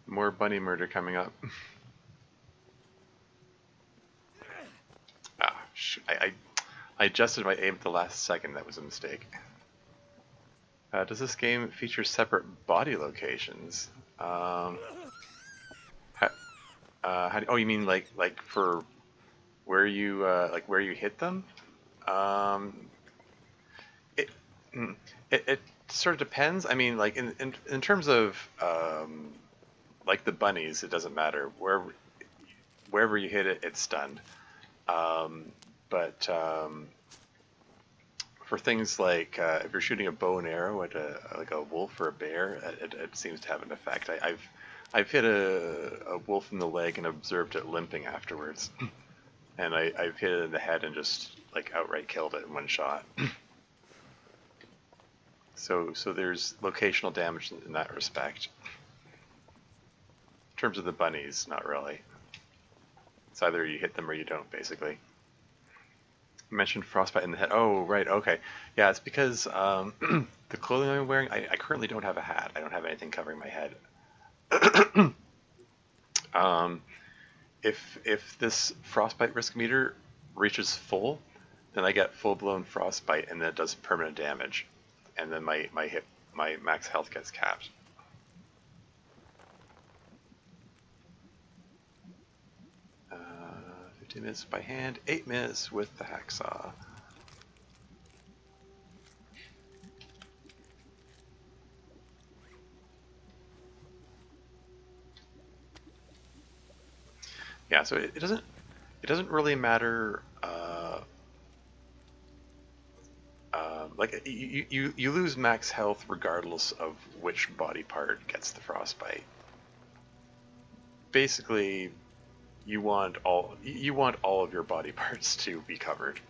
More bunny murder coming up. Ah, I adjusted my aim at the last second. That was a mistake. Does this game feature separate body locations? Oh, you mean like for where you where you hit them? Um, it, it sort of depends. I mean, like in terms of like the bunnies, it doesn't matter. Wherever you hit it, it's stunned. Um, but for things like if you're shooting a bow and arrow at a wolf or a bear, it seems to have an effect. I've hit a wolf in the leg and observed it limping afterwards, and I've hit it in the head and just like outright killed it in one shot. So there's locational damage in that respect. In terms of the bunnies, not really. It's either you hit them or you don't, basically. You mentioned frostbite in the head. Oh, right, okay. Yeah, it's because the clothing I'm wearing, I currently don't have a hat. I don't have anything covering my head. um, if this frostbite risk meter reaches full, then I get full-blown frostbite, and then it does permanent damage. And then my max health gets capped. 15 minutes by hand, 8 minutes with the hacksaw. Yeah, so it doesn't really matter. Like you lose max health regardless of which body part gets the frostbite. Basically, you want all of your body parts to be covered.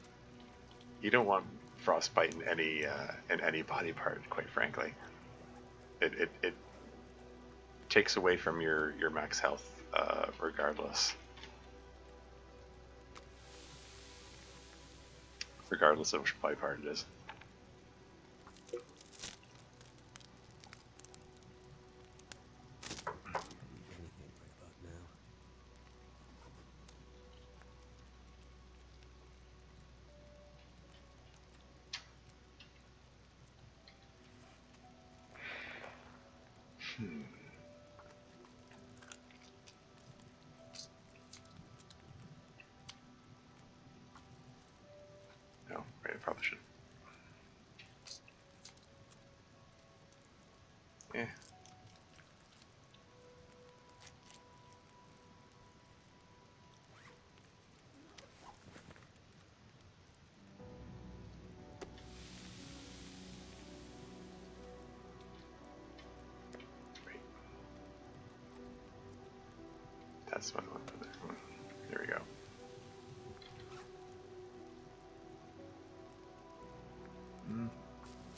You don't want frostbite in any body part, quite frankly. It takes away from your max health regardless of which body part it is. Anything right about now. No, right, I probably should. Yeah. Wait. That's what I want to put there. There we go.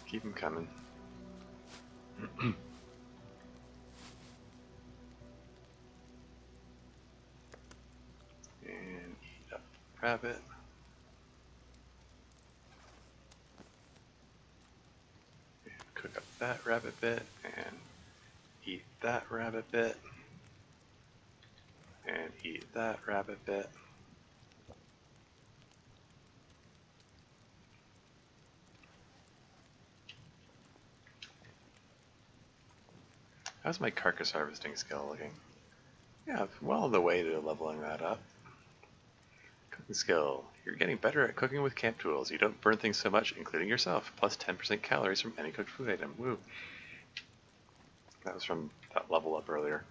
Keep them coming. And eat up rabbit. And cook up that rabbit bit. And eat that rabbit bit. And eat that rabbit bit. How's my carcass harvesting skill looking? Yeah, well on the way to leveling that up. Cooking skill. You're getting better at cooking with camp tools. You don't burn things so much, including yourself. Plus 10% calories from any cooked food item. Woo. That was from that level up earlier.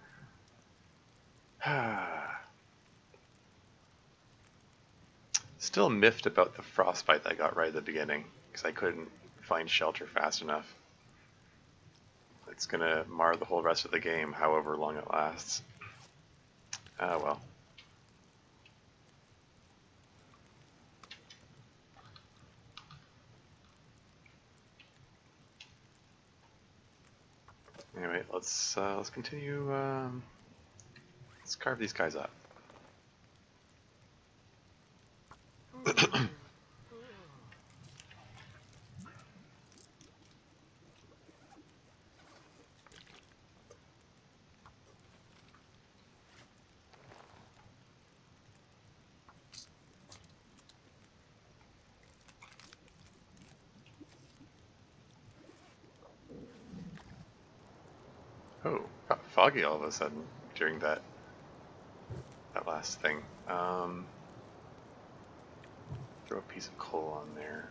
still miffed about the frostbite that I got right at the beginning, because I couldn't find shelter fast enough. It's gonna mar the whole rest of the game, however long it lasts. Ah, well. Anyway, let's continue. Let's carve these guys up. Oh, got foggy all of a sudden during that last thing. Throw a piece of coal on there.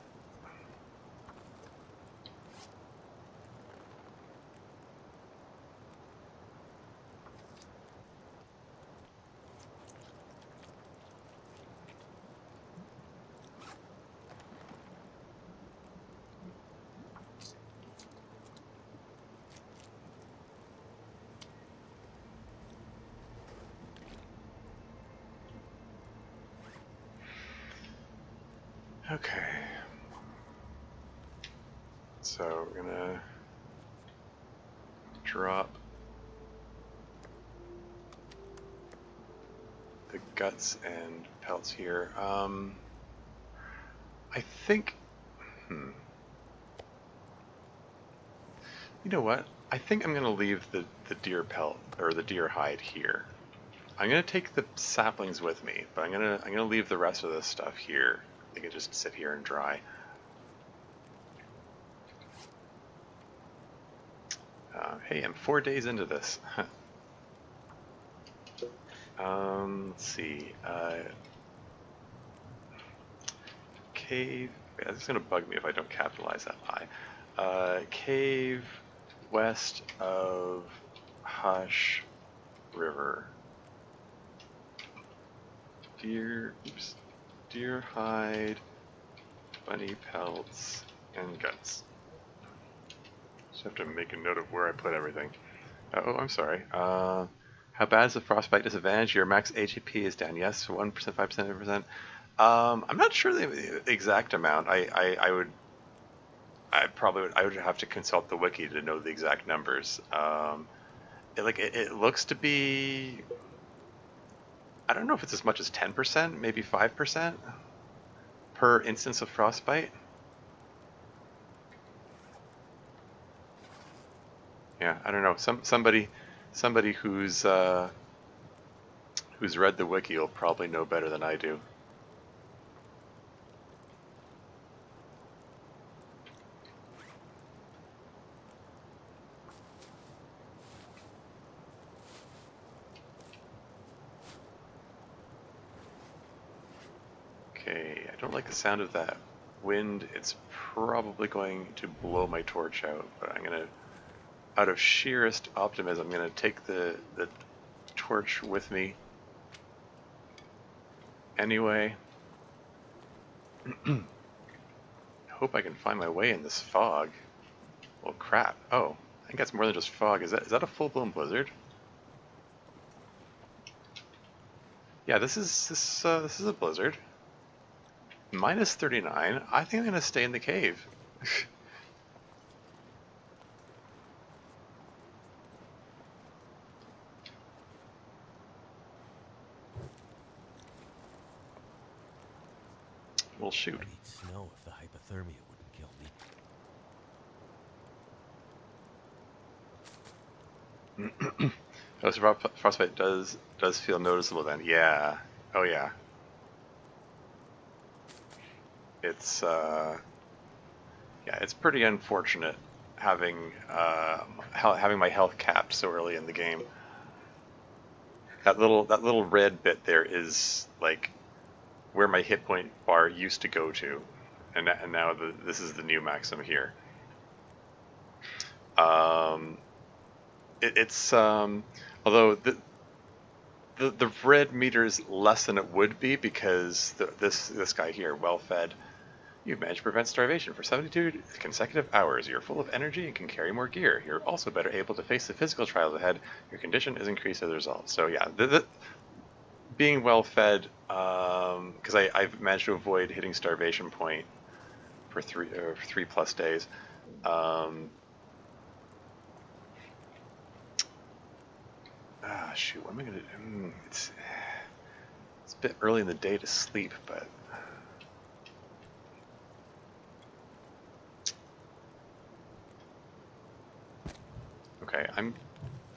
Okay. So we're gonna drop the guts and pelts here. I think, you know what? I think I'm gonna leave the deer pelt or the deer hide here. I'm gonna take the saplings with me, but I'm gonna leave the rest of this stuff here. They can just sit here and dry. Hey, I'm 4 days into this. Let's see. Cave. Yeah, it's gonna bug me if I don't capitalize that I. Cave west of Hush River. Deer hide, bunny pelts, and guts. Just have to make a note of where I put everything. Oh, I'm sorry. How bad is the frostbite disadvantage? Your max HP is down. Yes, 1%, 5%, 10%. I'm not sure the exact amount. I would have to consult the wiki to know the exact numbers. It looks to be. I don't know if it's as much as 10%, maybe 5% per instance of frostbite. Yeah, I don't know. Somebody who's read the wiki will probably know better than I do. Okay, I don't like the sound of that wind. It's probably going to blow my torch out, but I'm gonna, out of sheerest optimism, I'm gonna take the torch with me anyway. Hope I can find my way in this fog. Well, crap. Oh, I think that's more than just fog. Is that a full-blown blizzard? Yeah, this is a blizzard. Minus 39. I think I'm gonna stay in the cave. Well, shoot. I need snow if the hypothermia wouldn't kill me. Oh, so frostbite does feel noticeable then. Yeah. Oh yeah. It's yeah, it's pretty unfortunate having having my health capped so early in the game. That little red bit there is like where my hit point bar used to go to, and now this is the new maximum here. It's although the red meter is less than it would be because this guy here, well fed. You've managed to prevent starvation for 72 consecutive hours. You're full of energy and can carry more gear. You're also better able to face the physical trials ahead. Your condition is increased as a result. So yeah, being well fed, because I've managed to avoid hitting starvation point for 3+ days. Shoot, what am I gonna do? It's a bit early in the day to sleep, but okay,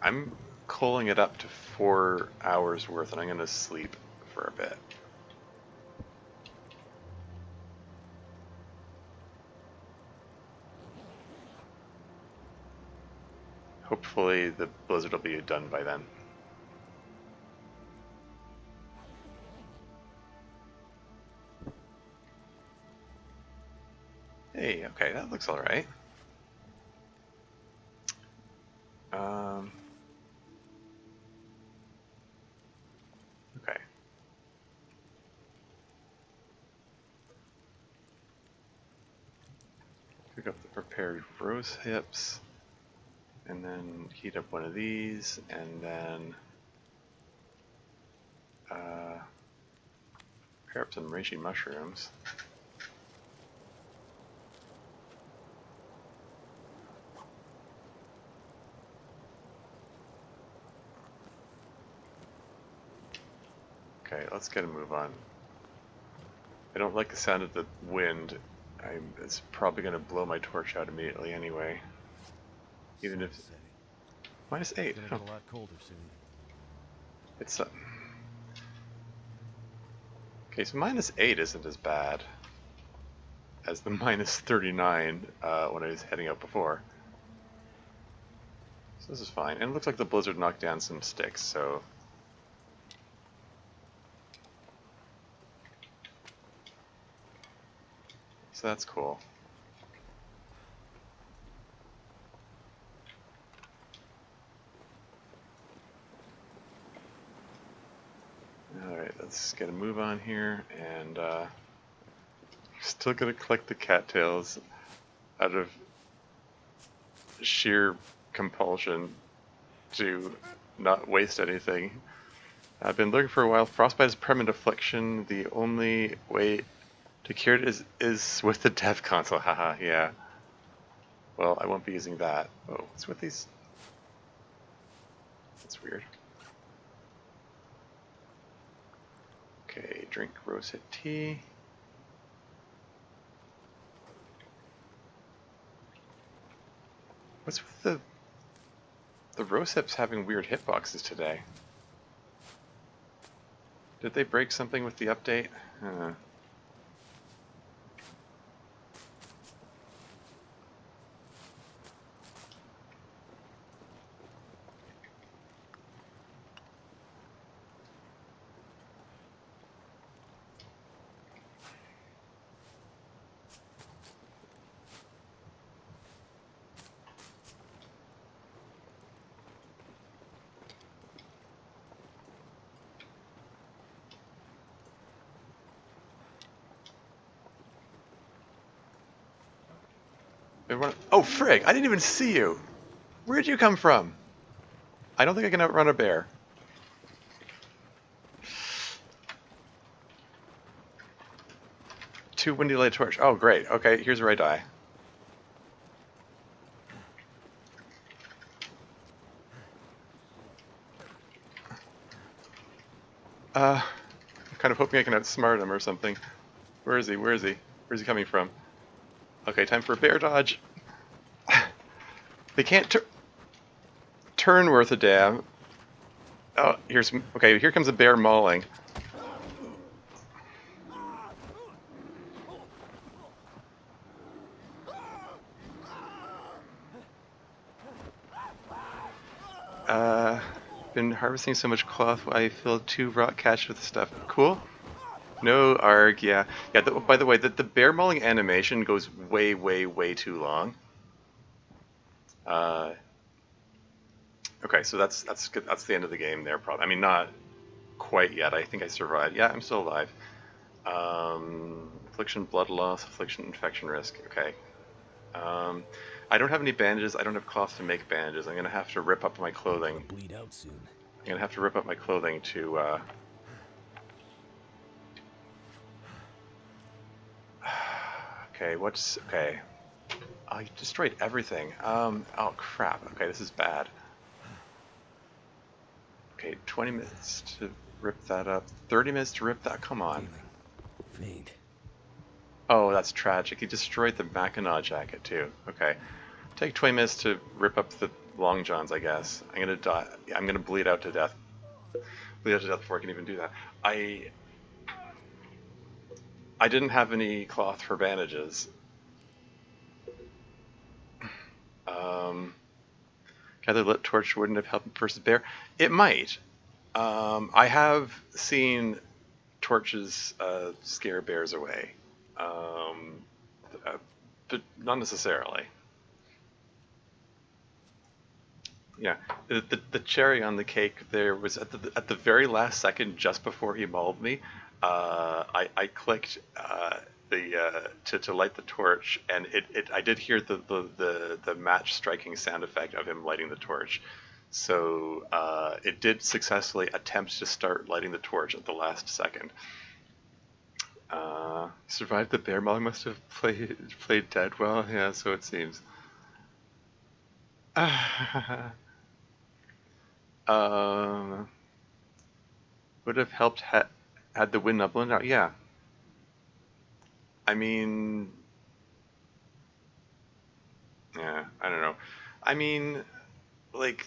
I'm calling it up to 4 hours worth, and I'm gonna sleep for a bit. Hopefully the blizzard will be done by then. Hey, okay, that looks alright. Okay. Pick up the prepared rose hips, and then heat up one of these, and then pair up some reishi mushrooms. Okay, let's get a move on. I don't like the sound of the wind. It's probably going to blow my torch out immediately anyway. Even if... -8. It's gonna get a lot colder soon. It's... Okay, so -8 isn't as bad as the -39 when I was heading out before. So this is fine. And it looks like the blizzard knocked down some sticks, so... So that's cool. Alright, let's get a move on here, and still gonna collect the cattails out of sheer compulsion to not waste anything. I've been looking for a while. Frostbite is permanent affliction. The only way to cure it is with the death console. Haha, yeah. Well, I won't be using that. Oh, what's with these? That's weird. Okay, drink rosehip tea. What's with the rosehips having weird hitboxes today? Did they break something with the update? Oh, frig! I didn't even see you! Where'd you come from? I don't think I can outrun a bear. Too windy to light a torch. Oh, great. Okay, here's where I die. I'm kind of hoping I can outsmart him or something. Where is he? Where is he? Where's he coming from? Okay, time for a bear dodge. They can't turn worth a damn. Oh, okay, here comes a bear mauling. Been harvesting so much cloth, I filled 2 rock caches with stuff. Cool. No arg, yeah. Yeah, by the way, the bear mauling animation goes way, way, way too long. Okay, so that's good. That's the end of the game there, probably. I mean, not quite yet. I think I survived. Yeah, I'm still alive. Affliction, blood loss, affliction, infection risk. Okay. Um, I don't have any bandages. I don't have cloth to make bandages. I'm gonna have to rip up my I'm gonna clothing. bleed out soon. I'm gonna have to rip up my clothing to. Okay, what's okay? Oh, you destroyed everything. Oh crap. Okay, this is bad. Okay, 20 minutes to rip that up. 30 minutes to rip that. Come on. Feeling faint. Oh, that's tragic. He destroyed the Mackinac jacket too. Okay. Take 20 minutes to rip up the long johns, I guess. I'm gonna die. I'm gonna bleed out to death. Bleed out to death before I can even do that. I didn't have any cloth for bandages. Um, Gather lit torch wouldn't have helped versus bear. It might. I have seen torches scare bears away, uh, but not necessarily. Yeah, the cherry on the cake there was at the very last second, just before he mauled me. I clicked to light the torch, and I did hear the match striking sound effect of him lighting the torch. So it did successfully attempt to start lighting the torch at the last second. Survived the bear maul. Must have played dead well. Yeah, so it seems. Um, would have helped had the wind not blown out. Yeah, I mean, yeah, I don't know. I mean, like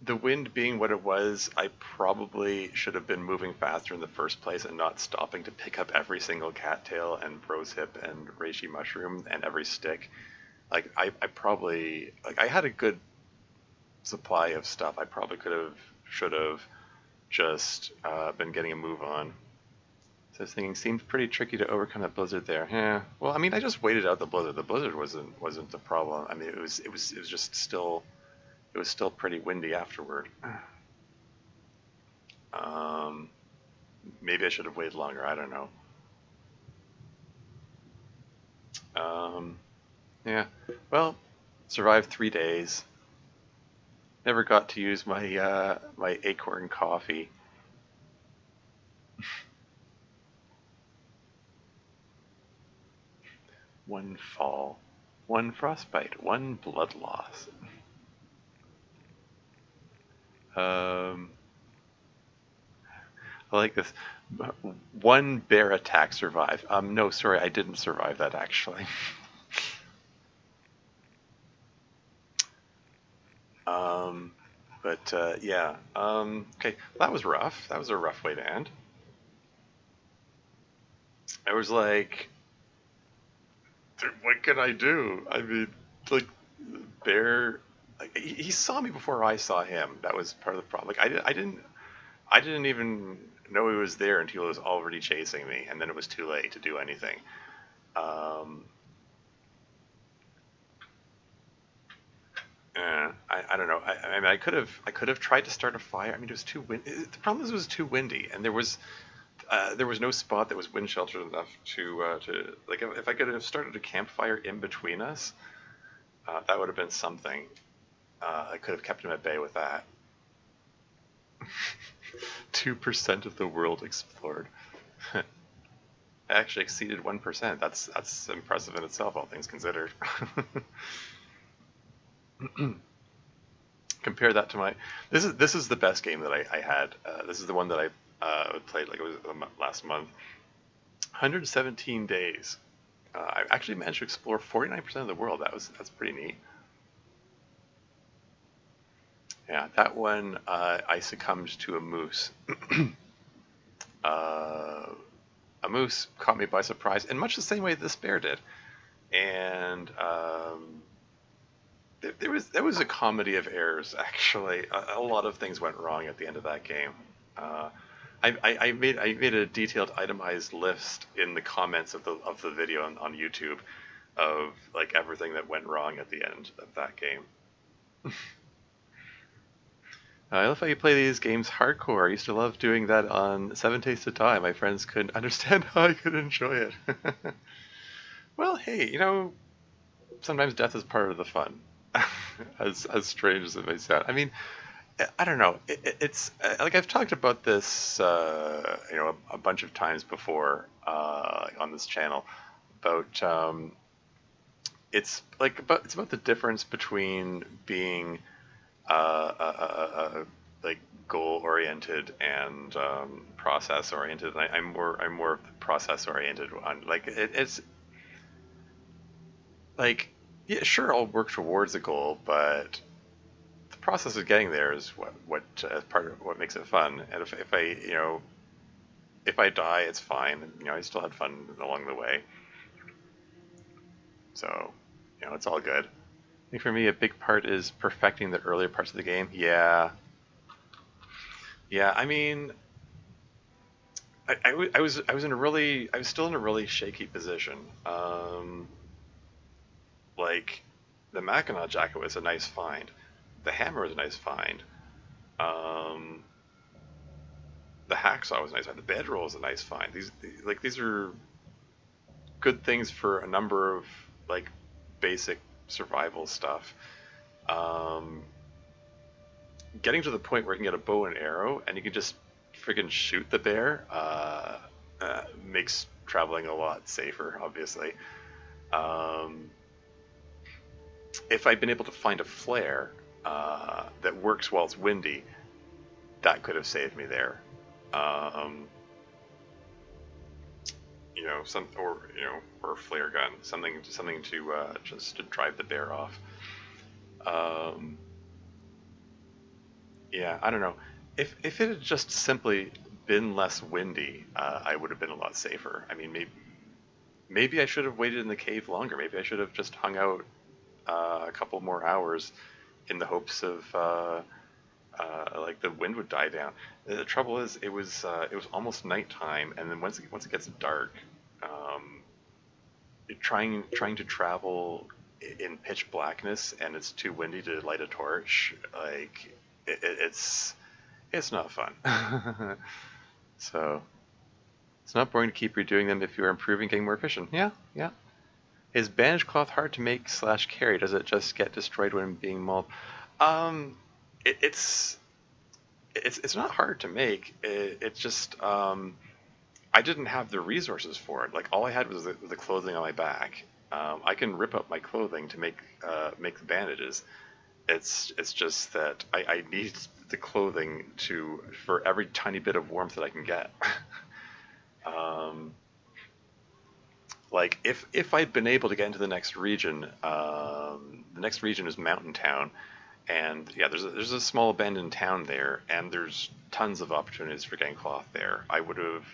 the wind being what it was, I probably should have been moving faster in the first place and not stopping to pick up every single cattail and rosehip and reishi mushroom and every stick. Like I probably like I had a good supply of stuff. I probably could have, should have just been getting a move on. So I was thinking, seemed pretty tricky to overcome that blizzard there. Yeah. Well, I mean, I just waited out the blizzard. The blizzard wasn't the problem. I mean, it was just still it was still pretty windy afterward. Um, Maybe I should have waited longer. I don't know. Um, yeah. Well, survived 3 days. Never got to use my acorn coffee. One fall, one frostbite, one blood loss. Um, I like this. One bear attack survived. No, sorry, I didn't survive that actually. um, but yeah. Okay, that was rough. That was a rough way to end. I was like, "Dude, what can I do? I mean, like, bear. Like, he saw me before I saw him. That was part of the problem. Like, I didn't even know he was there until he was already chasing me, and then it was too late to do anything. Um, I don't know. I mean, I could have tried to start a fire. I mean, it was too wind. The problem is it was too windy, and there was no spot that was wind sheltered enough to like if I could have started a campfire in between us, that would have been something. I could have kept him at bay with that. 2% of the world explored. I actually exceeded 1%. That's impressive in itself, all things considered. Compare that to my. This is the best game that I had. This is the one that I played like it was last month. 117 days. I actually managed to explore 49% of the world. That's pretty neat. Yeah, that one I succumbed to a moose. uh, a moose caught me by surprise in much the same way this bear did, and there was a comedy of errors actually. A lot of things went wrong at the end of that game. Uh, I made a detailed itemized list in the comments of the video on YouTube of like everything that went wrong at the end of that game. I love how you play these games hardcore. I used to love doing that on Seven Taste to Die. My friends couldn't understand how I could enjoy it. Well, hey, sometimes death is part of the fun. As strange as it may sound. I mean, I don't know. It's like I've talked about this, a bunch of times before on this channel about it's about the difference between being like goal oriented and process oriented. And I'm more of the process oriented one. Like it's like yeah, sure, I'll work towards a goal, but the process of getting there is what part of what makes it fun. And if I if I die, it's fine. I still had fun along the way. So it's all good. I think for me, a big part is perfecting the earlier parts of the game. Yeah, yeah. I mean, I was still in a really shaky position. Like the Mackinac jacket was a nice find. The hammer was a nice find. Um, the hacksaw was a nice find. The bedroll was a nice find. These are good things for a number of like basic survival stuff. Um, Getting to the point where you can get a bow and arrow and you can just friggin' shoot the bear makes traveling a lot safer, obviously. Um, if I'd been able to find a flare that works while it's windy, that could have saved me there. Um, or a flare gun, something to just to drive the bear off. Um, yeah, I don't know. If it had just simply been less windy, I would have been a lot safer. I mean, maybe I should have waited in the cave longer. Maybe I should have just hung out a couple more hours in the hopes of like the wind would die down. The trouble is, it was almost nighttime, and then once it gets dark, um, trying to travel in pitch blackness and it's too windy to light a torch, like it's not fun. So it's not boring to keep redoing them if you are improving, getting more efficient. Yeah, yeah. Is bandage cloth hard to make / carry? Does it just get destroyed when being mauled? Um, it, it's not hard to make. It's just I didn't have the resources for it. Like all I had was the clothing on my back. I can rip up my clothing to make the bandages. It's just that I need the clothing to for every tiny bit of warmth that I can get. um, like if I'd been able to get into the next region is Mountain Town, and yeah, there's a small abandoned town there, and there's tons of opportunities for getting cloth there. I would have,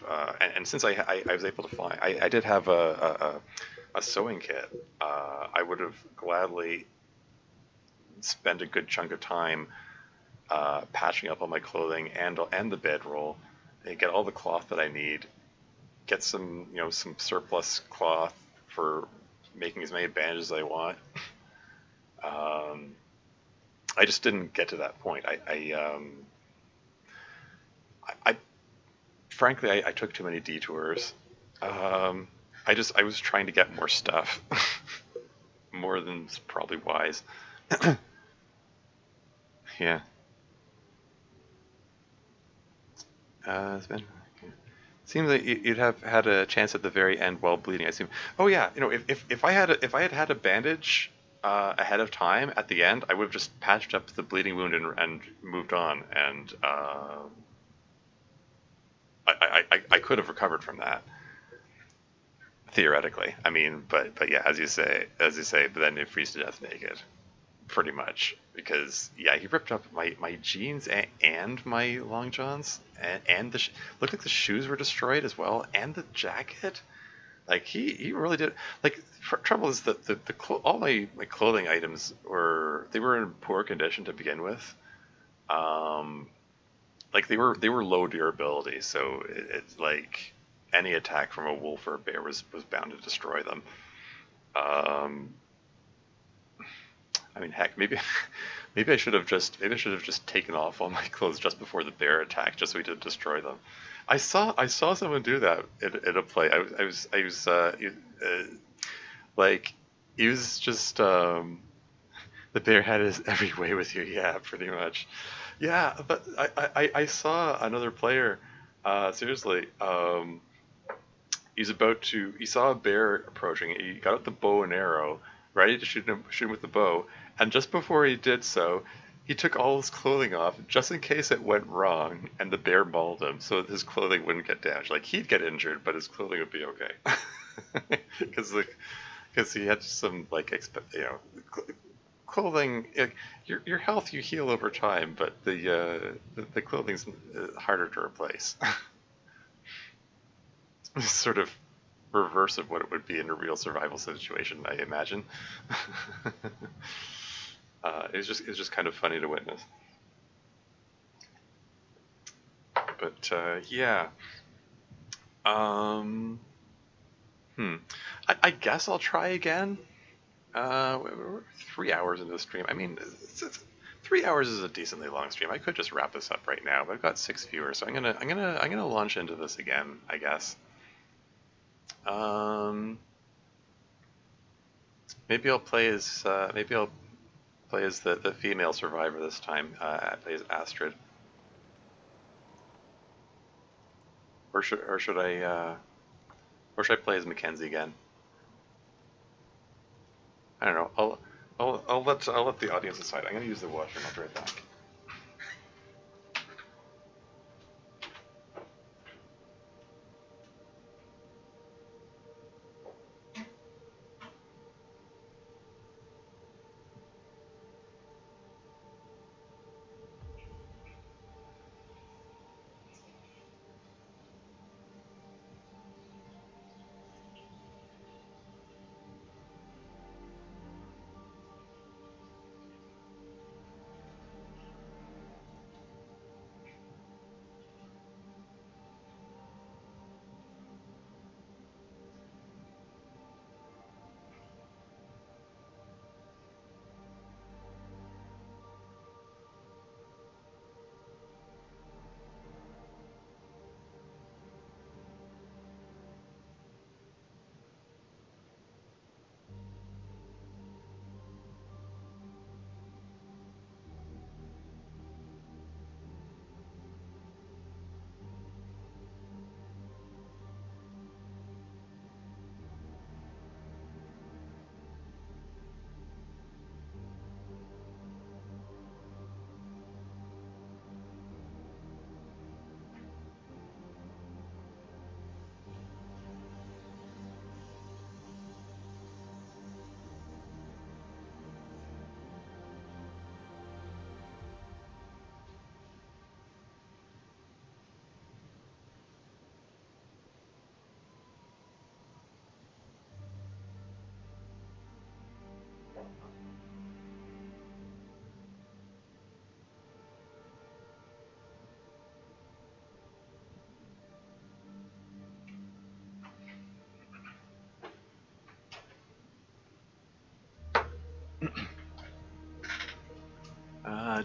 and since I was able to fly, I did have a sewing kit. I would have gladly spent a good chunk of time patching up all my clothing and the bedroll, and get all the cloth that I need. Get some surplus cloth for making as many bandages as I want. Um, I just didn't get to that point. I frankly I took too many detours. Um, I was trying to get more stuff, more than's probably wise. Yeah. It's been. Seems like you'd have had a chance at the very end while bleeding. I assume. Oh yeah, if if I had had a bandage ahead of time at the end, I would have just patched up the bleeding wound and moved on, and I could have recovered from that theoretically. I mean, but yeah, as you say, but then it freeze to death naked, pretty much, because yeah, he ripped up my jeans and my long johns, and looked like the shoes were destroyed as well, and the jacket. Like he really did. Like trouble is that all my clothing items were in poor condition to begin with. Um, like they were low durability, so it's like any attack from a wolf or a bear was bound to destroy them. Um, I mean, heck, maybe maybe I should have just taken off all my clothes just before the bear attacked, just so we didn't destroy them. I saw someone do that in a play. I was like, he was just the bear had his every way with you. Yeah, pretty much. Yeah, but I saw another player. Seriously, he saw a bear approaching. He got out the bow and arrow, ready to shoot him with the bow. And just before he did so, he took all his clothing off, just in case it went wrong, and the bear mauled him, so his clothing wouldn't get damaged. Like, he'd get injured, but his clothing would be okay. Because he had some, like, clothing. Your health you heal over time, but the clothing's harder to replace. Sort of reverse of what it would be in a real survival situation, I imagine. It was just kind of funny to witness. But yeah, um, I guess I'll try again. We're 3 hours into the stream. I mean, 3 hours is a decently long stream. I could just wrap this up right now, but I've got 6 viewers, so I'm gonna launch into this again, I guess. Um, maybe I'll play as the female survivor this time. I play as Astrid, or should I play as Mackenzie again? I don't know. I'll let the audience decide. I'm gonna use the washroom. I'll be right back.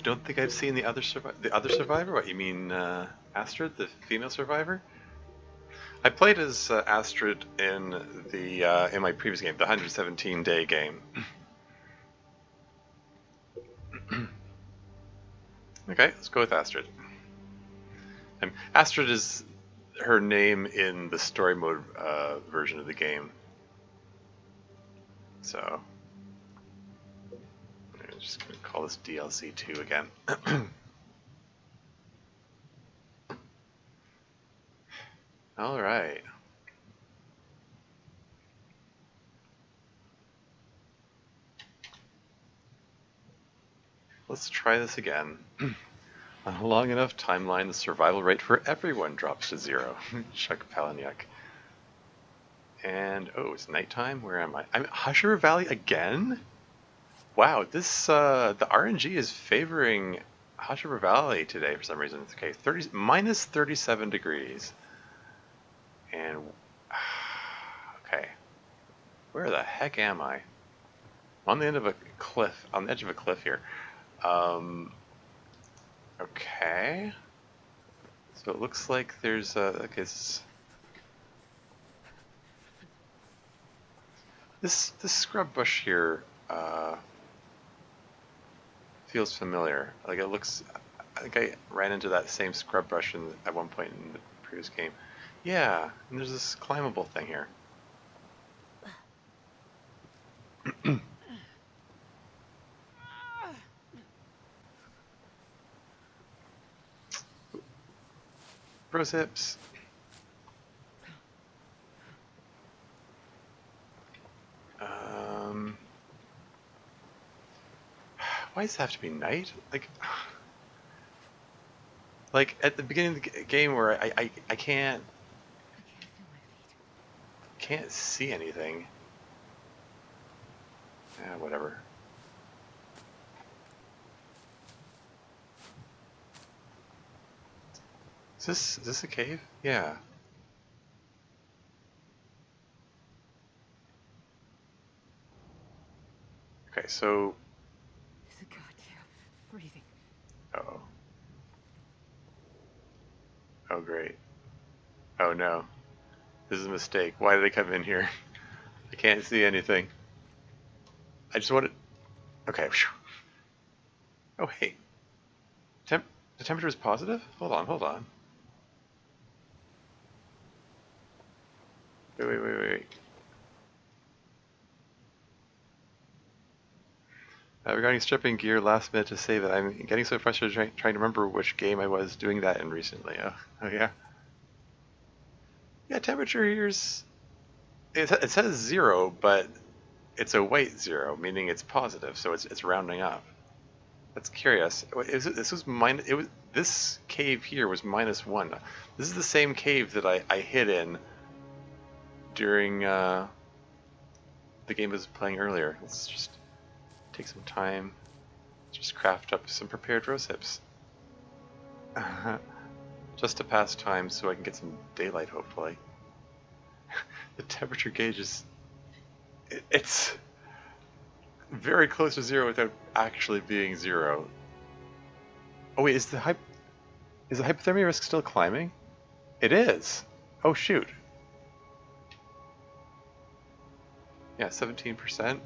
Don't think I've seen the other survivor. What you mean, Astrid, the female survivor? I played as Astrid in my previous game, the 117-day game. Okay, let's go with Astrid. Astrid is her name in the story mode version of the game. So I'm just gonna call this DLC 2 again. All right. Let's try this again. On a long enough timeline, the survival rate for everyone drops to 0. Chuck Palahniuk. And, oh, it's nighttime? Where am I? I'm at Husher Valley again? Wow, the RNG is favoring Husher Valley today for some reason. Okay, minus 37 degrees. And, okay. Where the heck am I? on the end of a cliff, on the edge of a cliff here. Um, okay. So it looks like there's a, okay, this scrub bush here feels familiar. Like it looks, I think I ran into that same scrub brush at one point in the previous game. Yeah, and there's this climbable thing here. Rose hips. Um, why does it have to be night? Like at the beginning of the game where I I can't feel my feet. can't see anything. Whatever. Is this a cave? Yeah. Okay, so It's a goddamn freezing. oh. Oh great. Oh no. This is a mistake. Why did I come in here? I can't see anything. I just wanted okay. Oh hey. The temperature is positive? Hold on, hold on. Wait. Regarding stripping gear last minute to save it, I'm getting so frustrated trying to remember which game I was doing that in recently. Oh yeah. Yeah, temperature here's it says 0, but it's a white 0, meaning it's positive, so it's rounding up. That's curious. This was this cave here was -1. This is the same cave that I hid in during the game I was playing earlier. Let's just take some time, just craft up some prepared rose hips. Just to pass time so I can get some daylight, hopefully. The temperature gauge is... It's very close to 0 without actually being 0. Oh wait, is the hypothermia risk still climbing? It is! Oh shoot. Yeah, 17%.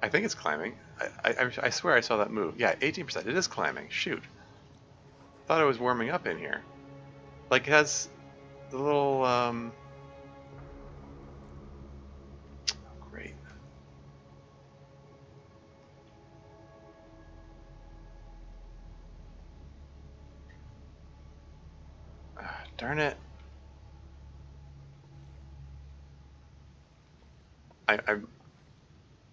I think it's climbing. I swear I saw that move. Yeah, 18%. It is climbing. Shoot. Thought it was warming up in here. Like it has the little great. Darn it. I'm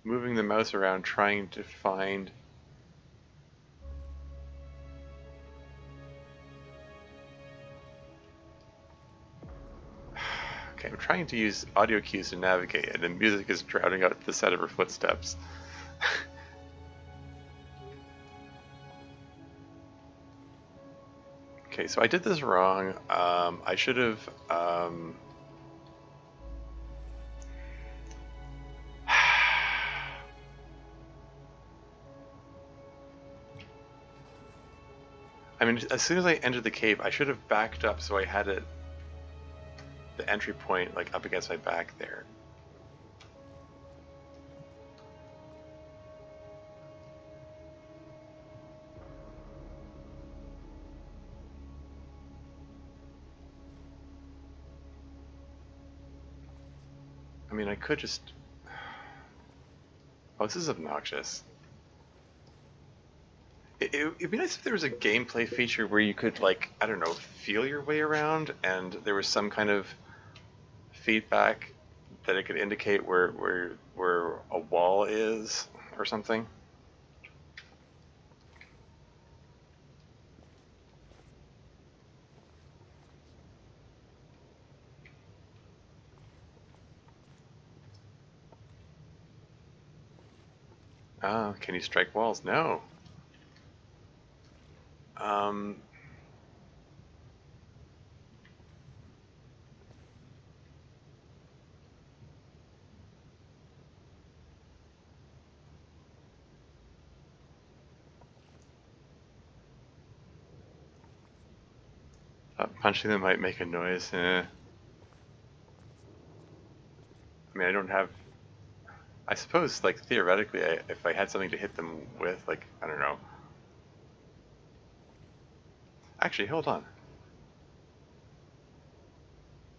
moving the mouse around trying to find... Okay, I'm trying to use audio cues to navigate, and the music is drowning out the sound of her footsteps. Okay, so I did this wrong. I should have... I mean, as soon as I entered the cave, I should have backed up so I had it, the entry point, like up against my back there. I mean, I could just... Oh, this is obnoxious. It'd be nice if there was a gameplay feature where you could, like, I don't know, feel your way around, and there was some kind of feedback that it could indicate where a wall is or something. Ah, can you strike walls? No. Um, Punching them might make a noise. I mean, I don't have. I suppose, like, theoretically, if I had something to hit them with, like, I don't know. Actually, hold on.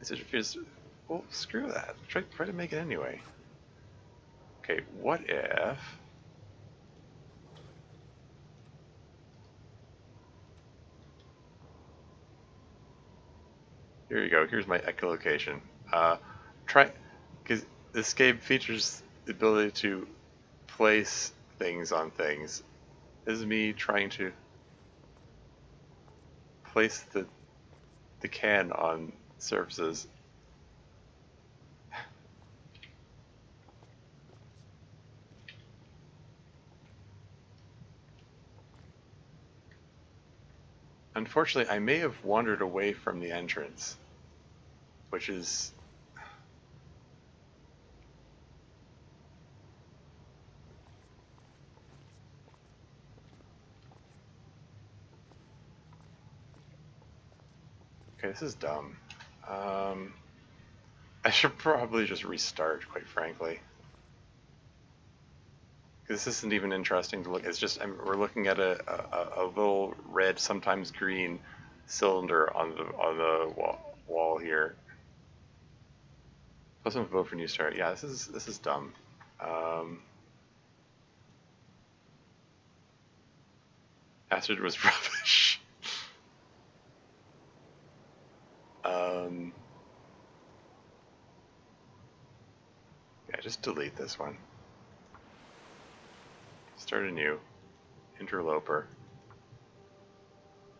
Is it just. Well, screw that. Try to make it anyway. Okay, what if. Here you go. Here's my echolocation. Try. Because this game features the ability to place things on things. This is me trying to place the can on surfaces. Unfortunately, I may have wandered away from the entrance, which is. Okay, this is dumb. I should probably just restart, quite frankly. Because this isn't even interesting to look. It's just we're looking at a little red, sometimes green, cylinder on the wall here. Plus, I'm vote for new start. Yeah, this is dumb. Acid was rubbish. Yeah, just delete this one. Start anew. Interloper.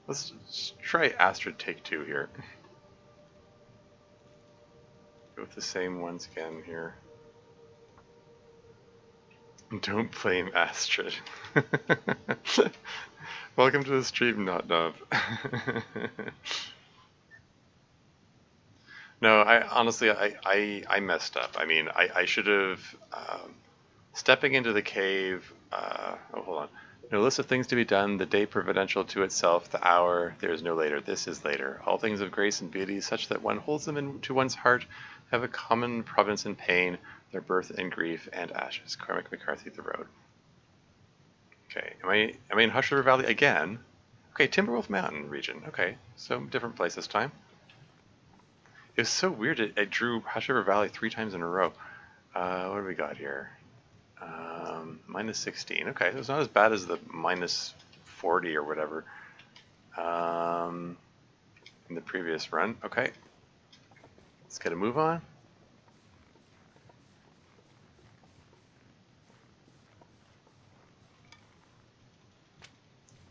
Let's try Astrid Take Two here. Go with the same ones again here. Don't blame Astrid. Welcome to the stream, not Dove. No, I messed up. I mean, I should have stepping into the cave. Oh, hold on. No list of things to be done. The day providential to itself. The hour. There is no later. This is later. All things of grace and beauty, such that one holds them into one's heart, have a common providence and pain. Their birth and grief and ashes. Cormac McCarthy, The Road. Okay. Am I in Hush River Valley again? Okay, Timberwolf Mountain region. Okay, so different place this time. It was so weird. I drew Hush River Valley 3 times in a row. What do we got here? Minus 16. Okay, so it's not as bad as the minus 40 or whatever in the previous run. Okay, let's get a move on.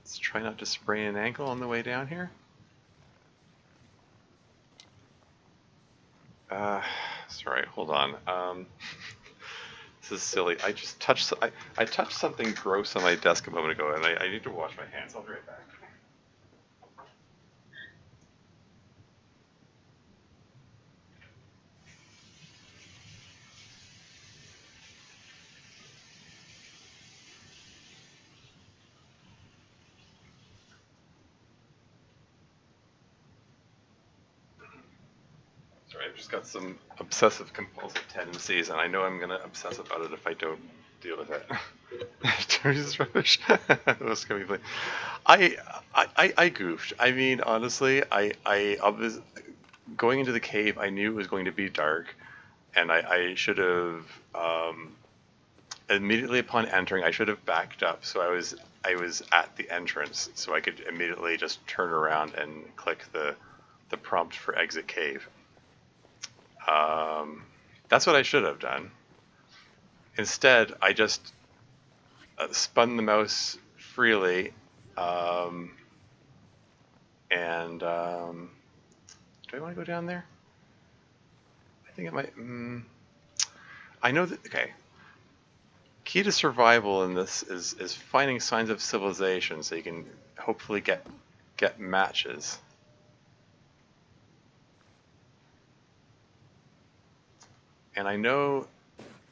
Let's try not to sprain an ankle on the way down here. Sorry, hold on. This is silly. I just touched. I touched something gross on my desk a moment ago, and I need to wash my hands. I'll be right back. Sorry, I've just got some obsessive compulsive tendencies, and I know I'm gonna obsess about it if I don't deal with it. Tony's rubbish. That's gonna be funny. I goofed. I mean, honestly, I was going into the cave. I knew it was going to be dark, and I should have immediately upon entering. I should have backed up, so I was at the entrance, so I could immediately just turn around and click the prompt for exit cave. That's what I should have done. Instead, I just spun the mouse freely, and do I want to go down there? I think it might. I know that. Okay. Key to survival in this is finding signs of civilization, so you can hopefully get matches. And I know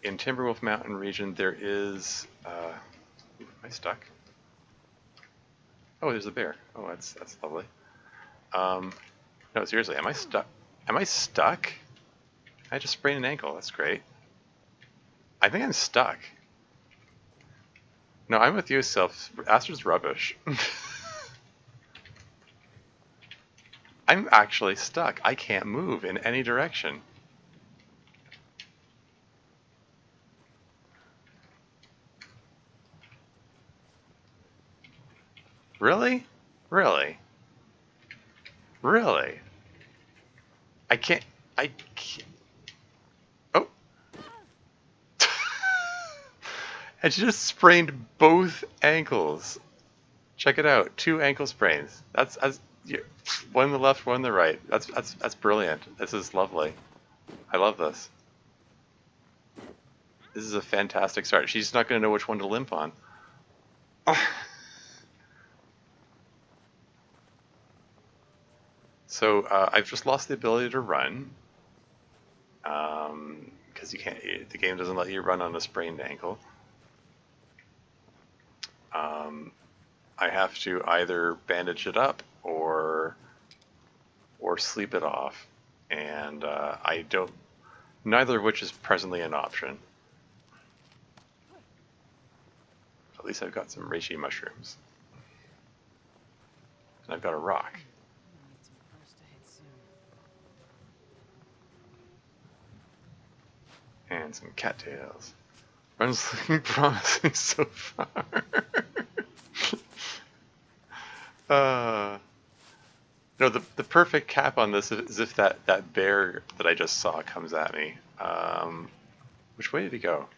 in Timberwolf Mountain region there is. Am I stuck? Oh, there's a bear. Oh, that's lovely. No, seriously, am I stuck? Am I stuck? I just sprained an ankle. That's great. I think I'm stuck. No, I'm with you, Sylph. Aster's rubbish. I'm actually stuck. I can't move in any direction. Really? Really? Really? I can't. I can't. Oh. I just sprained both ankles. Check it out. 2 ankle sprains. That's one on the left, one on the right. That's brilliant. This is lovely. I love this. This is a fantastic start. She's not going to know which one to limp on. So I've just lost the ability to run because you can't. The game doesn't let you run on a sprained ankle. I have to either bandage it up or sleep it off, and I don't. Neither of which is presently an option. At least I've got some reishi mushrooms, and I've got a rock. Need some first aid soon. And some cattails. Run's looking promising so far. No, the perfect cap on this is if that bear that I just saw comes at me. Which way did he go?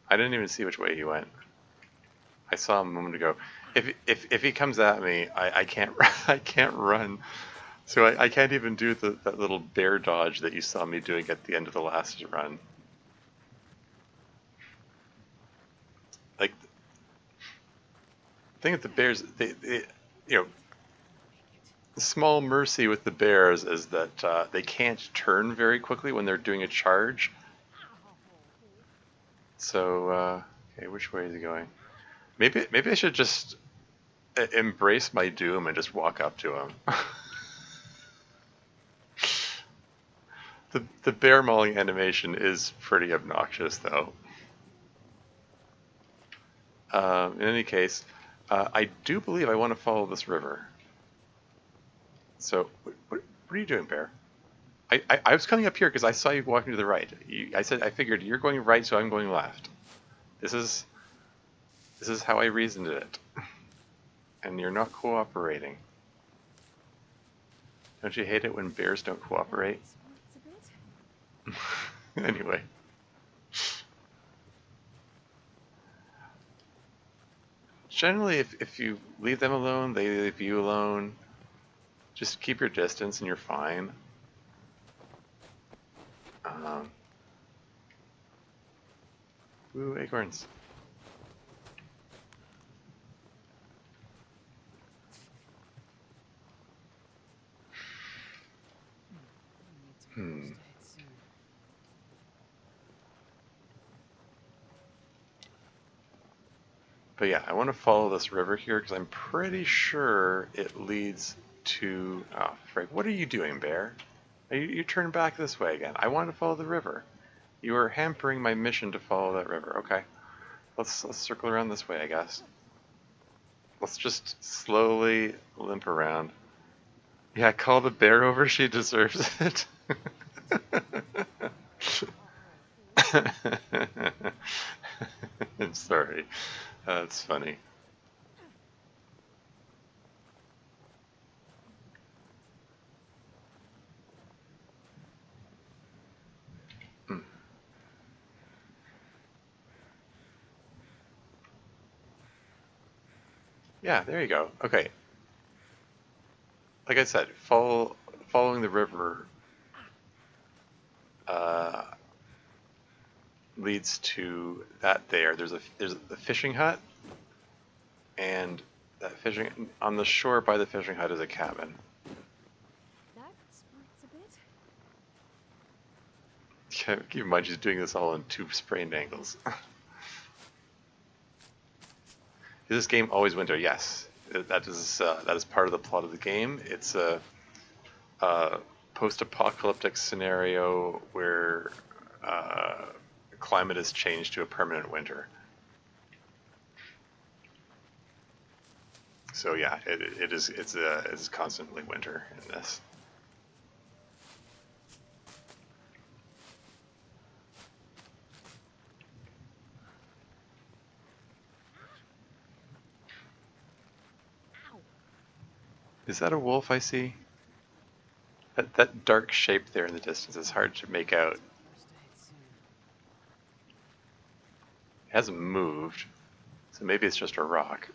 I didn't even see which way he went. I saw him a moment ago. If he comes at me, I can't I can't run. So I can't even do that little bear dodge that you saw me doing at the end of the last run. Like, the thing with the bears, they you know, the small mercy with the bears is that they can't turn very quickly when they're doing a charge. So, okay, which way is he going? Maybe I should just embrace my doom and just walk up to him. The bear mauling animation is pretty obnoxious, though. In any case, I do believe I want to follow this river. So, what are you doing, bear? I was coming up here because I saw you walking to the right. I figured you're going right, so I'm going left. This is how I reasoned it. And you're not cooperating. Don't you hate it when bears don't cooperate? It's a bit. Anyway. Generally, if you leave them alone, they leave you alone. Just keep your distance and you're fine. Ooh, acorns. Need some first aid soon. But yeah, I want to follow this river here because I'm pretty sure it leads to... Oh, frick. What are you doing, bear? You turn back this way again. I want to follow the river. You are hampering my mission to follow that river. Okay. Let's circle around this way, I guess. Let's just slowly limp around. Yeah, call the bear over. She deserves it. I'm sorry. That's funny. Hmm. Yeah, there you go. Okay. Like I said, following the river leads to that there. There's a fishing hut, and that fishing on the shore by the fishing hut is a cabin. That smarts a bit. Keep in mind she's doing this all in 2 sprained ankles. This game always winter, yes. That is part of the plot of the game. It's uh, post-apocalyptic scenario where uh, climate has changed to a permanent winter. So yeah, it's constantly winter in this. Ow! Is that a wolf I see? That dark shape there in the distance is hard to make out. It Some first aid soon. hasn't moved, so maybe it's just a rock.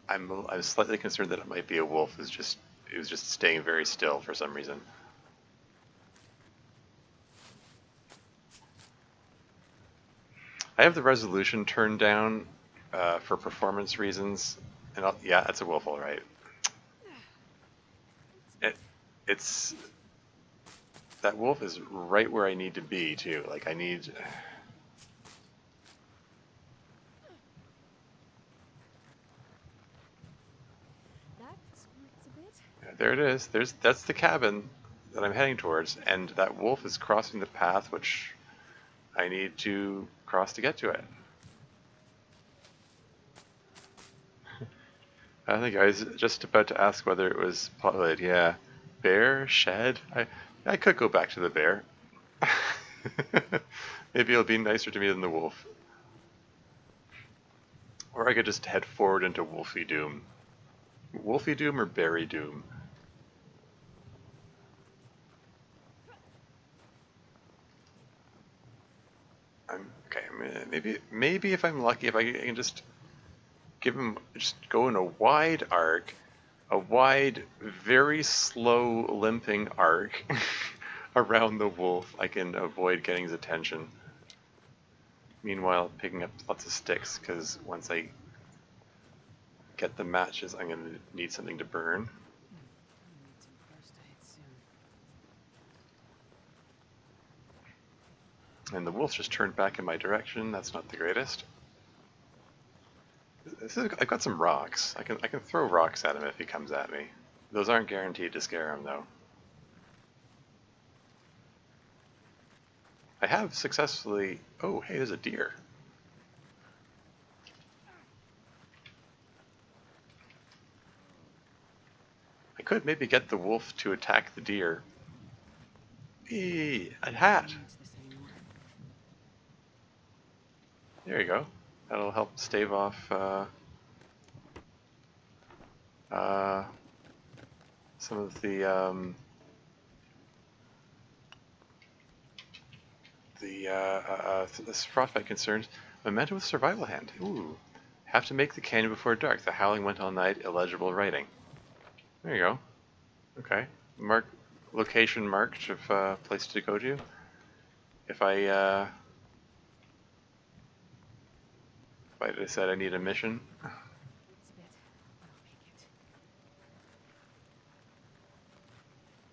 I'm slightly concerned that it might be a wolf. It was just staying very still for some reason. I have the resolution turned down for performance reasons, and yeah, that's a wolf, all right. It's a It, bit. it's that wolf is right where I need to be too. Like I need. That squirts a bit. There it is. That's the cabin that I'm heading towards, and that wolf is crossing the path which I need to cross to get to it. I think I was just about to ask whether it was populated. Yeah, bear shed. I could go back to the bear. Maybe it'll be nicer to me than the wolf. Or I could just head forward into Wolfie Doom. Wolfie Doom or Berry Doom? Okay. Maybe if I'm lucky, if I can just give him just go in a wide arc, a wide, very slow limping arc around the wolf, I can avoid getting his attention. Meanwhile, picking up lots of sticks because once I get the matches, I'm gonna need something to burn. I need some first aid soon. And the wolf just turned back in my direction. That's not the greatest. I've got some rocks. I can throw rocks at him if he comes at me. Those aren't guaranteed to scare him though. I have successfully. Oh, hey, there's a deer. I could maybe get the wolf to attack the deer. Eee, a hat. Can't reach this anymore. There you go. That'll help stave off uh, some of this frostbite concerns. Memento with survival hand. Ooh. Have to make the canyon before dark. The howling went all night. Illegible writing. There you go. Okay. Mark location marked of place to go to. If I decide I need a mission. Hurts a bit,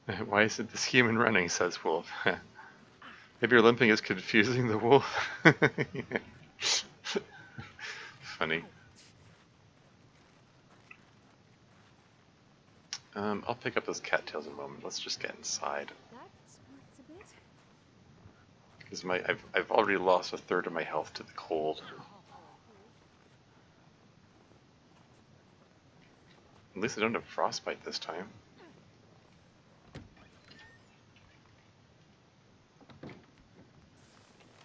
but I'll make it. Why isn't this human running? Says Wolf. Maybe your limping is confusing the wolf. Funny. I'll pick up those cattails in a moment. Let's just get inside. That squirts a bit. Because I've already lost a third of my health to the cold. At least I don't have frostbite this time.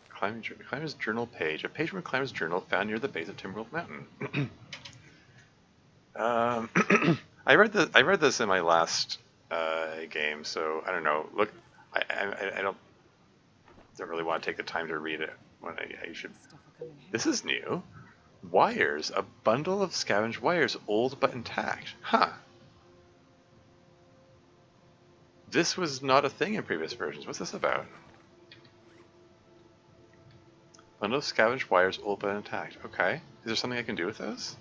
Climber's journal page. A page from a climber's journal found near the base of Timberwolf Mountain. I read this in my last game, so I don't know. Look, I don't really want to take the time to read it when I should. Stuff will come in handy. This is new. Wires, a bundle of scavenged wires, old but intact. Huh. This was not a thing in previous versions. What's this about? Bundle of scavenged wires, old but intact. Okay. Is there something I can do with those?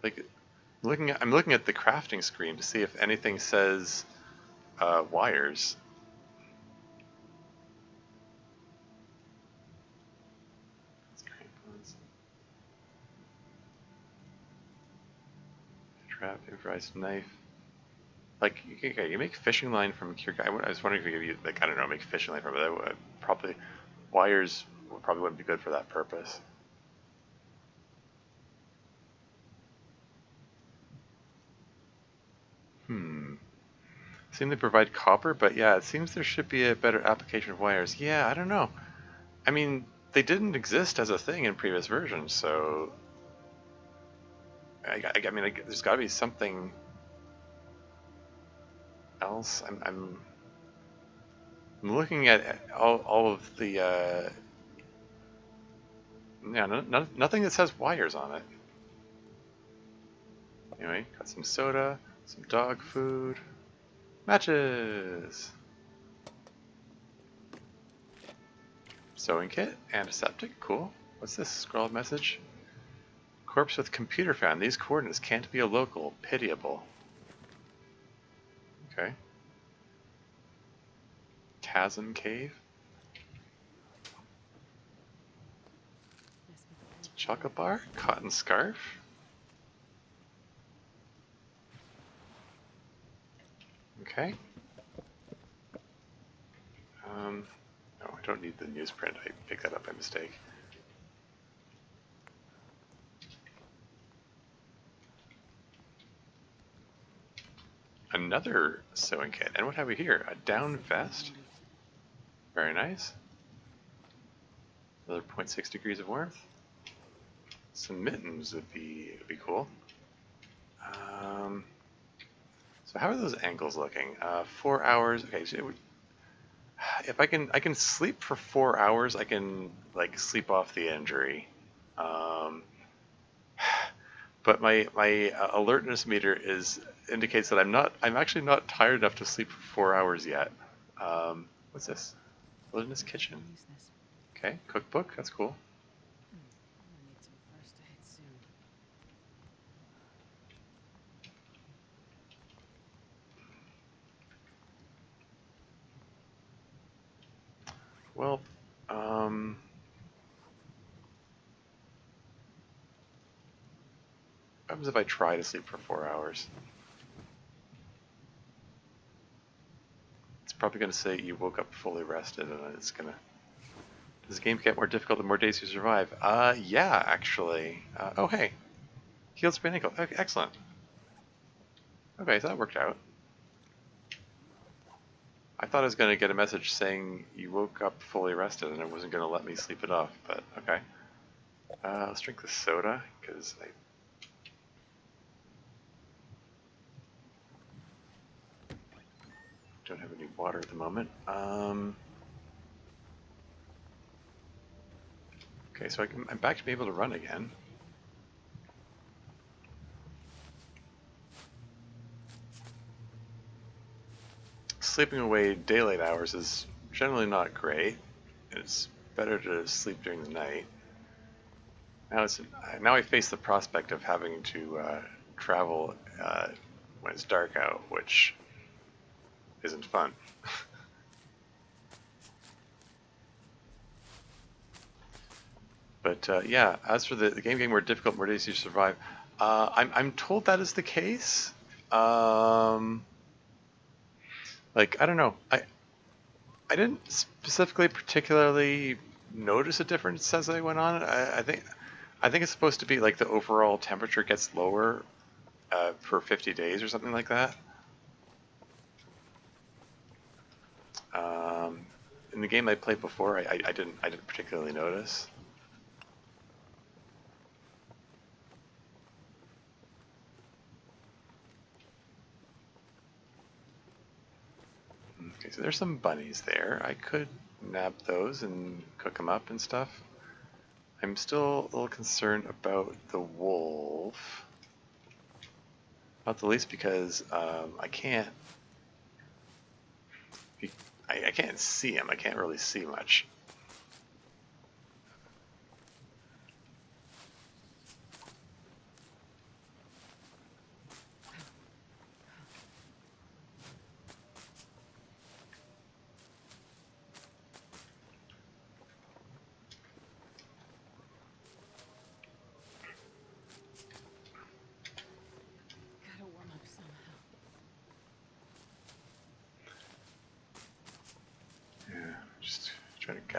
Like, I'm looking at the crafting screen to see if anything says wires. trap, improvised knife. Like, okay, you make fishing line from cure guy. I was wondering if you could, like, I don't know, make fishing line from it. That would probably, wires probably wouldn't be good for that purpose. Seem to provide copper, but yeah, it seems there should be a better application of wires. Yeah, I don't know. I mean, they didn't exist as a thing in previous versions, so I mean, there's got to be something else. I'm looking at all of the yeah, nothing that says wires on it. Anyway, got some soda, some dog food, matches, sewing kit, antiseptic. Cool. What's this? Scrawled message. Corpse with computer found. These coordinates can't be a local. Pitiable. Okay. Chasm cave. Chocolate bar. Cotton scarf. Okay. No, I don't need the newsprint. I picked that up by mistake. Another sewing kit. And what have we here? A down vest. Very nice. Another 0.6 degrees of warmth. Some mittens would be cool. So how are those ankles looking? 4 hours. Okay, so if I can sleep for 4 hours, I can like sleep off the injury. But my alertness meter indicates that I'm actually not tired enough to sleep for 4 hours yet. What's this? Wilderness kitchen. Use this. Okay, cookbook. That's cool. I'm gonna need some first aid soon. Well, what happens if I try to sleep for 4 hours? It's probably going to say you woke up fully rested, and it's going to... Does the game get more difficult the more days you survive? Yeah, actually. Oh, hey. Healed sprained ankle. Okay, excellent. Okay, so that worked out. I thought I was going to get a message saying you woke up fully rested and it wasn't going to let me sleep it off, but okay. Let's drink the soda, because I... don't have any water at the moment. Okay, so I'm back to be able to run again. Sleeping away daylight hours is generally not great. It's better to sleep during the night. Now I face the prospect of having to travel when it's dark out, which isn't fun. But yeah, as for the game getting more difficult, more days you survive, I'm told that is the case. Like, I don't know. I didn't specifically particularly notice a difference as I went on. I think it's supposed to be like the overall temperature gets lower for 50 days or something like that. In the game I played before, I didn't particularly notice. Okay, so there's some bunnies there. I could nab those and cook them up and stuff. I'm still a little concerned about the wolf. Not the least because I can't see him. I can't really see much.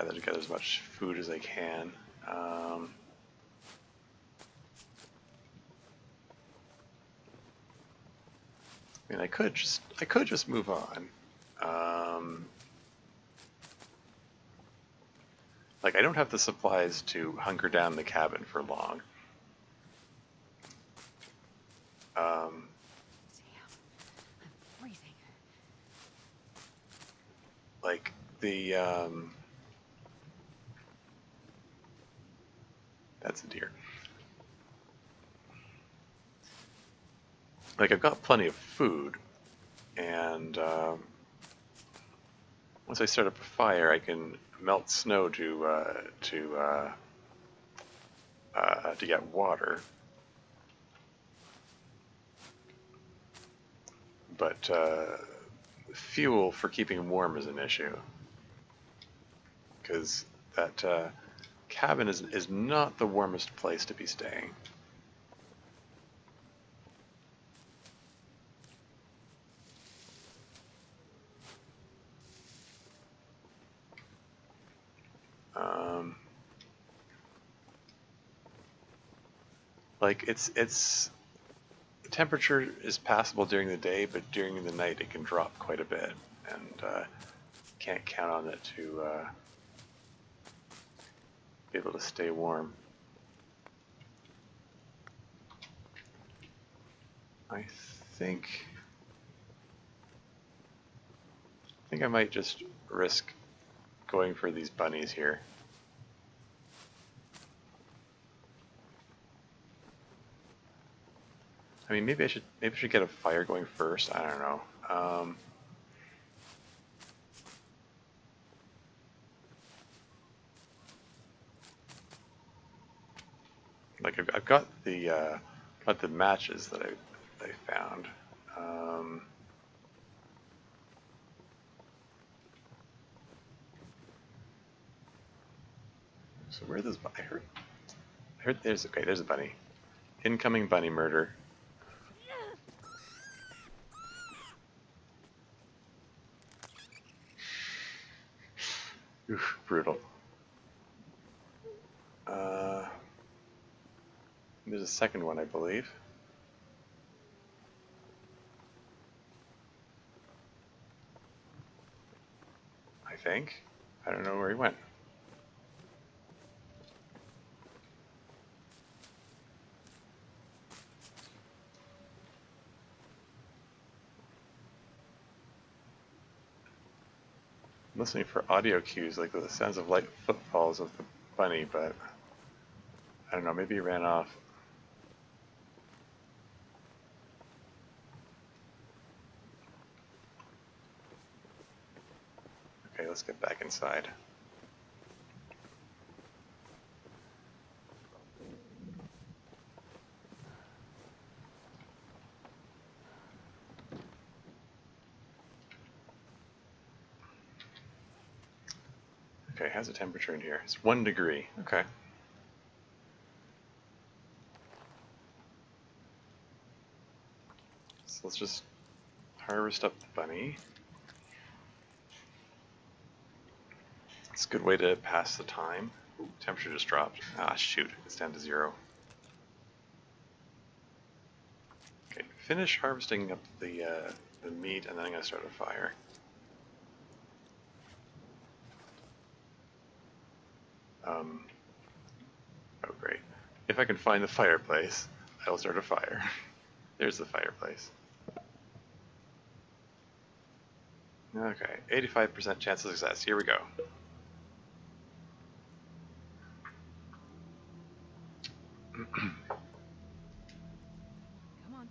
gather together as much food as I can. I mean, I could just move on. Like, I don't have the supplies to hunker down the cabin for long. Damn. I'm freezing. Like the that's a deer. Like, I've got plenty of food, and once I start up a fire, I can melt snow to get water. But fuel for keeping warm is an issue, because that cabin is not the warmest place to be staying. Like, it's the temperature is passable during the day, but during the night it can drop quite a bit, and can't count on it to be able to stay warm. I think I might just risk going for these bunnies here. I mean, maybe I should get a fire going first. I don't know. Like, I've got the matches that I found. So where are those? I heard there's a bunny. Incoming bunny murder. Oof, brutal. There's a second one, I believe. I think. I don't know where he went. I'm listening for audio cues, like the sounds of light footfalls of the bunny, but I don't know, maybe he ran off. Okay, let's get back inside. Okay, how's the temperature in here? It's 1 degree. Okay. So let's just harvest up the bunny. It's a good way to pass the time. Ooh, temperature just dropped. Ah, shoot. It's down to 0. Okay, finish harvesting up the meat, and then I'm going to start a fire. Oh, great. If I can find the fireplace, I will start a fire. There's the fireplace. Okay, 85% chance of success. Here we go. Come on.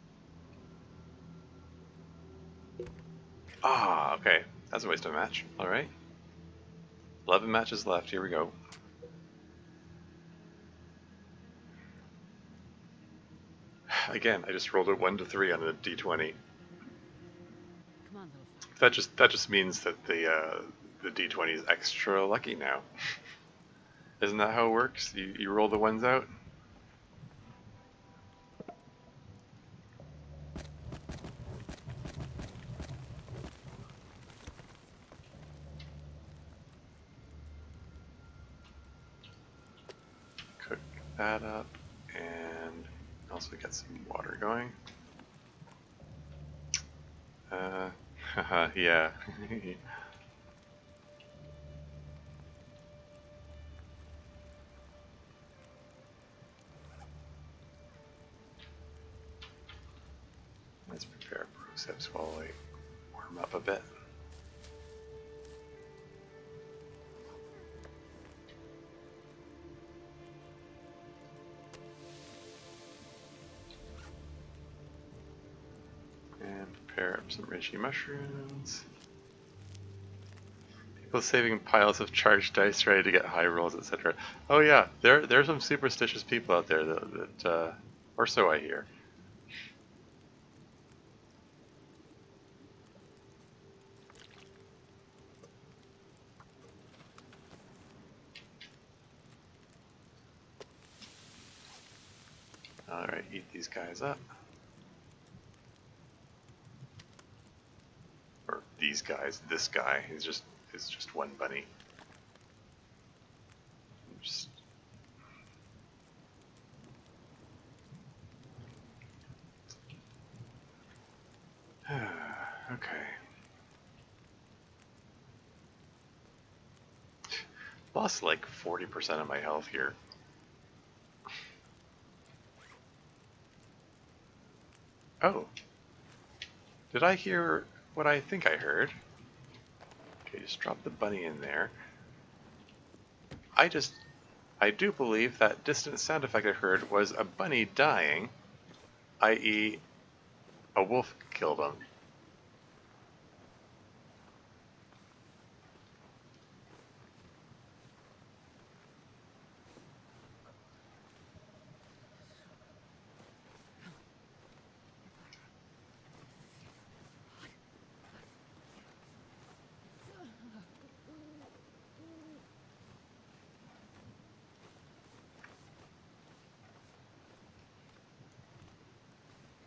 Ah, okay. That's a waste of a match. Alright. 11 matches left. Here we go. Again, I just rolled a 1 to 3 on a d20. Come on, little fucker. That just means that the d20 is extra lucky now. Isn't that how it works? You roll the ones out? that up, and also get some water going. Haha, yeah. Let's prepare process while I warm up a bit. And prepare up some reishi mushrooms. People saving piles of charged dice ready to get high rolls, etc. Oh yeah, there's some superstitious people out there that or so I hear. Alright, eat these guys up. Or these guys, this guy is just one bunny. Just okay. Lost like 40% of my health here. Oh. Did I hear what I think I heard? Okay, just drop the bunny in there. I do believe that distant sound effect I heard was a bunny dying, i.e. a wolf killed him.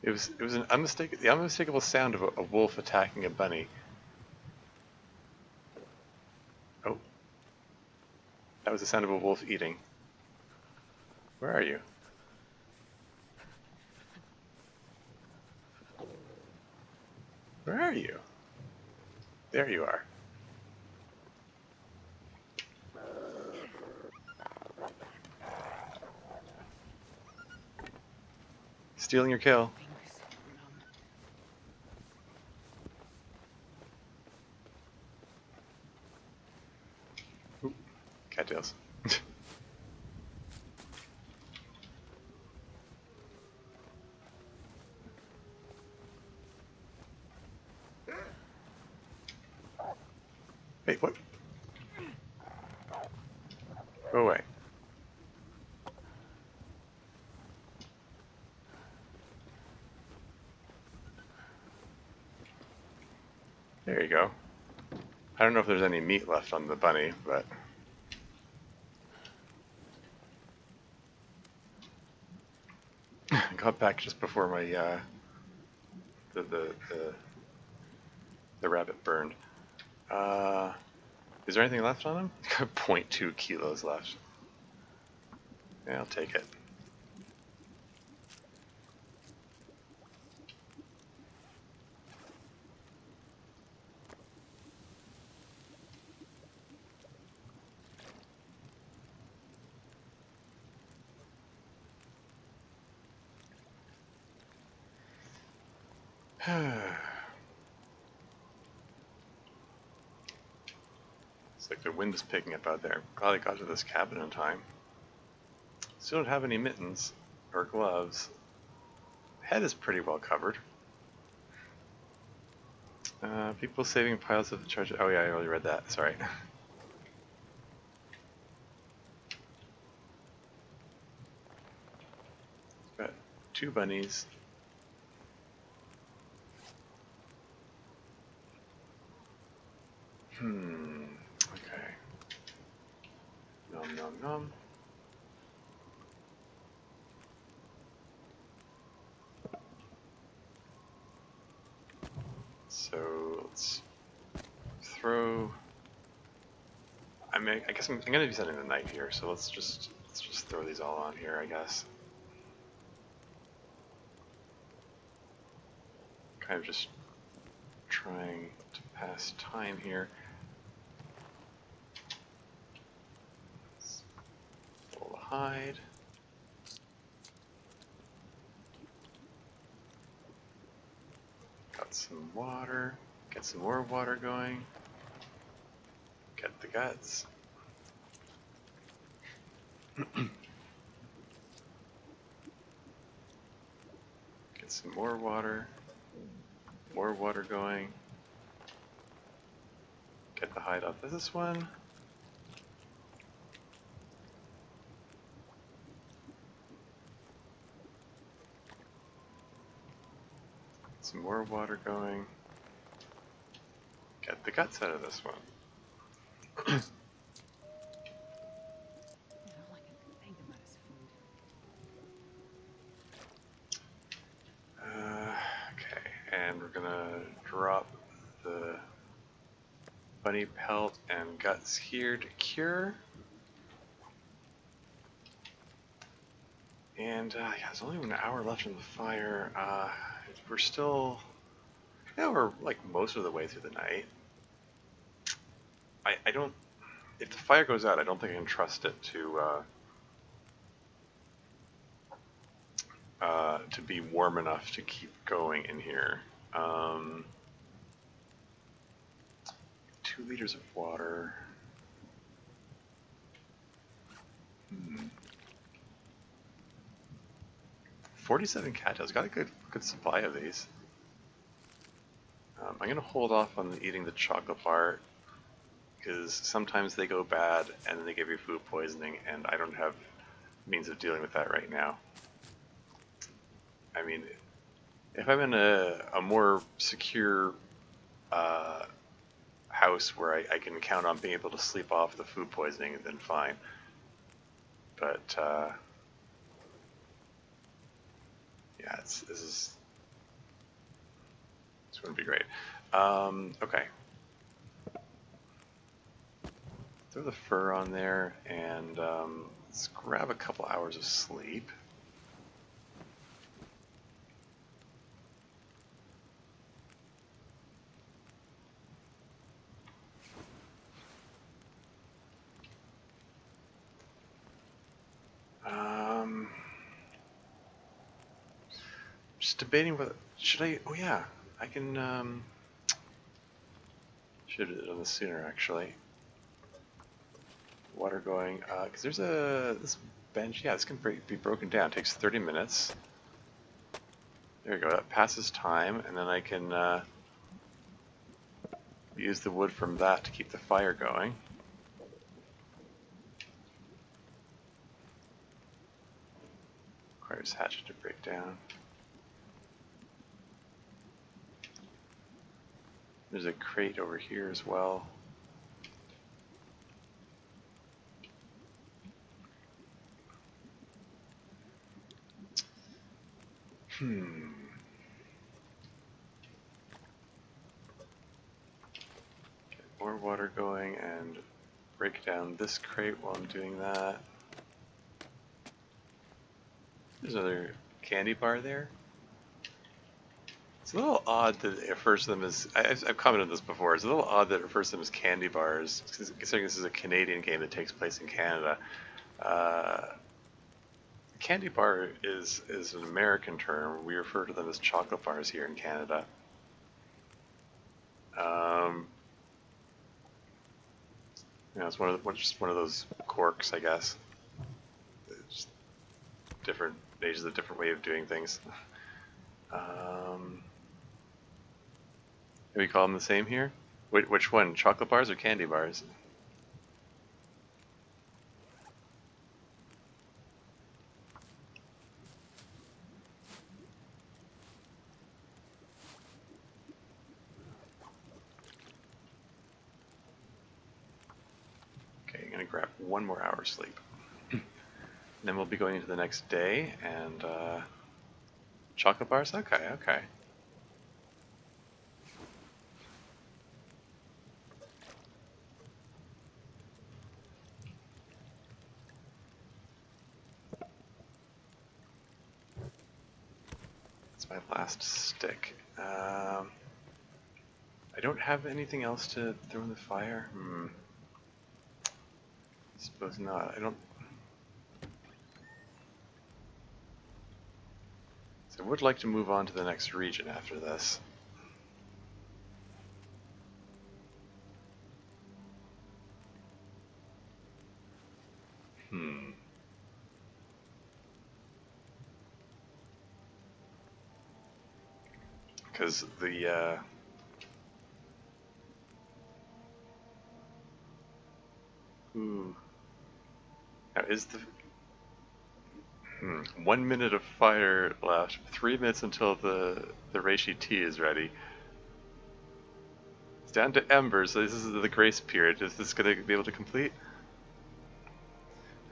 It was the unmistakable sound of a wolf attacking a bunny. Oh, that was the sound of a wolf eating. Where are you? Where are you? There you are. Stealing your kill. Fingers numb. Oop, cattails. Hey, what? Go away. There you go. I don't know if there's any meat left on the bunny, but I got back just before my the rabbit burned. Is there anything left on him? 0.2 kilos left. Yeah, I'll take it. It's like the wind is picking up out there. Glad I got to this cabin in time. Still don't have any mittens or gloves. Head is pretty well covered. People saving piles of treasure. Oh yeah, I already read that. Sorry. Got 2 bunnies. Okay. Nom nom nom. So let's throw. I guess I'm gonna be spending the night here, so let's just Let's just throw these all on here, I guess. Kind of just trying to pass time here. Pull the hide. Got some water. Get some more water going. Get the guts. Get some more water. More water going. Get the hide off of this one. Some more water going. Get the guts out of this one. And all I can think about is food. Okay, and we're gonna drop the bunny pelt and guts here to cure. And yeah, there's only an hour left in the fire. We're still, yeah, we're like most of the way through the night. I don't, if the fire goes out, I don't think I can trust it to be warm enough to keep going in here. 2 liters of water. 47 cattails. Got a good supply of these. I'm gonna hold off on eating the chocolate bar because sometimes they go bad and then they give you food poisoning, and I don't have means of dealing with that right now. I mean, if I'm in a more secure house where I can count on being able to sleep off the food poisoning, then fine. But yeah, this wouldn't be great. Okay. Throw the fur on there, and let's grab a couple hours of sleep. Just debating whether should I. Oh yeah, I can. Should have done this sooner actually. Water going, because there's this bench. Yeah, this can be broken down. It takes 30 minutes. There we go. That passes time, and then I can use the wood from that to keep the fire going. Requires hatchet to break down. There's a crate over here as well. Get more water going and break down this crate while I'm doing that. There's another candy bar there. It's a little odd that it refers to them as, I've commented on this before, it's a little odd that it refers to them as candy bars, considering this is a Canadian game that takes place in Canada. Candy bar is an American term. We refer to them as chocolate bars here in Canada. You know, it's just one of those quirks, I guess. It's just different ages, a different way of doing things. Do we call them the same here? Which one? Chocolate bars or candy bars? Okay, I'm gonna grab one more hour sleep. Then we'll be going into the next day, and chocolate bars? Okay, okay. It's my last stick. I don't have anything else to throw in the fire. Suppose not. I don't. So I would like to move on to the next region after this. Because the ooh, now is the 1 minute of fire left. 3 minutes until the reishi tea is ready. It's down to embers. So this is the grace period. Is this going to be able to complete?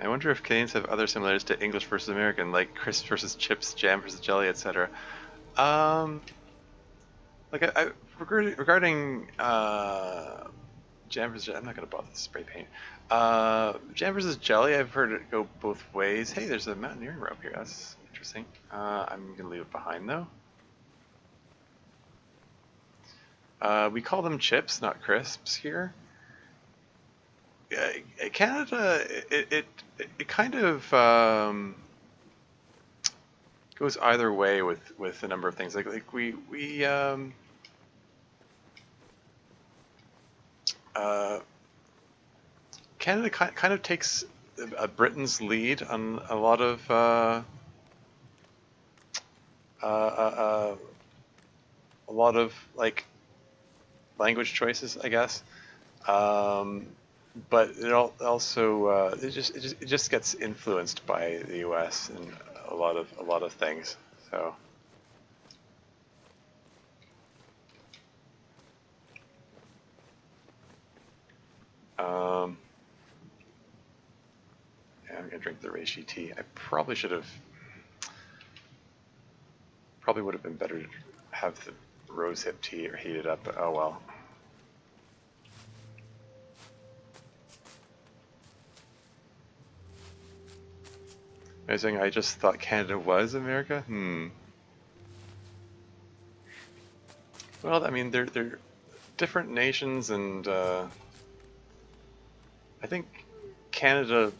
I wonder if Canadians have other similarities to English versus American, like crisps versus chips, jam versus jelly, etc. Like regarding jam versus jelly, I'm not gonna bother with spray paint. Jam versus jelly, I've heard it go both ways. Hey, there's a mountaineering rope here. That's interesting. I'm gonna leave it behind though. We call them chips, not crisps here. Canada, it kind of goes either way with a number of things. Like we Canada kind of takes Britain's lead on a lot of like language choices, I guess. But it also it just gets influenced by the U.S. in a lot of things. So. Yeah, I'm gonna drink the reishi tea. I probably should have. Probably would have been better to have the rosehip tea or heat it up, but oh well. Amazing, I just thought Canada was America? Well, I mean, they're different nations, and I think Canada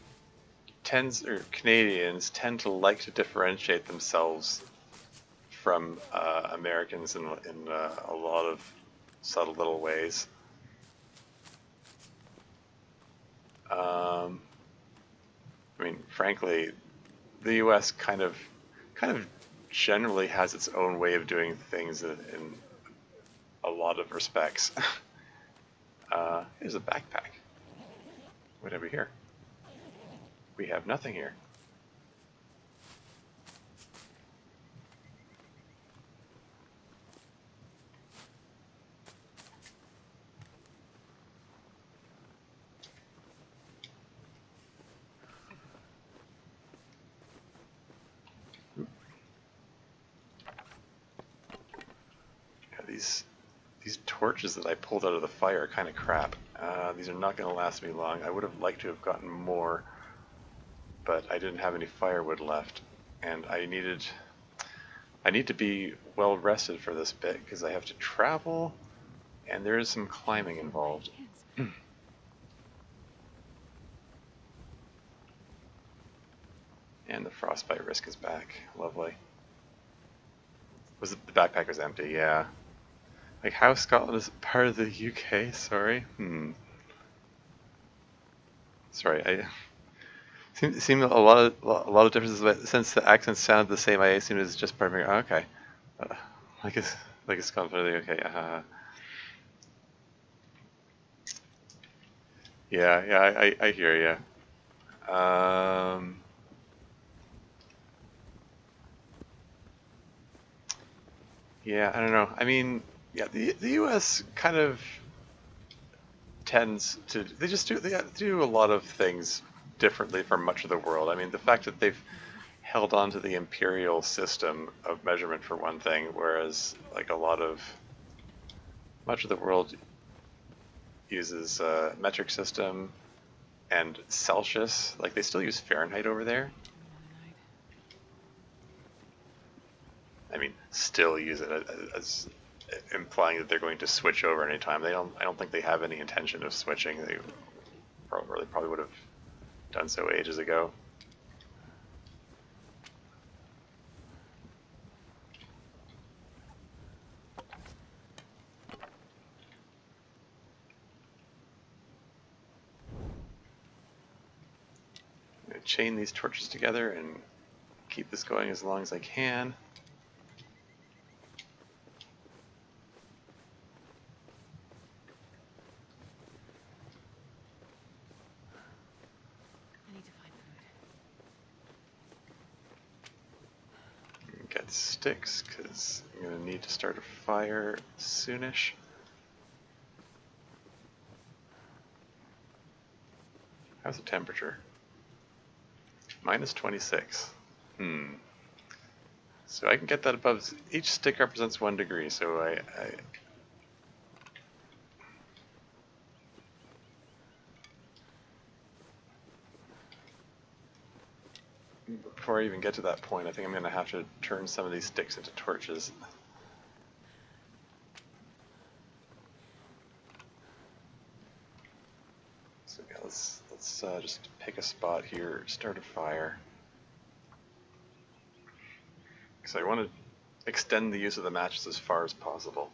Canadians tend to like to differentiate themselves from Americans in a lot of subtle little ways. I mean, frankly, the U.S. kind of generally has its own way of doing things in a lot of respects. Here's a backpack. What have we here? We have nothing here. Yeah, these torches that I pulled out of the fire are kind of crap. These are not going to last me long. I would have liked to have gotten more, but I didn't have any firewood left, and I need to be well rested for this bit because I have to travel, and there is some climbing involved. And the frostbite risk is back. Lovely. The backpack was empty? Yeah. Like how Scotland is part of the UK? Sorry. Sorry. I seem a lot of differences, but since the accents sound the same, I assume it's just part of me. Oh, okay. Like it's Scotland part of the UK. Yeah. I hear you. Yeah, I don't know. I mean, yeah, the U.S. kind of tends to they do a lot of things differently from much of the world. I mean, the fact that they've held on to the imperial system of measurement for one thing, whereas like much of the world uses metric system and Celsius. Like they still use Fahrenheit over there. I mean, still use it as implying that they're going to switch over anytime. I don't think they have any intention of switching. They probably would have done so ages ago. I'm gonna chain these torches together and keep this going as long as I can. I need to find food. Get sticks, because I'm going to need to start a fire soonish. How's the temperature? Minus 26. So I can get that above, each stick represents 1 degree, so before I even get to that point, I think I'm going to have to turn some of these sticks into torches. So yeah, let's just pick a spot here, start a fire. Because I want to extend the use of the matches as far as possible.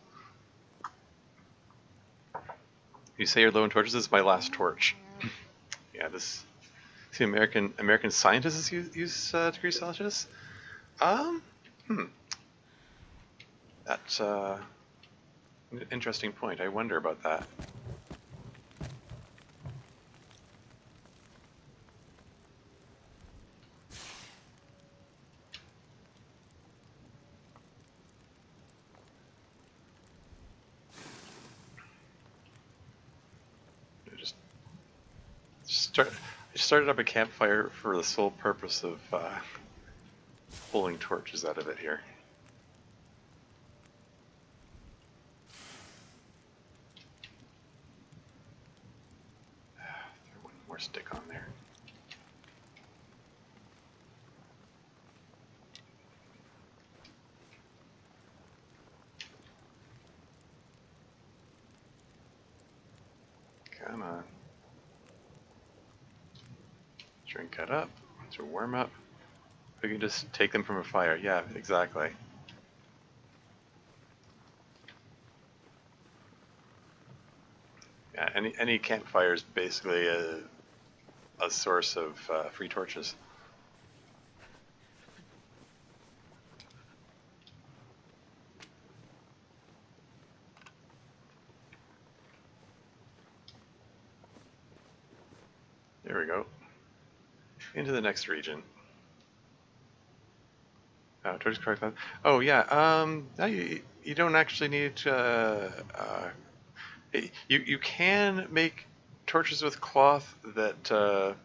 You say you're low in torches? This is my last torch. Yeah, this... See, American scientists use degrees Celsius? That's an interesting point. I wonder about that. I started up a campfire for the sole purpose of pulling torches out of it here. Throw one more stick on there. Come on. Drink that up. To warm up. We can just take them from a fire. Yeah, exactly. Yeah, any campfire is basically a source of free torches. There we go. Into the next region. Torches correct. Oh yeah. No, you don't actually need to. You can make torches with cloth that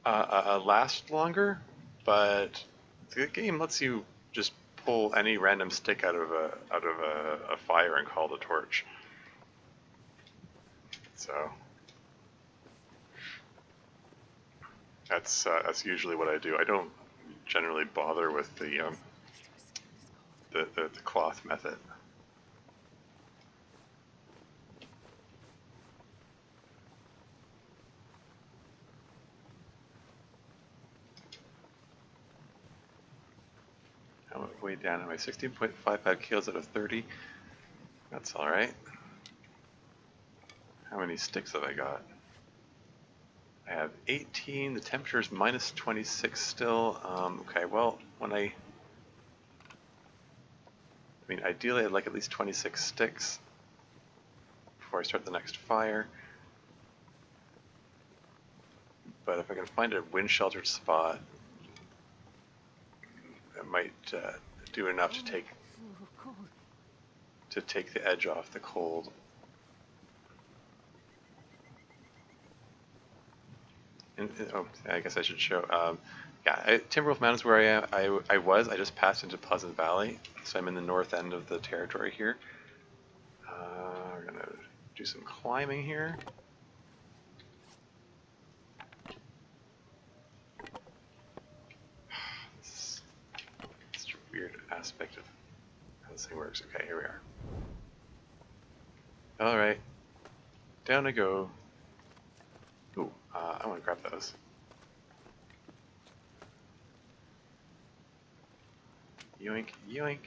last longer, but the game lets you just pull any random stick out of a fire and call it a torch. So that's usually what I do. I don't generally bother with the cloth method. I'm way down. Am I 16.55 kilos out of 30? That's all right. How many sticks have I got? I have 18. The temperature is minus 26 still. Okay, well, I mean, ideally I'd like at least 26 sticks before I start the next fire. But if I can find a wind-sheltered spot, it might do enough to take the edge off the cold. And, oh, I guess I should show. Yeah, Timberwolf Mountain is where I was. I just passed into Pleasant Valley, so I'm in the north end of the territory here. We're gonna do some climbing here. It's weird aspect of how this thing works. Okay, here we are. Alright. Down I go. Ooh, I want to grab those. Yoink, yoink,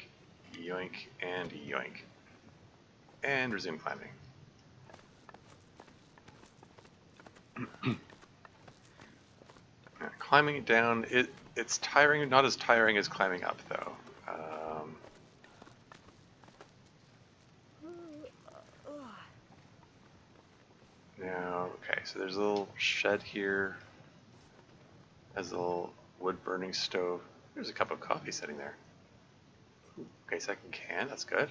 yoink, and yoink. And resume climbing. Climbing down, it's tiring, not as tiring as climbing up though. Now, okay, so there's a little shed here. Has a little wood burning stove. There's a cup of coffee sitting there. Ooh, okay, second can, that's good.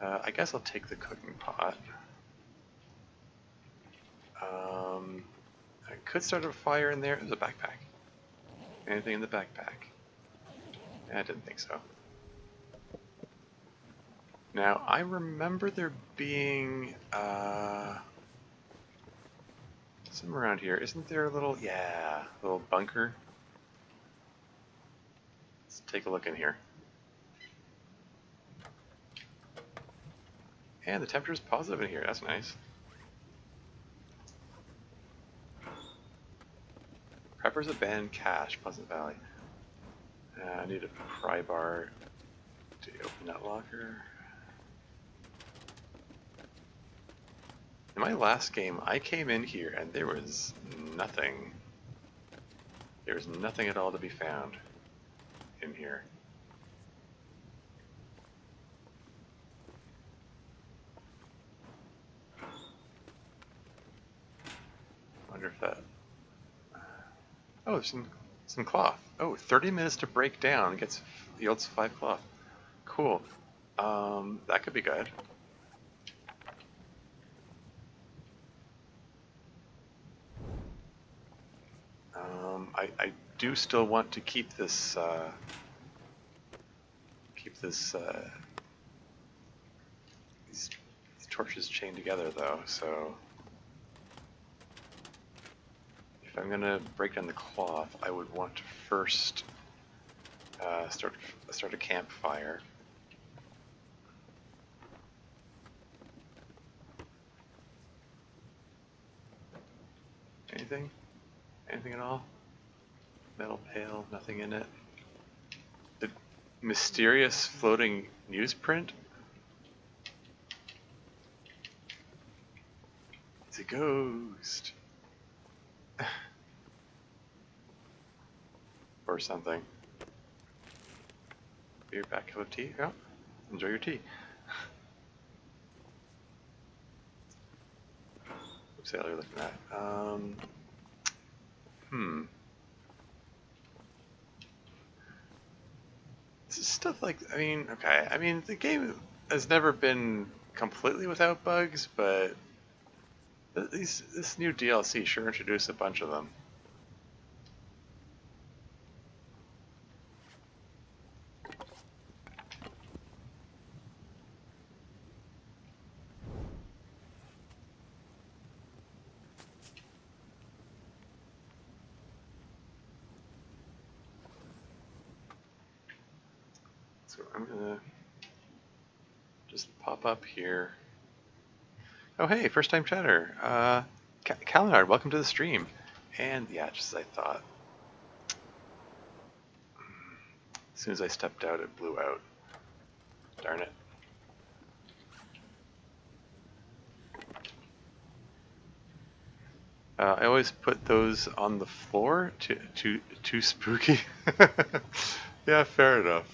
I guess I'll take the cooking pot. I could start a fire in there. There's a backpack. Anything in the backpack? I didn't think so. Now, I remember there being somewhere around here. Isn't there a little, yeah, little bunker? Let's take a look in here. And the temperature is positive in here. That's nice. Preppers abandoned cache, Pleasant Valley. I need a pry bar to open that locker. In my last game, I came in here and there was nothing. There was nothing at all to be found in here. Wonder if that... Oh, there's some cloth. Oh, 30 minutes to break down gets yields 5 cloth. Cool. That could be good. I do still want to keep this these torches chained together though, so if I'm gonna break down the cloth, I would want to first start a campfire. Anything? Anything at all? Metal pail, nothing in it. The mysterious floating newsprint? It's a ghost. Or something. Your back cup of tea? Oh, enjoy your tea. What's the other looking at? This is stuff like, I mean, okay, I mean, the game has never been completely without bugs, but this new DLC sure introduced a bunch of them. So I'm gonna just pop up here. Oh hey, first time chatter. Calinard, welcome to the stream. And yeah, just as I thought. As soon as I stepped out, it blew out. Darn it. I always put those on the floor. Too spooky. Yeah, fair enough.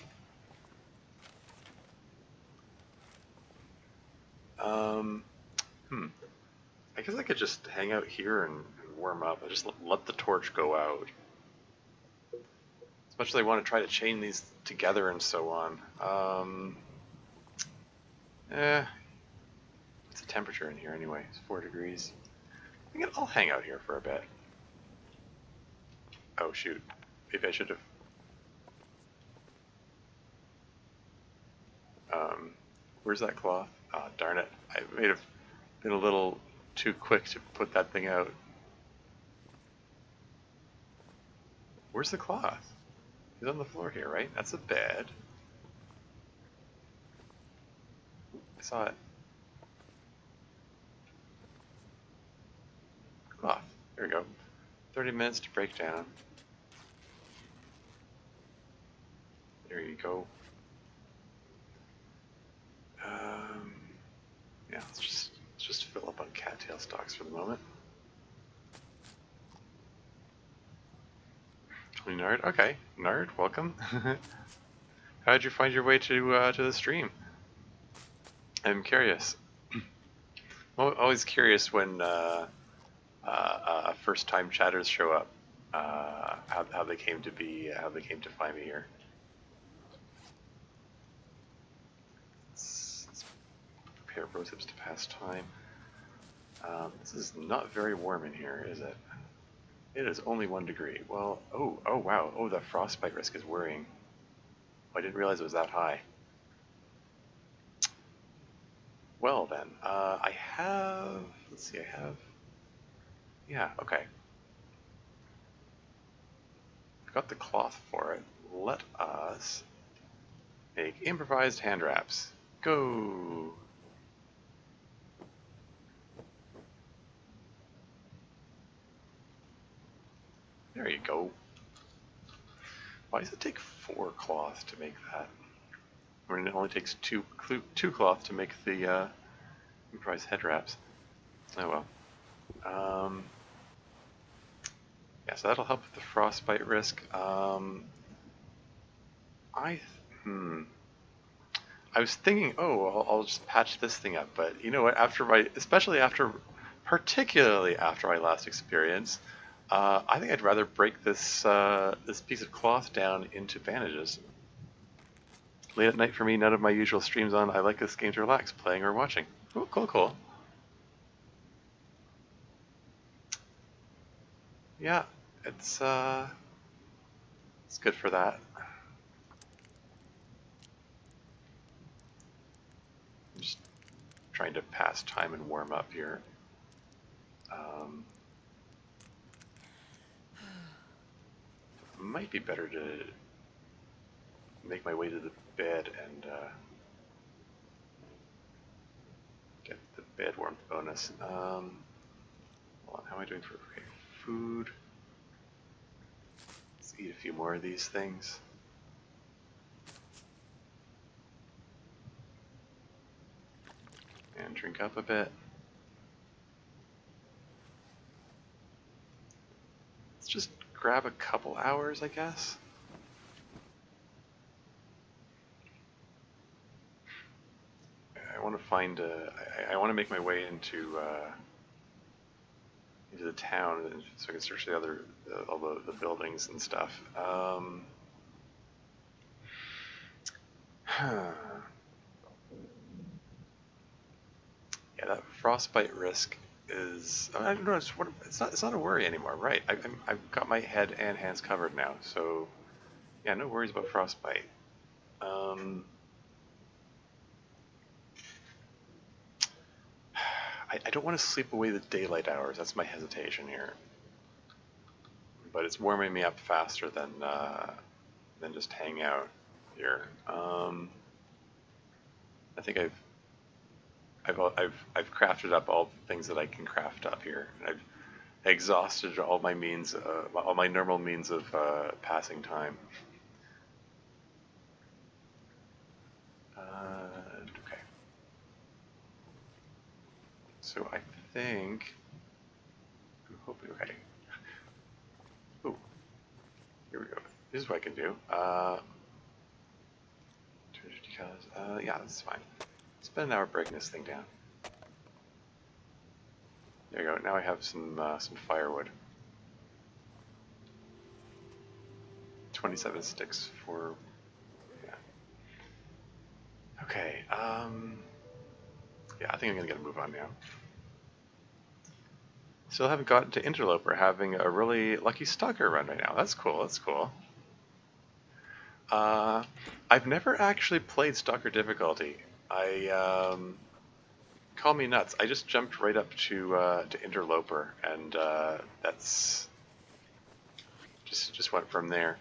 I guess I could just hang out here and warm up. I just let the torch go out. As much as I want to try to chain these together and so on. What's the temperature in here anyway? It's 4 degrees. I think I'll hang out here for a bit. Oh shoot. Maybe I should have... where's that cloth? Oh, darn it. I may have been a little too quick to put that thing out. Where's the cloth? He's on the floor here, right? That's a bed. I saw it. Cloth. There we go. 30 minutes to break down. There you go. Yeah, let's just fill up on cattail stalks for the moment. Tony Nard, okay. Nard, welcome. How did you find your way to the stream? I'm curious. I'm always curious when first-time chatters show up. How they came to be, how they came to find me here. Let's prepare rose hips to pass time. This is not very warm in here, is it? It is only 1 degree. Well, oh wow. Oh, the frostbite risk is worrying. I didn't realize it was that high. Well then, I have, let's see, yeah, okay. I've got the cloth for it. Let us make improvised hand wraps. Go! There you go. Why does it take 4 cloth to make that? I mean, it only takes two cloth to make the improvised head wraps. Oh well. Yeah, so that'll help with the frostbite risk. I was thinking, oh, I'll just patch this thing up, but you know what? Particularly after my last experience, I think I'd rather break this this piece of cloth down into bandages. Late at night for me, none of my usual streams on. I like this game to relax, playing or watching. Cool, cool, cool. Yeah, it's good for that. I'm just trying to pass time and warm up here. Might be better to make my way to the bed and get the bed warmth bonus. Hold on, how am I doing for food? Let's eat a few more of these things. And drink up a bit. Let's just grab a couple hours, I guess. I want to find I want to make my way into the town so I can search the other all the buildings and stuff. Yeah, that frostbite risk is, I don't know, it's not a worry anymore, right? I've got my head and hands covered now, so yeah, no worries about frostbite. I don't want to sleep away the daylight hours. That's my hesitation here. But it's warming me up faster than just hang out here. I think I've crafted up all the things that I can craft up here. I've exhausted all my means, all my normal means of passing time. Okay. So I think I'm hoping. Okay. Ooh. Here we go. This is what I can do. 250 calories. Yeah, that's fine. Spend an hour breaking this thing down. There you go. Now I have some firewood. 27 sticks for. Yeah. Okay. Yeah, I think I'm gonna get a move on now. Still haven't gotten to Interloper, having a really lucky stalker run right now. That's cool. That's cool. I've never actually played Stalker difficulty. Call me nuts. I just jumped right up to Interloper, and that's just went from there.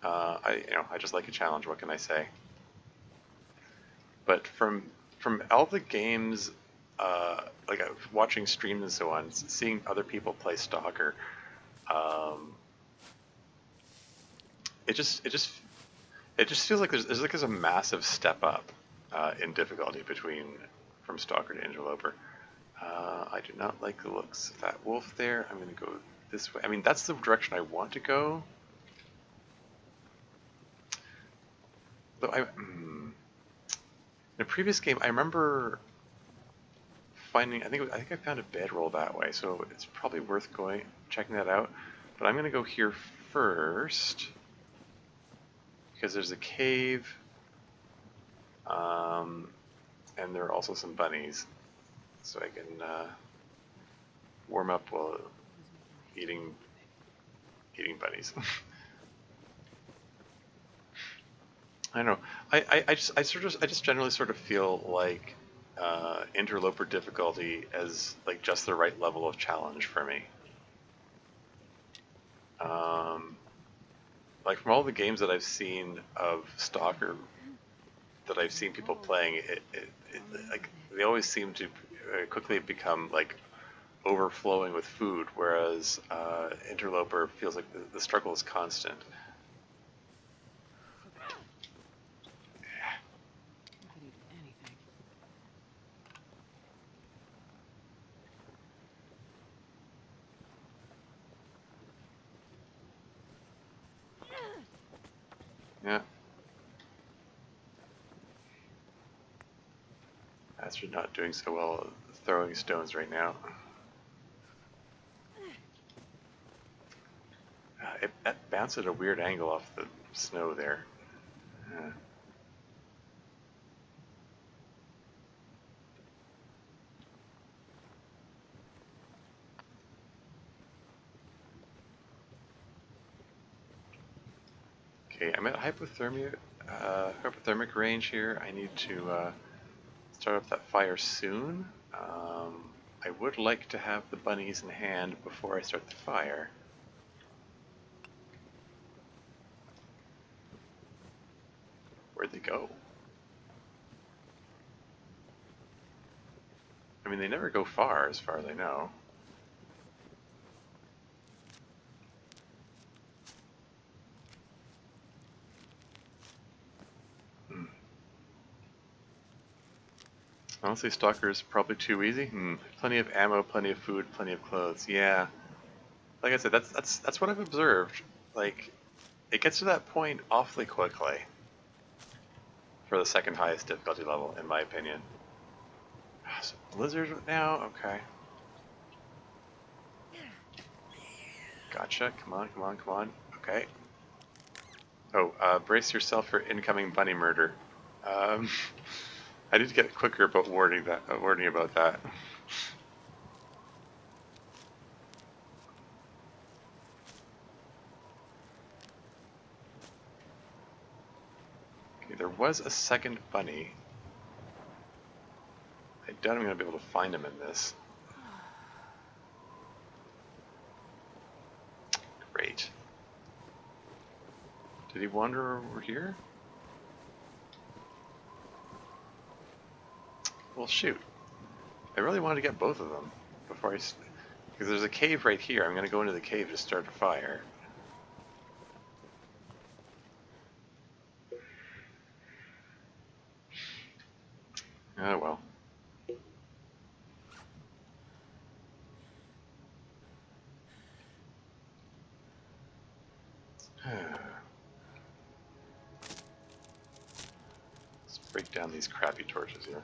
I just like a challenge. What can I say? But from all the games, like watching streams and so on, seeing other people play Stalker, um, it just it just it just feels like there's a massive step up in difficulty between from Stalker to Interloper. I do not like the looks of that wolf there. I'm going to go this way. I mean, that's the direction I want to go. But in a previous game, I remember finding. I think I found a bedroll that way, so it's probably worth checking that out. But I'm going to go here first because there's a cave, and there are also some bunnies, so I can warm up while eating bunnies. I don't know. I just generally sort of feel like Interloper difficulty as like just the right level of challenge for me. Like from all the games that I've seen of Stalker that I've seen people playing, like they always seem to quickly become like overflowing with food, whereas Interloper feels like the struggle is constant. I could eat anything. Yeah. Astrid not doing so well throwing stones right now. It bounced at a weird angle off the snow there. Okay, I'm at hypothermic range here. I need to start up that fire soon. I would like to have the bunnies in hand before I start the fire. Where'd they go? I mean, they never go far as I know. Honestly, Stalker is probably too easy. Plenty of ammo, plenty of food, plenty of clothes. Yeah, like I said, that's what I've observed. Like, it gets to that point awfully quickly for the second highest difficulty level, in my opinion. So blizzard now, okay. Gotcha. Come on, come on, come on. Okay. Oh, brace yourself for incoming bunny murder. Um, I need to get quicker about warning about that. Okay, there was a second bunny. I doubt I'm going to be able to find him in this. Great. Did he wander over here? Well, shoot. I really wanted to get both of them before because there's a cave right here. I'm going to go into the cave to start a fire. Oh well. Let's break down these crappy torches here.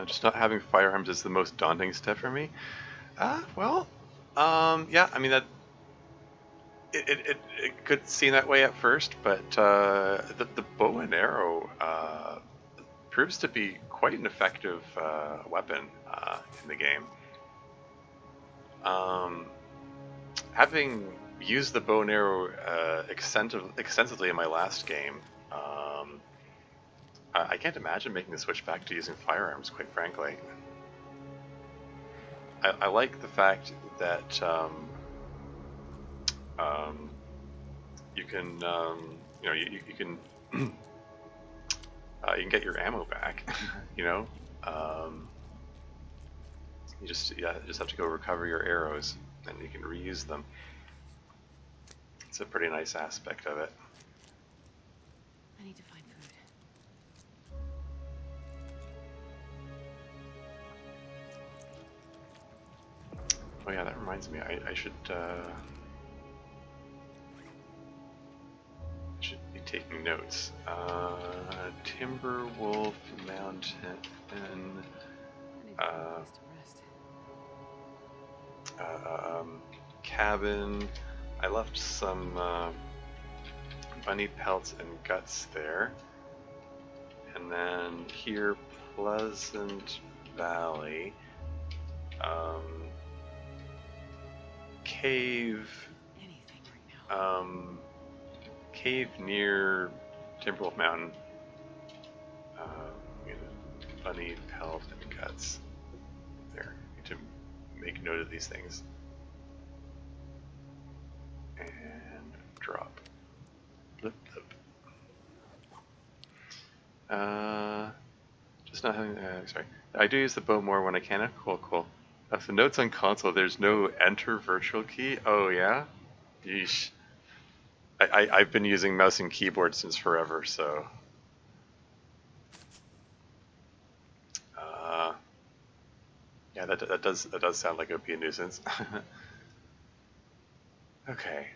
Just not having firearms is the most daunting step for me. Yeah, I mean that it could seem that way at first, but the bow and arrow proves to be quite an effective weapon in the game. Having used the bow and arrow extensively in my last game, I can't imagine making the switch back to using firearms, quite frankly. I like the fact that you can, you can you can get your ammo back. You know, you just have to go recover your arrows, and you can reuse them. It's a pretty nice aspect of it. I need to find food. Oh yeah, that reminds me. I should be taking notes. Timberwolf Mountain. I need to find a place to rest. Cabin. I left some bunny pelts and guts there. And then here, Pleasant Valley. Cave. Anything right now. Cave near Timberwolf Mountain. Get a bunny pelt and guts. There. Need to make note of these things. And drop. Blip, blip. Just not having. Sorry. I do use the bow more when I can. Cool, cool. So notes on console. There's no enter virtual key. Oh yeah. Yeesh. I've been using mouse and keyboard since forever, so. Yeah, that does sound like it would be a nuisance. Okay.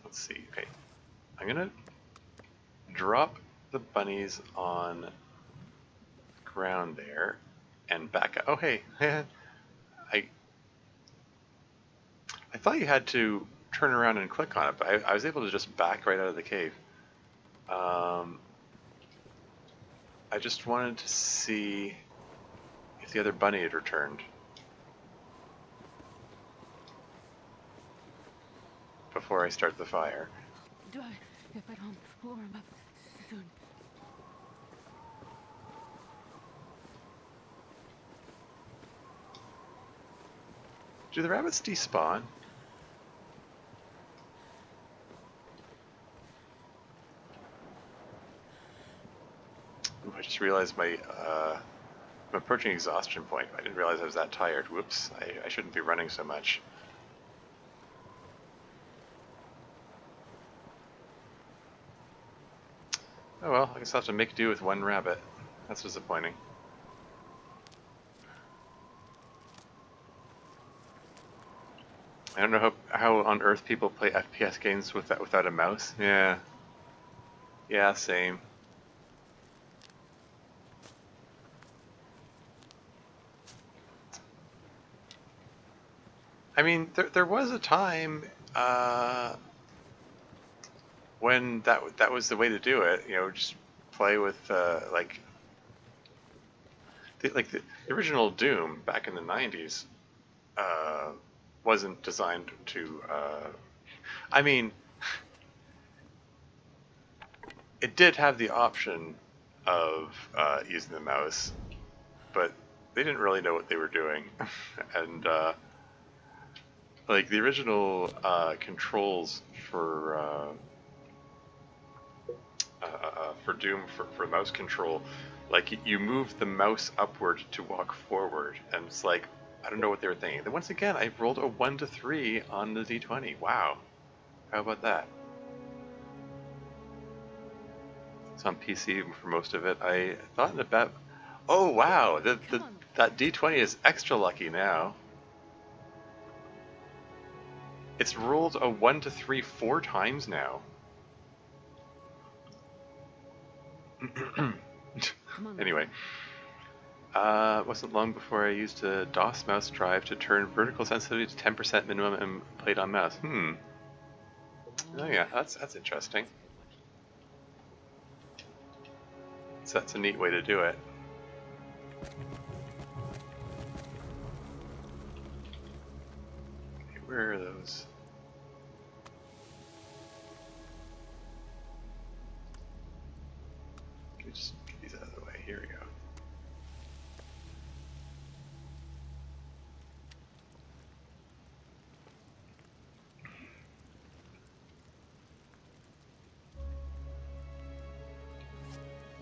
Let's see. Okay, I'm gonna drop the bunnies on the ground there and back up. Oh hey, I thought you had to turn around and click on it, but I was able to just back right out of the cave. I just wanted to see if the other bunny had returned before I start the fire. Do I get back home? Warm up soon. Do the rabbits despawn? Ooh, I just realized I'm approaching exhaustion point. I didn't realize I was that tired. Whoops, I shouldn't be running so much. Oh well, I guess I'll have to make do with one rabbit. That's disappointing. I don't know how on earth people play FPS games without a mouse. Yeah. Yeah, same. I mean, there was a time when that was the way to do it. You know, just play with like the original Doom back in the '90s wasn't designed to. I mean, it did have the option of using the mouse, but they didn't really know what they were doing, and like the original controls for Doom for mouse control, like you move the mouse upward to walk forward, and it's like I don't know what they were thinking. Then once again, I rolled a 1 to 3 on the D20. Wow, how about that? It's on PC for most of it. I thought in about. Oh wow, that D20 is extra lucky now. It's rolled a 1 to 3 4 times now. Anyway, wasn't long before I used a DOS mouse drive to turn vertical sensitivity to 10% minimum and played on mouse. Oh yeah, that's interesting. So that's a neat way to do it. Okay, where are those? Can we just get these out of the way? Here we go.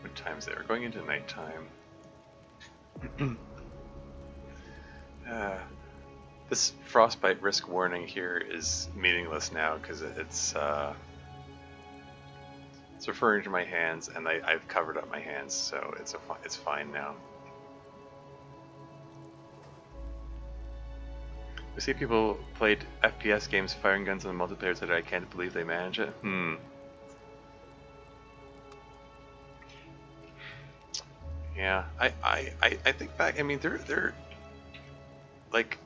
What time's there? We're going into nighttime. uh, this frostbite risk warning here is meaningless now because it's referring to my hands, and I've covered up my hands, so it's fine now. We see people played FPS games firing guns on the multiplayer today. I can't believe they manage it. Yeah, I think back. I mean, they're like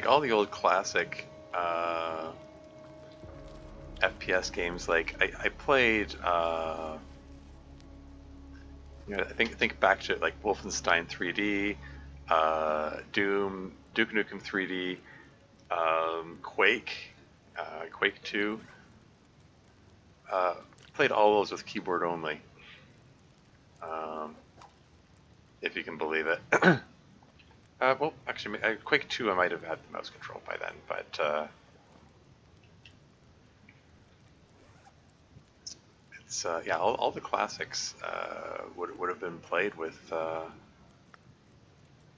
all the old classic FPS games. Like I played. You know, I think back to like Wolfenstein 3D, Doom, Duke Nukem 3D, Quake, Quake 2. Played all those with keyboard only, if you can believe it. Well, actually, Quake 2 I might have had the mouse control by then, but it's yeah, all the classics would have been played with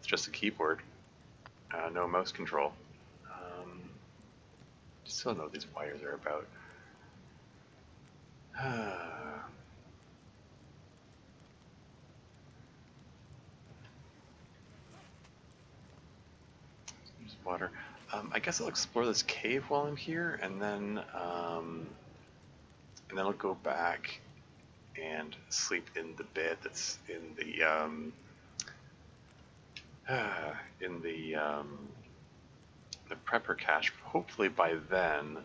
just a keyboard, no mouse control. Still know what these wires are about. There's water. I guess I'll explore this cave while I'm here, and then I'll go back and sleep in the bed that's in the prepper cache. Hopefully by then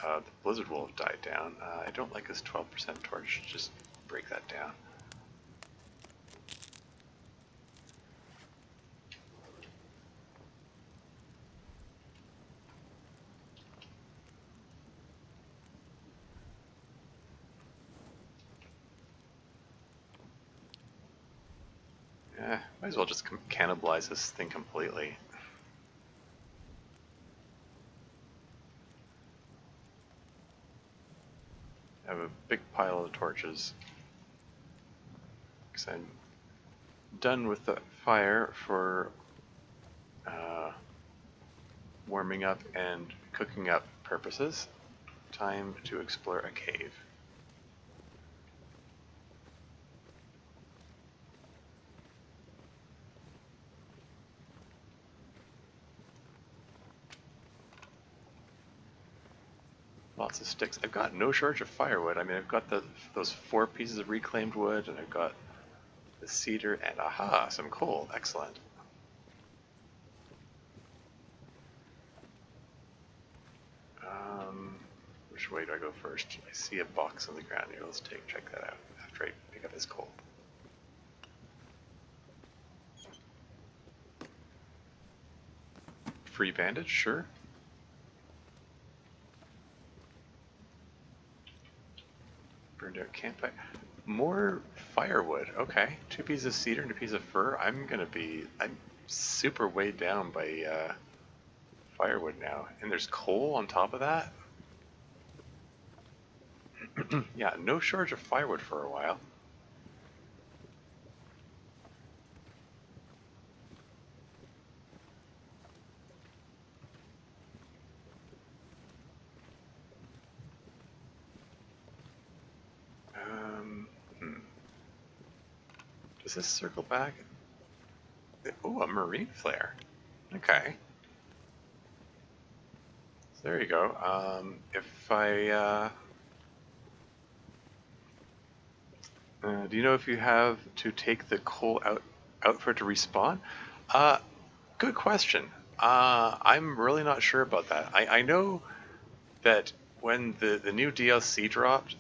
the blizzard will have died down. I don't like this 12% torch. Just break that down. Might as well just cannibalize this thing completely. I have a big pile of torches. Because I'm done with the fire for warming up and cooking up purposes. Time to explore a cave. Lots of sticks. I've got no shortage of firewood. I mean, I've got those 4 pieces of reclaimed wood, and I've got the cedar, and aha, some coal. Excellent. Which way do I go first? I see a box on the ground here. Let's check that out after I pick up this coal. Free bandage, sure. Burned out campfire. More firewood. Okay, 2 pieces of cedar and a piece of fir. I'm super weighed down by firewood now. And there's coal on top of that. Yeah, no shortage of firewood for a while. Does this circle back? Oh, a marine flare. Okay. So there you go. If I... do you know if you have to take the coal out for it to respawn? Good question. I'm really not sure about that. I know that when the new DLC dropped,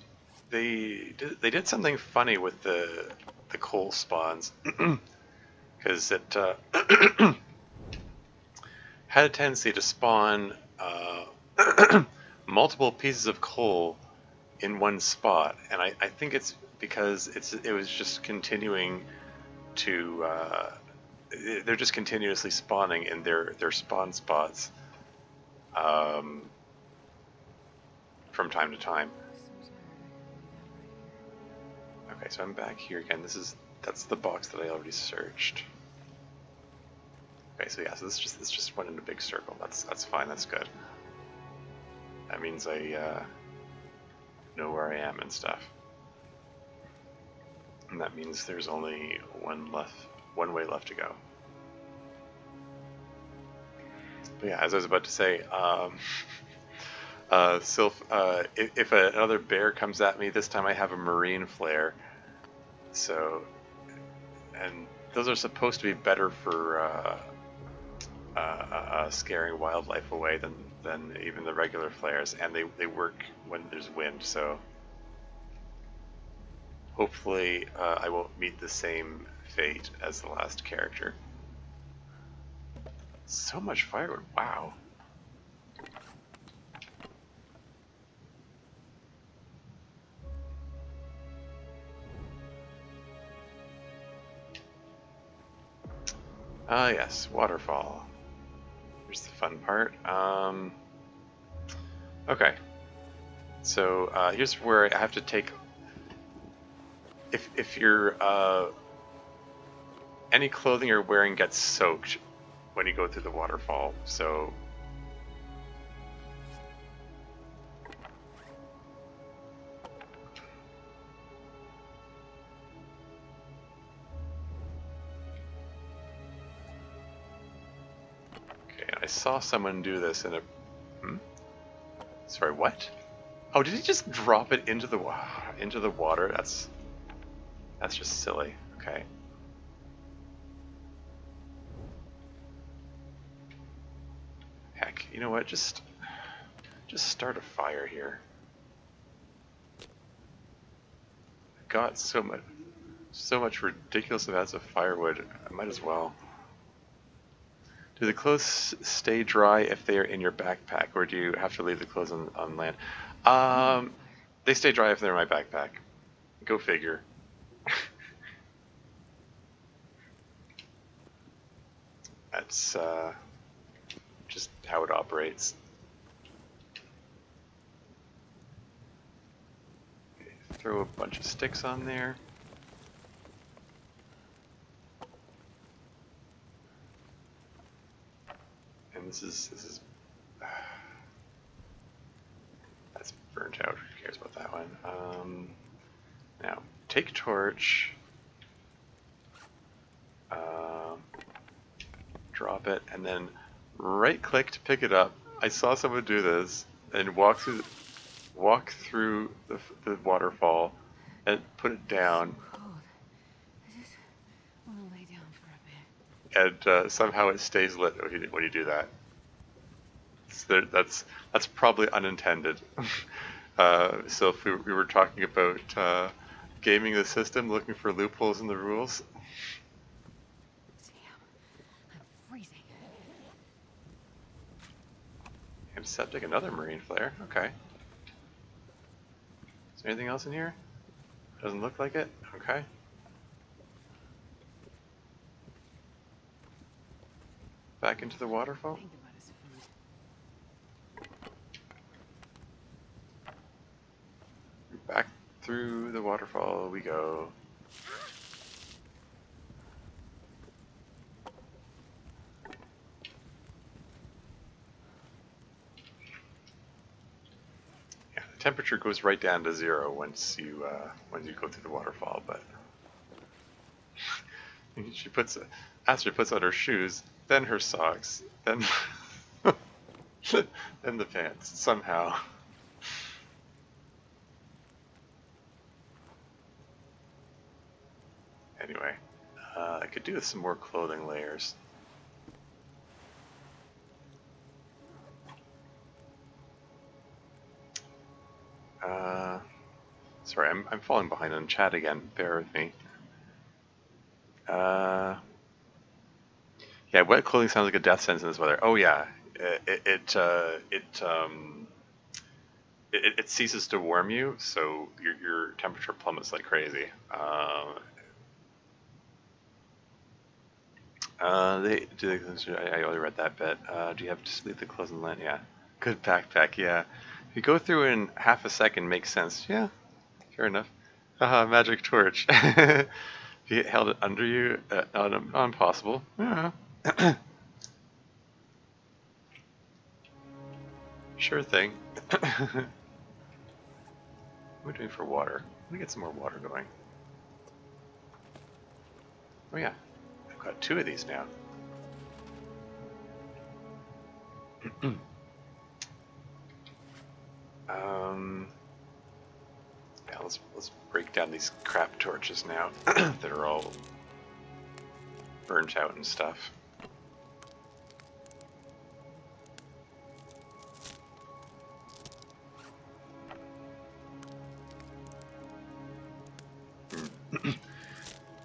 they did something funny with the coal spawns because it had a tendency to spawn multiple pieces of coal in one spot, and I think it's because it was just continuing to they're just continuously spawning in their spawn spots um, from time to time. So tired. I could lay down right here. Okay, so I'm back here again. That's the box that I already searched. Okay, so yeah, so this just went in a big circle. That's fine. That's good. That means I know where I am and stuff. And that means there's only one way left to go. But yeah, as I was about to say, Sylph, if another bear comes at me, this time I have a marine flare. So, and those are supposed to be better for scaring wildlife away than even the regular flares, and they work when there's wind. So hopefully I won't meet the same fate as the last character. So much firewood, wow. Ah yes, waterfall. Here's the fun part. Okay, so here's where I have to take. If your any clothing you're wearing gets soaked when you go through the waterfall, so okay. I saw someone do this in a. Sorry, what? Oh, did he just drop it into the water? That's just silly. Okay. Heck, you know what? Just start a fire here. I've got so much ridiculous amounts of firewood. I might as well. Do the clothes stay dry if they are in your backpack, or do you have to leave the clothes on land? They stay dry if they're in my backpack. Go figure. That's just how it operates. Okay, throw a bunch of sticks on there. And this is that's burnt out. Who cares about that one? Now take torch. Drop it, and then right-click to pick it up. I saw someone do this and walk through the waterfall and put it down, So cold. I just want to lay down for a bit. and somehow it stays lit when you do that. That's probably unintended. So if we were talking about gaming the system, looking for loopholes in the rules. Damn, I'm freezing. Antiseptic, another marine flare. Okay. Is there anything else in here? Doesn't look like it. Okay. Back into the waterfall. Think about his food. Back through the waterfall we go. Yeah, the temperature goes right down to 0 once you go through the waterfall. But Astrid puts on her shoes, then her socks, then then the pants somehow. Anyway, I could do with some more clothing layers. Uh, sorry, I'm falling behind on chat again. Bear with me. Yeah, wet clothing sounds like a death sentence in this weather. Oh yeah, it ceases to warm you, so your temperature plummets like crazy. They do. I already read that bit. Do you have to sleep the clothes and land? Yeah. Good backpack. Yeah. If you go through in half a second, makes sense. Yeah. Fair enough. Haha, magic torch. If you held it under you, not impossible. Yeah. Sure thing. What am I doing for water? Let me get some more water going. Oh yeah, I've got 2 of these now. um, yeah, let's break down these crap torches now that are all burnt out and stuff.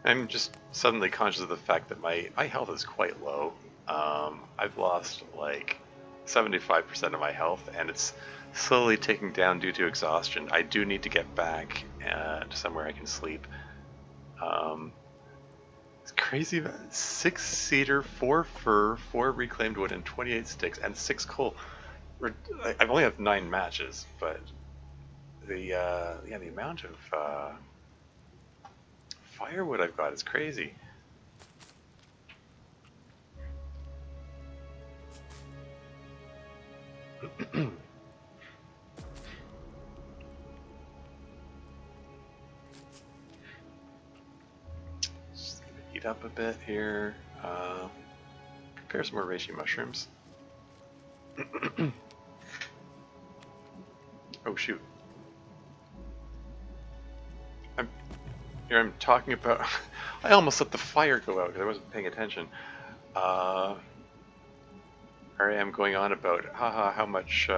I'm just suddenly conscious of the fact that my health is quite low. I've lost like 75% of my health, and it's slowly ticking down due to exhaustion. I do need to get back to somewhere I can sleep. It's crazy. 6-seater, 4 fur, 4 reclaimed wood, and 28 sticks, and 6 coal. I've only have 9 matches, but the amount of firewood I've got is crazy. Just gonna heat up a bit here. Prepare some more reishi mushrooms. Oh shoot! I'm talking about. I almost let the fire go out because I wasn't paying attention. Here I am going on about, haha, how much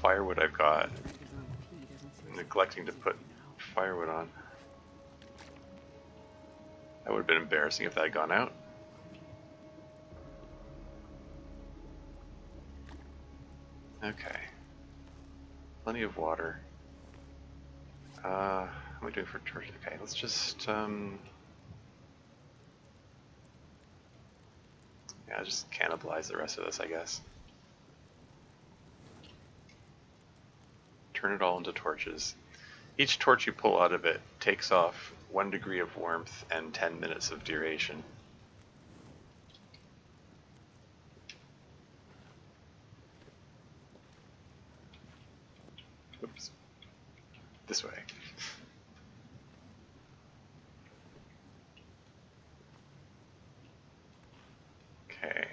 firewood I've got. Neglecting to put firewood on. That would have been embarrassing if that had gone out. Okay. Plenty of water. How am I doing for torch? Okay, let's just, yeah, just cannibalize the rest of this, I guess. Turn it all into torches. Each torch you pull out of it takes off 1 degree of warmth and 10 minutes of duration. Oops. This way. Okay.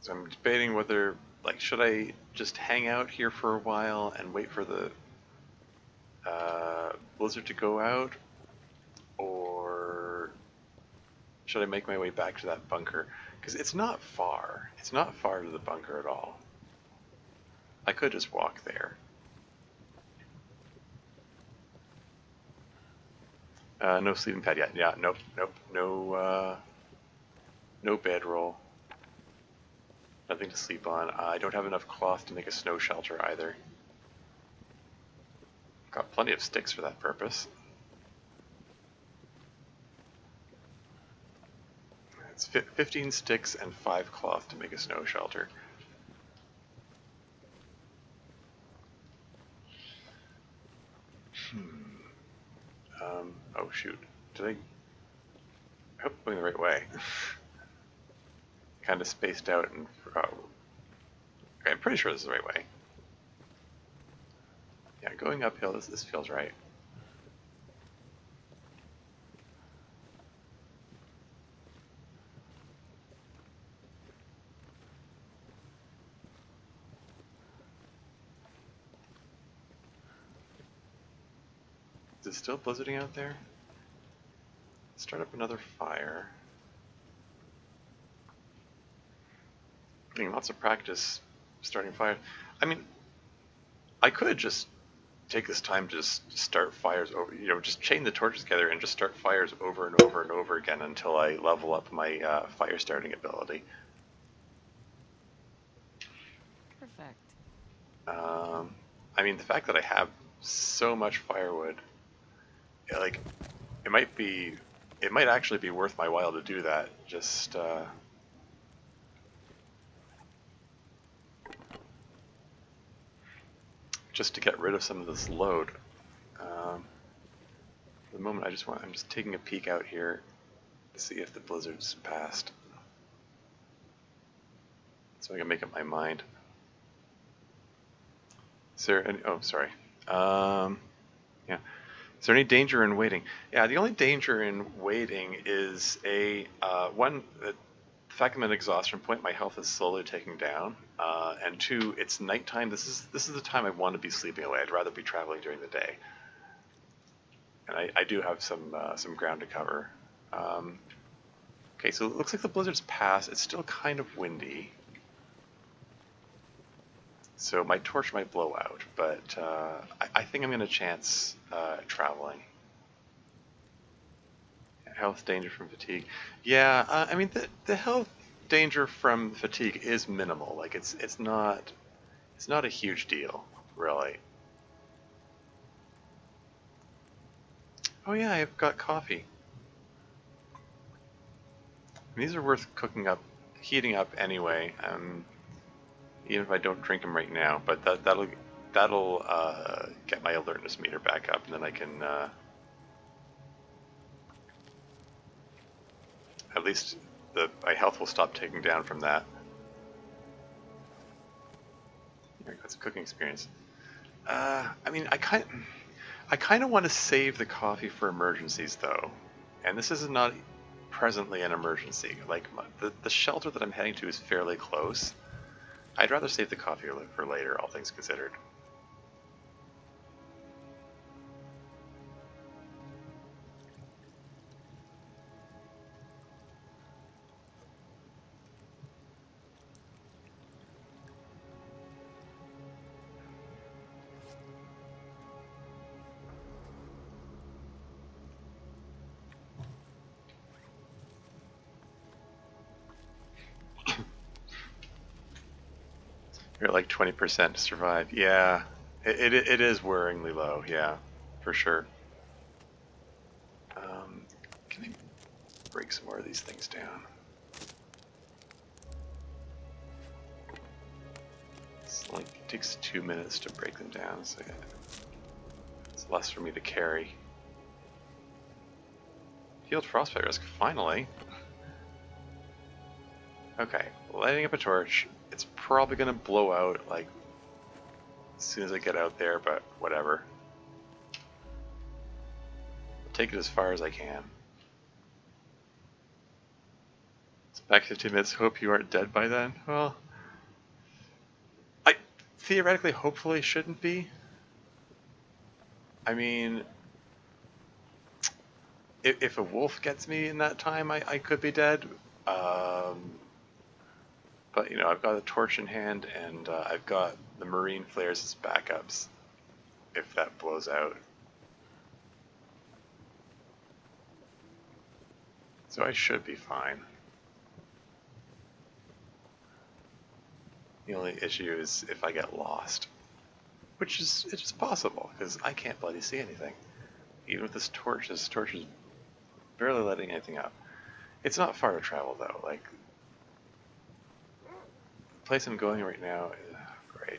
So I'm debating whether, like, should I just hang out here for a while and wait for the blizzard to go out, or should I make my way back to that bunker? Because it's not far. It's not far to the bunker at all. I could just walk there. No sleeping pad yet. Yeah, nope, no bedroll. Nothing to sleep on. I don't have enough cloth to make a snow shelter either. Got plenty of sticks for that purpose. It's 15 sticks and 5 cloth to make a snow shelter. Oh shoot. Did I hope I'm going the right way. Kind of spaced out and... okay, I'm pretty sure this is the right way. Yeah, going uphill, this feels right. Is it still blizzarding out there? Start up another fire. Getting lots of practice starting fire. I mean, I could just take this time to just start fires over, just chain the torches together and just start fires over and over and over again until I level up my fire starting ability. Perfect. I mean, the fact that I have so much firewood, like, it might actually be worth my while to do that. Just to get rid of some of this load. For the moment, I'm just taking a peek out here to see if the blizzard's passed, so I can make up my mind. Is there any? Oh, sorry. Yeah. Is there any danger in waiting? Yeah, the only danger in waiting is one, the fact I'm at exhaustion point, my health is slowly taking down, and two, it's nighttime. This is the time I want to be sleeping away. I'd rather be traveling during the day, and I do have some ground to cover. Okay, so it looks like the blizzard's passed. It's still kind of windy, so my torch might blow out, but I think I'm going to chance traveling. Health danger from fatigue. Yeah, I mean the health danger from fatigue is minimal. Like it's not a huge deal, really. Oh yeah, I've got coffee. These are worth heating up anyway. Even if I don't drink them right now, but that'll get my alertness meter back up, and then I can at least my health will stop taking down from that. I got some cooking experience. I mean, I kind of want to save the coffee for emergencies, though, and this is not presently an emergency. Like the shelter that I'm heading to is fairly close. I'd rather save the coffee for later, all things considered. You're at like 20% to survive. Yeah, it is worryingly low. Yeah, for sure. Can I break some more of these things down? It takes 2 minutes to break them down, so yeah, it's less for me to carry. Healed frostbite risk, finally. Okay, lighting up a torch. It's probably gonna blow out like as soon as I get out there, but whatever. I'll take it as far as I can. It's back 15 minutes. Hope you aren't dead by then. Well, I theoretically, hopefully, shouldn't be. I mean, if a wolf gets me in that time, I could be dead. But I've got a torch in hand, and I've got the marine flares as backups if that blows out. So I should be fine. The only issue is if I get lost, which is possible because I can't bloody see anything. Even with this torch is barely letting anything up. It's not far to travel though. Like the place I'm going right now is great.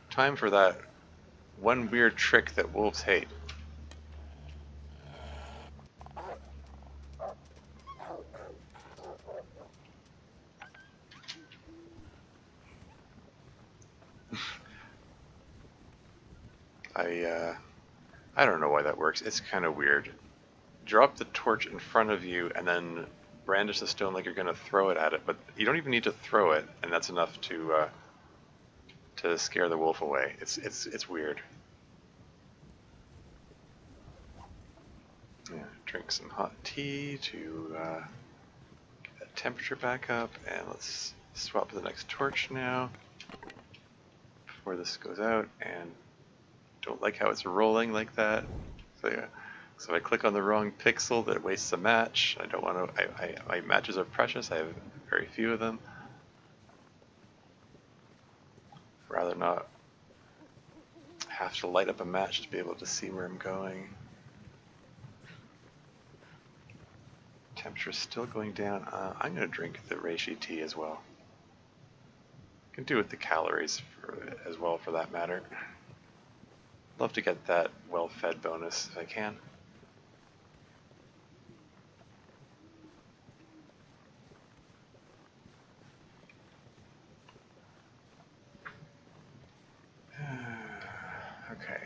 Time for that one weird trick that wolves hate. I don't know why that works. It's kind of weird. Drop the torch in front of you and then brandish the stone like you're going to throw it at it, but you don't even need to throw it, and that's enough to scare the wolf away. It's weird. Yeah, drink some hot tea to get that temperature back up, and let's swap to the next torch now. before this goes out, and don't like how it's rolling like that. So yeah, so if I click on the wrong pixel, that wastes a match. I don't want to. My matches are precious. I have very few of them. Rather not have to light up a match to be able to see where I'm going. Temperature's still going down. I'm going to drink the reishi tea as well. Can do with the calories as well, for that matter. Love to get that well-fed bonus if I can. Okay.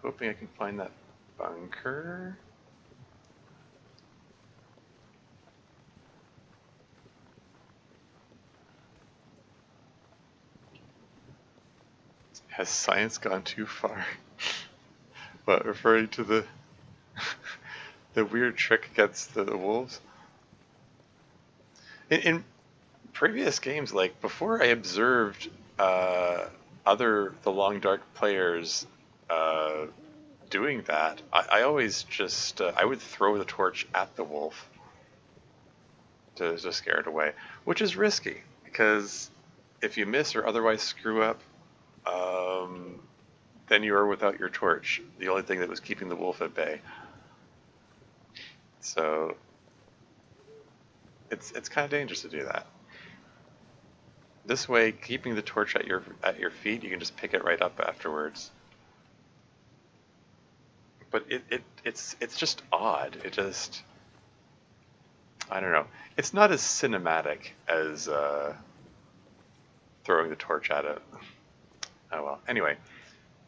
Hoping I can find that bunker. Has science gone too far? What, referring to the the weird trick against the wolves? In previous games, like before I observed the Long Dark players doing that, I always just I would throw the torch at the wolf to scare it away, which is risky because if you miss or otherwise screw up, then you are without your torch, the only thing that was keeping the wolf at bay. So it's kind of dangerous to do that. This way, keeping the torch at your feet, you can just pick it right up afterwards. But it's just odd. It just, I don't know. It's not as cinematic as throwing the torch at it. Oh well. Anyway,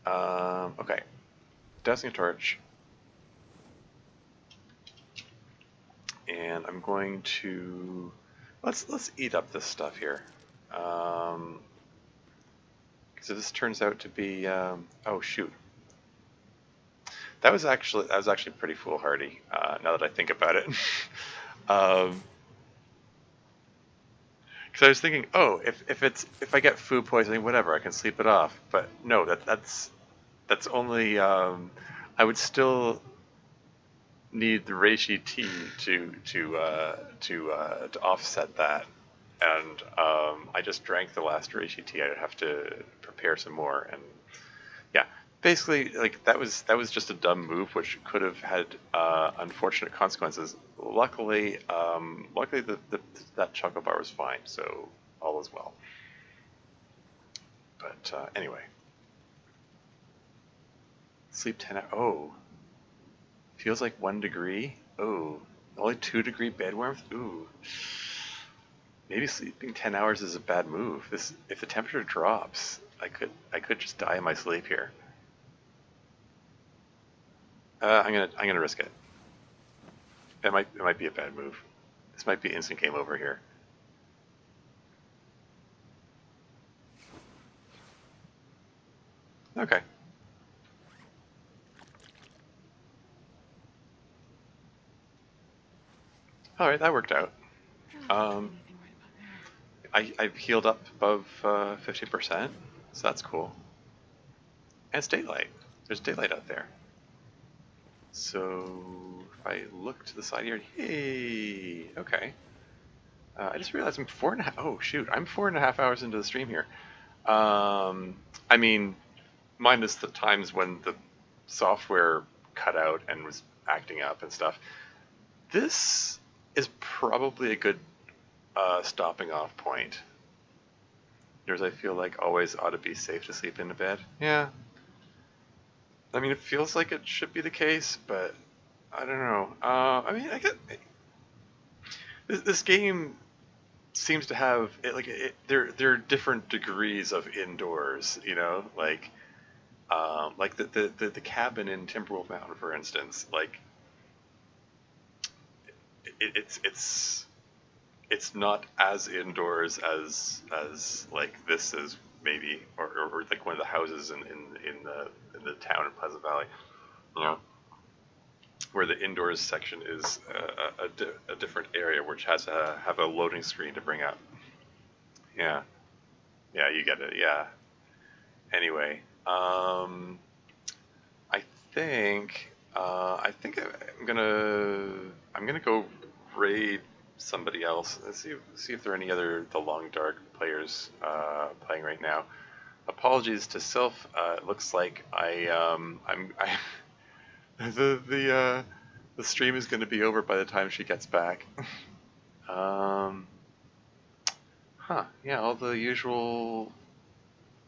okay. Dousing a torch, and I'm going to let's eat up this stuff here. Because if this turns out to be, oh shoot, that was actually pretty foolhardy. Now that I think about it, because I was thinking, oh, if I get food poisoning, whatever, I can sleep it off. But no, that's only I would still need the reishi tea to offset that. And I just drank the last reishi tea. I'd have to prepare some more, and yeah, basically, like that was just a dumb move, which could have had unfortunate consequences. Luckily, that chocolate bar was fine, so all is well. But anyway, sleep 10 hours. Oh, feels like 1 degree. Oh, only 2 degree bed warmth. Ooh. Maybe sleeping 10 hours is a bad move. If the temperature drops, I could just die in my sleep here. I'm gonna risk it. It might be a bad move. This might be instant game over here. Okay. All right, that worked out. I've healed up above 50%, so that's cool. And it's daylight. There's daylight out there. So if I look to the side here, hey, okay. I just realized I'm 4.5. Oh shoot, I'm 4.5 hours into the stream here. I mean, minus the times when the software cut out and was acting up and stuff. This is probably a good stopping off point. Yours, I feel like, always ought to be safe to sleep in a bed. Yeah. I mean, it feels like it should be the case, but I don't know. I mean, this game seems to have there are different degrees of indoors. You know, like the cabin in Timberwolf Mountain, for instance. Like it's not as indoors as like this is maybe, or like one of the houses in the town in Pleasant Valley, you know, where the indoors section is a different area, which has to have a loading screen to bring up. Yeah, yeah, you get it. Yeah. Anyway, I think I'm gonna go raid somebody else. Let's see if there are any other the Long Dark players playing right now. Apologies to Sylph. It looks like the stream is going to be over by the time she gets back. Yeah, all the usual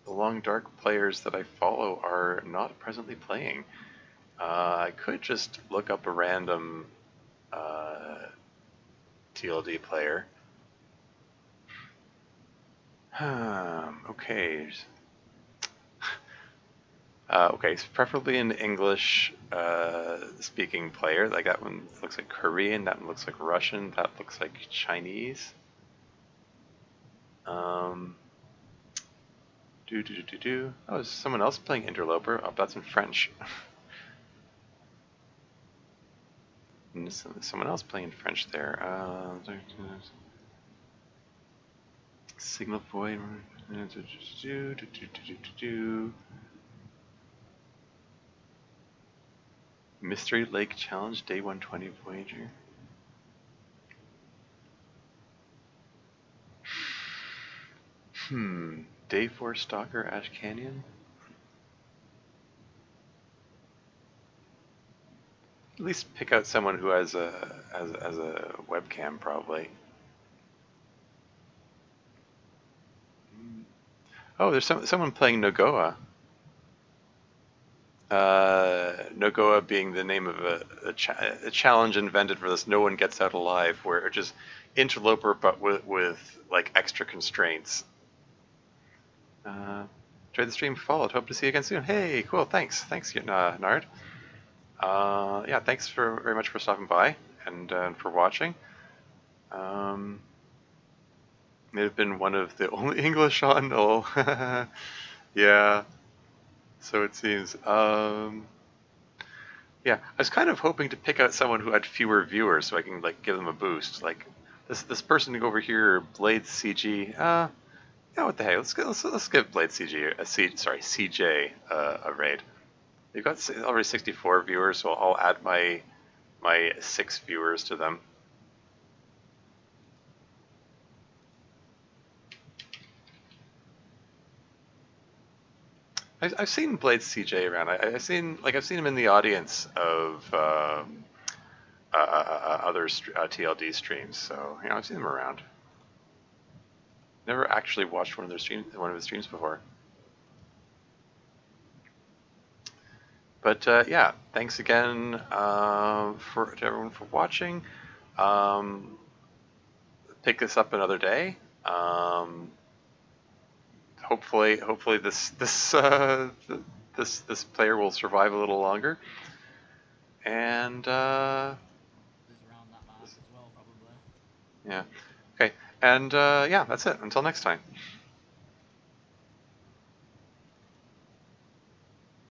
the Long Dark players that I follow are not presently playing. I could just look up a random TLD player. Okay. Okay, so preferably an English speaking player. Like that one looks like Korean, that one looks like Russian, that looks like Chinese. Oh, there's someone else playing Interloper. Oh, that's in French. And someone else playing French there. Signal Void. Mystery Lake Challenge, Day 120 Voyager. Day 4 Stalker, Ash Canyon? At least pick out someone who has a webcam, probably. Oh, there's someone playing Nogoa. Nogoa being the name of a challenge invented for this No One Gets Out Alive, where it's just Interloper but with like extra constraints. Enjoyed the stream, followed. Hope to see you again soon. Hey, cool. Thanks, Nard. Yeah, thanks very much for stopping by and for watching. May have been one of the only English on. Oh, yeah. So it seems. Yeah, I was kind of hoping to pick out someone who had fewer viewers so I can like give them a boost. Like this person over here, Blade CG. Yeah, what the heck? Let's give Blade CG CJ a raid. They've got already 64 viewers, so I'll add my 6 viewers to them. I've seen Blade CJ around. I've seen him in the audience of other TLD streams, so I've seen him around. Never actually watched one of his streams before. But yeah, thanks again to everyone for watching. Pick this up another day. Hopefully this player will survive a little longer. And yeah. Okay. And yeah, that's it. Until next time.